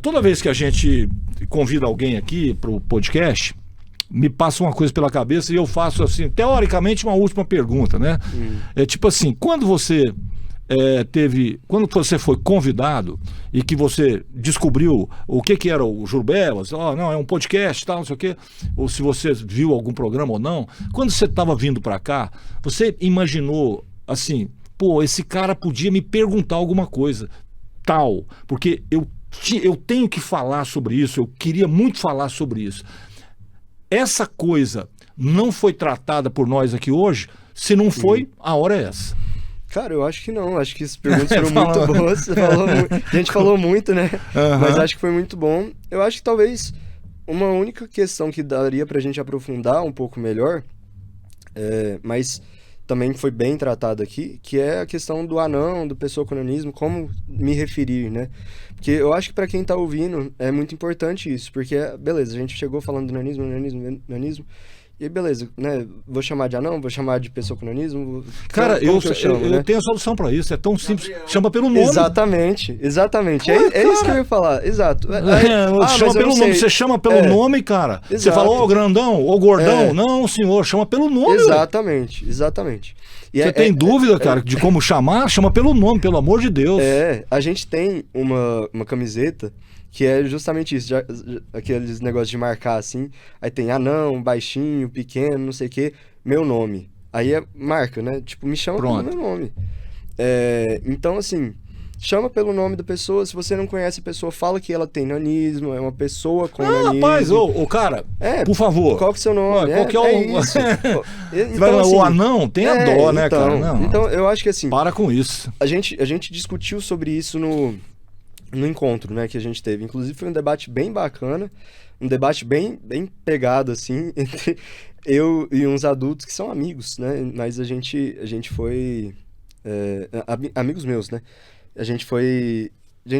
toda vez que a gente convida alguém aqui para o podcast, me passa uma coisa pela cabeça e eu faço, assim, teoricamente, uma última pergunta, né? Tipo assim, quando você foi convidado e que você descobriu o que era o Jurbelas, não, é um podcast, tal, não sei o quê, ou se você viu algum programa ou não, quando você estava vindo para cá, você imaginou, assim, pô, esse cara podia me perguntar alguma coisa, tal, porque eu tenho que falar sobre isso, eu queria muito falar sobre isso. Essa coisa não foi tratada por nós aqui hoje? Se não foi, a hora é essa. Cara, eu acho que não. Acho que as perguntas foram muito boas. Você falou a gente falou muito, né? Mas acho que foi muito bom. Eu acho que talvez uma única questão que daria pra gente aprofundar um pouco melhor, mas também foi bem tratado aqui, que é a questão do anão, do pessoa-conanismo, como me referir, né? Porque eu acho que pra quem tá ouvindo é muito importante isso, porque, beleza, a gente chegou falando do nanismo, e beleza, né? Vou chamar de anão, vou chamar de pessoa-conanismo. Cara, eu tenho a solução pra isso, é tão simples. Chama pelo nome. Exatamente. É isso que eu ia falar, exato. Chama pelo nome, você chama pelo nome, cara. Exato. Você fala, ô grandão, ô gordão. Não, senhor, chama pelo nome. Exatamente. E você tem dúvida, cara, de como chamar? Chama pelo nome, pelo amor de Deus. A gente tem uma camiseta que é justamente isso, aqueles negócios de marcar assim, aí tem anão, baixinho, pequeno, não sei o que, meu nome. Aí é marca, né? Tipo, me chama pelo meu nome. Então, assim, chama pelo nome da pessoa, se você não conhece a pessoa, fala que ela tem nanismo, é uma pessoa com nanismo. Rapaz, cara, por favor. Qual que é o seu nome? Qual que é isso. Então, assim, o anão tem a dó, né, cara? Não. Então, eu acho que assim... Para com isso. A gente discutiu sobre isso no encontro, né, que a gente teve. Inclusive foi um debate bem bacana, um debate bem pegado, assim, entre eu e uns adultos que são amigos, né, mas a gente foi... amigos meus, né, a gente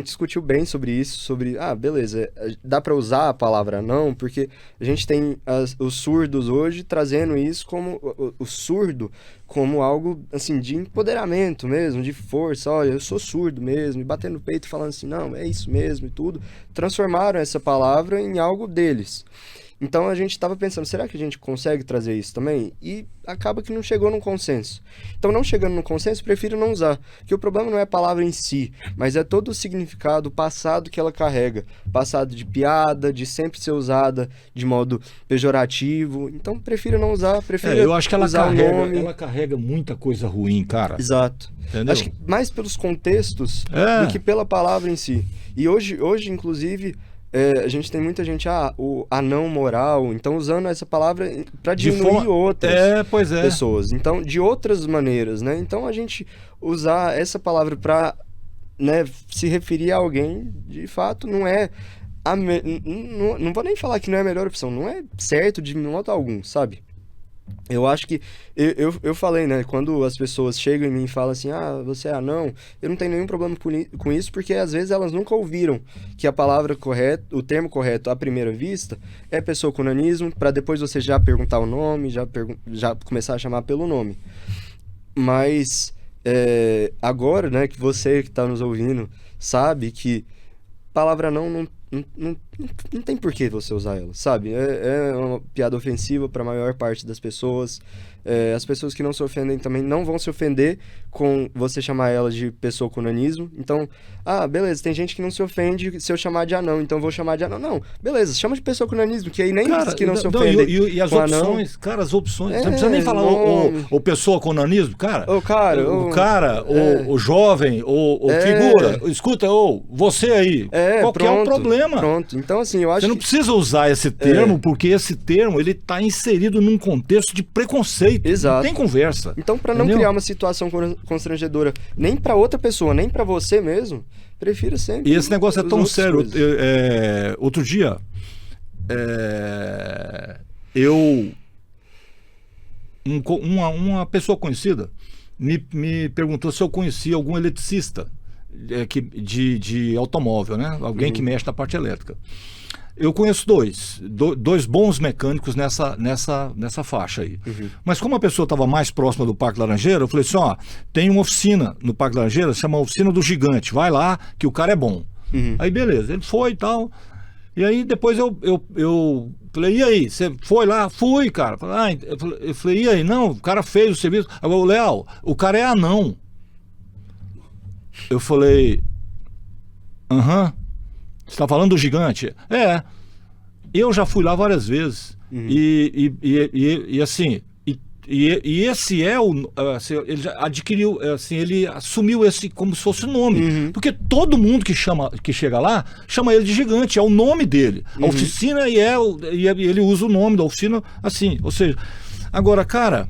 discutiu bem sobre isso, beleza, dá pra usar a palavra não, porque a gente tem os surdos hoje trazendo isso como, o surdo como algo, assim, de empoderamento mesmo, de força, olha, eu sou surdo mesmo, e batendo no peito falando assim, não, é isso mesmo e tudo, transformaram essa palavra em algo deles. Então a gente estava pensando, será que a gente consegue trazer isso também? E acaba que não chegou num consenso. Então, não chegando num consenso, prefiro não usar. Porque o problema não é a palavra em si, mas é todo o significado, o passado que ela carrega. Passado de piada, de sempre ser usada de modo pejorativo. Então, prefiro não usar, prefiro eu acho que usar o nome. Ela carrega muita coisa ruim, cara. Exato. Entendeu? Acho que mais pelos contextos do que pela palavra em si. E hoje inclusive... a gente tem muita gente, o anão moral, então usando essa palavra para diminuir outras pessoas. Então, de outras maneiras, né? Então, a gente usar essa palavra para, né, se referir a alguém, de fato, não é... não vou nem falar que não é a melhor opção, não é certo de modo algum, sabe? Eu acho que, eu falei, né, quando as pessoas chegam em mim e falam assim, você é anão, eu não tenho nenhum problema com isso, porque às vezes elas nunca ouviram que a palavra correta, o termo correto à primeira vista é pessoa com nanismo, para depois você já perguntar o nome, já começar a chamar pelo nome. Mas, agora, né, que você que está nos ouvindo sabe que palavra não tem por que você usar ela, sabe? É uma piada ofensiva para a maior parte das pessoas. As pessoas que não se ofendem também não vão se ofender com você chamar ela de pessoa com nanismo. Então, beleza, tem gente que não se ofende se eu chamar de anão, então eu vou chamar de anão. Não, beleza, chama de pessoa com nanismo, que aí nem diz que não se ofende. E as opções, anão. Cara, as opções. Você não precisa nem falar o pessoa com nanismo, cara. O jovem, o figura. Escuta, você aí. Qual que é o problema? Pronto, então assim, eu acho Você não precisa usar esse termo, porque esse termo, ele tá inserido num contexto de preconceito. Exato. Não tem conversa. Então, para não criar uma situação constrangedora nem para outra pessoa, nem para você mesmo, prefiro sempre. E esse negócio é tão sério. Outro dia, uma pessoa conhecida me perguntou se eu conhecia algum eletricista de automóvel, né? Alguém que mexe na parte elétrica. Eu conheço dois bons mecânicos nessa faixa aí. Mas como a pessoa estava mais próxima do Parque Laranjeira, eu falei assim, tem uma oficina no Parque Laranjeira, chama Oficina do Gigante, vai lá que o cara é bom. Aí beleza, ele foi e tal, e aí depois eu falei, e aí, você foi lá? Fui, cara. Eu falei, e aí? Não, o cara fez o serviço. Agora, Léo, o cara é anão. Eu falei, você está falando do Gigante? Eu já fui lá várias vezes. E assim, E esse é o. Assim, ele já adquiriu, assim, ele assumiu esse como se fosse o nome. Porque todo mundo que chega lá chama ele de gigante, é o nome dele. A oficina e ele usa o nome da oficina assim. Ou seja, agora, cara,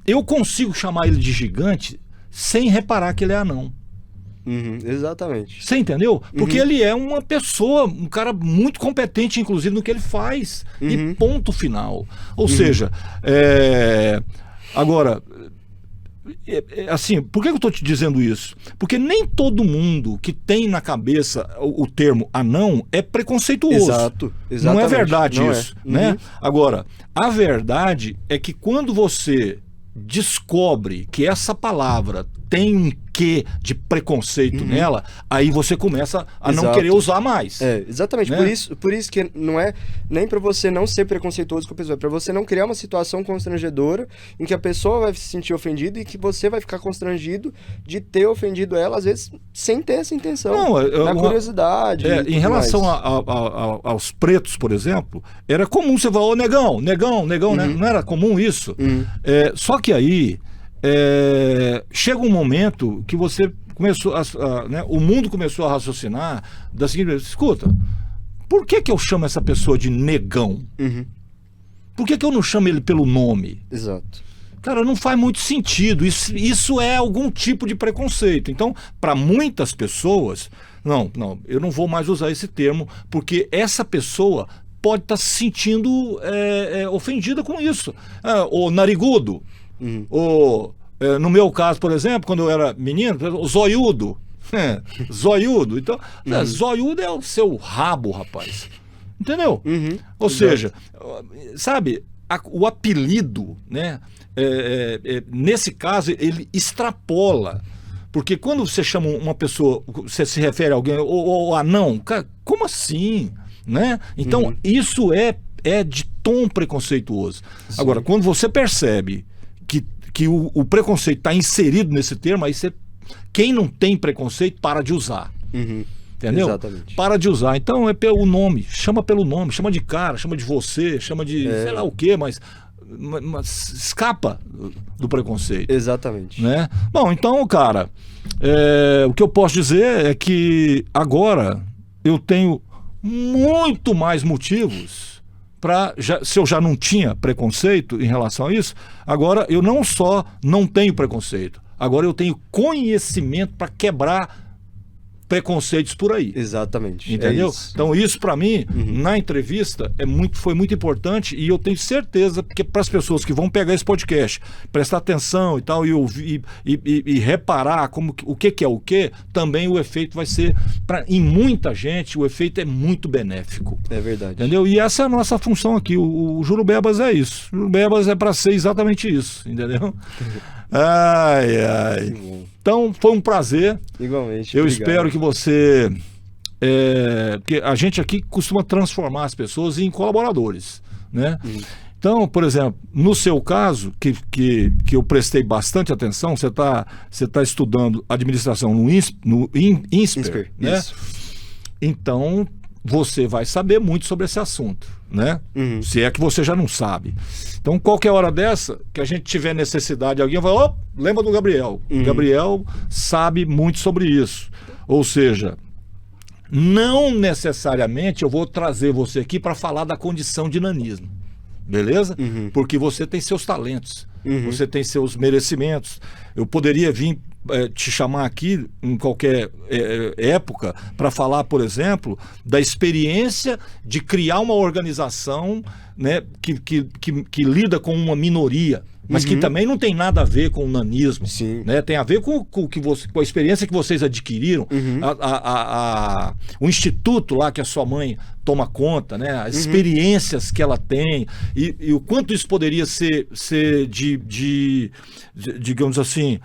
eu consigo chamar ele de gigante sem reparar que ele é anão. Exatamente. Você entendeu? Porque ele é uma pessoa, um cara muito competente, inclusive, no que ele faz. E ponto final. Ou seja, agora, assim, por que eu estou te dizendo isso? Porque nem todo mundo que tem na cabeça o termo anão é preconceituoso. Exato. Não é verdade Não isso, né? Agora, a verdade é que quando você descobre que essa palavra tem um quê de preconceito nela, aí você começa a não querer usar mais. Exatamente. Né? Por isso que não é nem para você não ser preconceituoso com a pessoa, é para você não criar uma situação constrangedora em que a pessoa vai se sentir ofendida e que você vai ficar constrangido de ter ofendido ela, às vezes, sem ter essa intenção. Na curiosidade. Em relação aos pretos, por exemplo, era comum você falar, ô negão, né? Não era comum isso. Só que aí chega um momento que você começou né, o mundo começou a raciocinar da seguinte maneira: escuta, por que eu chamo essa pessoa de negão? Por que eu não chamo ele pelo nome? Exato. Cara, não faz muito sentido. Isso é algum tipo de preconceito. Então, para muitas pessoas, não, eu não vou mais usar esse termo, porque essa pessoa pode estar se sentindo ofendida com isso. O narigudo. No meu caso, por exemplo, quando eu era menino, o zoiudo. Zoiudo. Então, zoiudo é o seu rabo, rapaz. Entendeu? Ou seja, sabe, o apelido, né? Nesse caso, ele extrapola. Porque quando você chama uma pessoa, você se refere a alguém, ou anão, cara, como assim? Né? Então, isso é de tom preconceituoso. Sim. Agora, quando você percebe que o preconceito está inserido nesse termo, aí quem não tem preconceito para de usar. Entendeu? Exatamente. Para de usar. Então é pelo nome, chama pelo nome, chama de cara, chama de você, chama de sei lá o quê, mas escapa do preconceito. Exatamente. Né? Bom, então, cara, o que eu posso dizer é que agora eu tenho muito mais motivos se eu já não tinha preconceito em relação a isso, agora eu não só não tenho preconceito, agora eu tenho conhecimento para quebrar preconceitos por aí. Exatamente. Entendeu? Então isso para mim, na entrevista, foi muito importante, e eu tenho certeza que para as pessoas que vão pegar esse podcast, prestar atenção e tal, e ouvir e reparar o que é o que, também o efeito vai ser, em muita gente, o efeito é muito benéfico. É verdade. Entendeu? E essa é a nossa função aqui. O Jurubebas é isso. O Jurubebas é para ser exatamente isso. Entendeu? Ai. Então, foi um prazer. Igualmente. Eu obrigado. espero que você... porque a gente aqui costuma transformar as pessoas em colaboradores, né? Então, por exemplo, no seu caso, que eu prestei bastante atenção, você tá estudando administração no INSPER, né? Isso. Então, você vai saber muito sobre esse assunto, né? Se é que você já não sabe. Então, qualquer hora dessa, que a gente tiver necessidade, alguém vai, lembra do Gabriel. O Gabriel sabe muito sobre isso. Ou seja, não necessariamente eu vou trazer você aqui para falar da condição de nanismo. Beleza? Porque você tem seus talentos, você tem seus merecimentos. Eu poderia vir te chamar aqui em qualquer época para falar, por exemplo, da experiência de criar uma organização, né, que lida com uma minoria, mas que também não tem nada a ver com o nanismo. Sim. Né? Tem a ver com a experiência que vocês adquiriram, o instituto lá que a sua mãe toma conta, né? As experiências que ela tem e o quanto isso poderia ser digamos assim,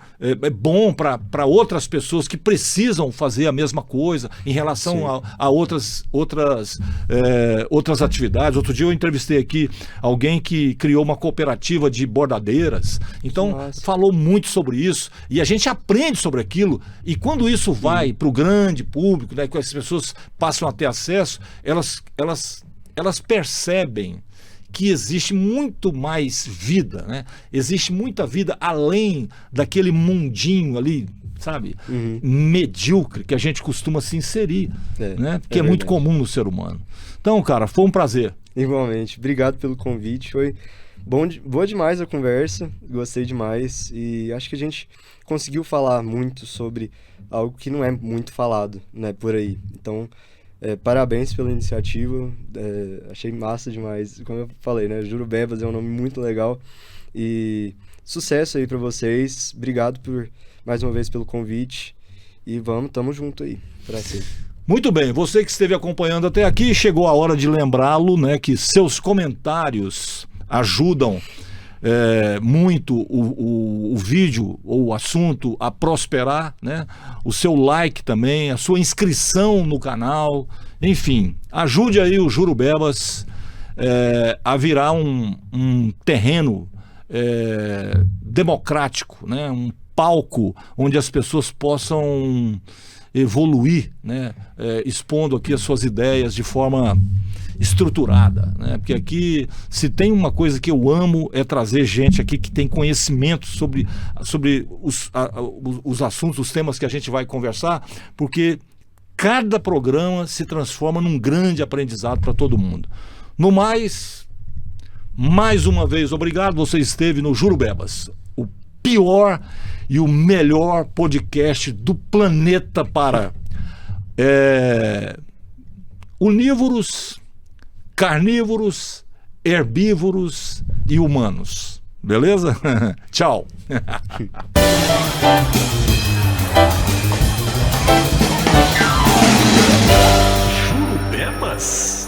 bom para outras pessoas que precisam fazer a mesma coisa em relação a outras atividades. Outro dia eu entrevistei aqui alguém que criou uma cooperativa de bordadeiras, então falou muito sobre isso e a gente aprende sobre aquilo, e quando isso vai para o grande público, né, que as pessoas passam a ter acesso, elas percebem que existe muito mais vida, né? Existe muita vida além daquele mundinho ali, sabe? Medíocre que a gente costuma se inserir, né? Porque é muito comum no ser humano. Então, cara, foi um prazer. Igualmente. Obrigado pelo convite. Foi boa demais a conversa. Gostei demais. E acho que a gente conseguiu falar muito sobre algo que não é muito falado, né, por aí. Então, parabéns pela iniciativa. Achei massa demais. Como eu falei, né? Jurubebas é um nome muito legal. E sucesso aí pra vocês. Obrigado mais uma vez pelo convite. E tamo junto aí. Pra sempre. Muito bem, você que esteve acompanhando até aqui, chegou a hora de lembrá-lo, né, que seus comentários ajudam muito o vídeo ou o assunto a prosperar, né? O seu like também, a sua inscrição no canal, enfim, ajude aí o Jurubebas a virar um terreno democrático, né? Um palco onde as pessoas possam evoluir, né? Expondo aqui as suas ideias de forma estruturada, né? Porque aqui, se tem uma coisa que eu amo, é trazer gente aqui que tem conhecimento sobre os assuntos, os temas que a gente vai conversar, porque cada programa se transforma num grande aprendizado para todo mundo. No mais uma vez, obrigado. Você esteve no Jurubebas, o pior e o melhor podcast do planeta para onívoros, carnívoros, herbívoros e humanos. Beleza? Tchau. Jurubebas.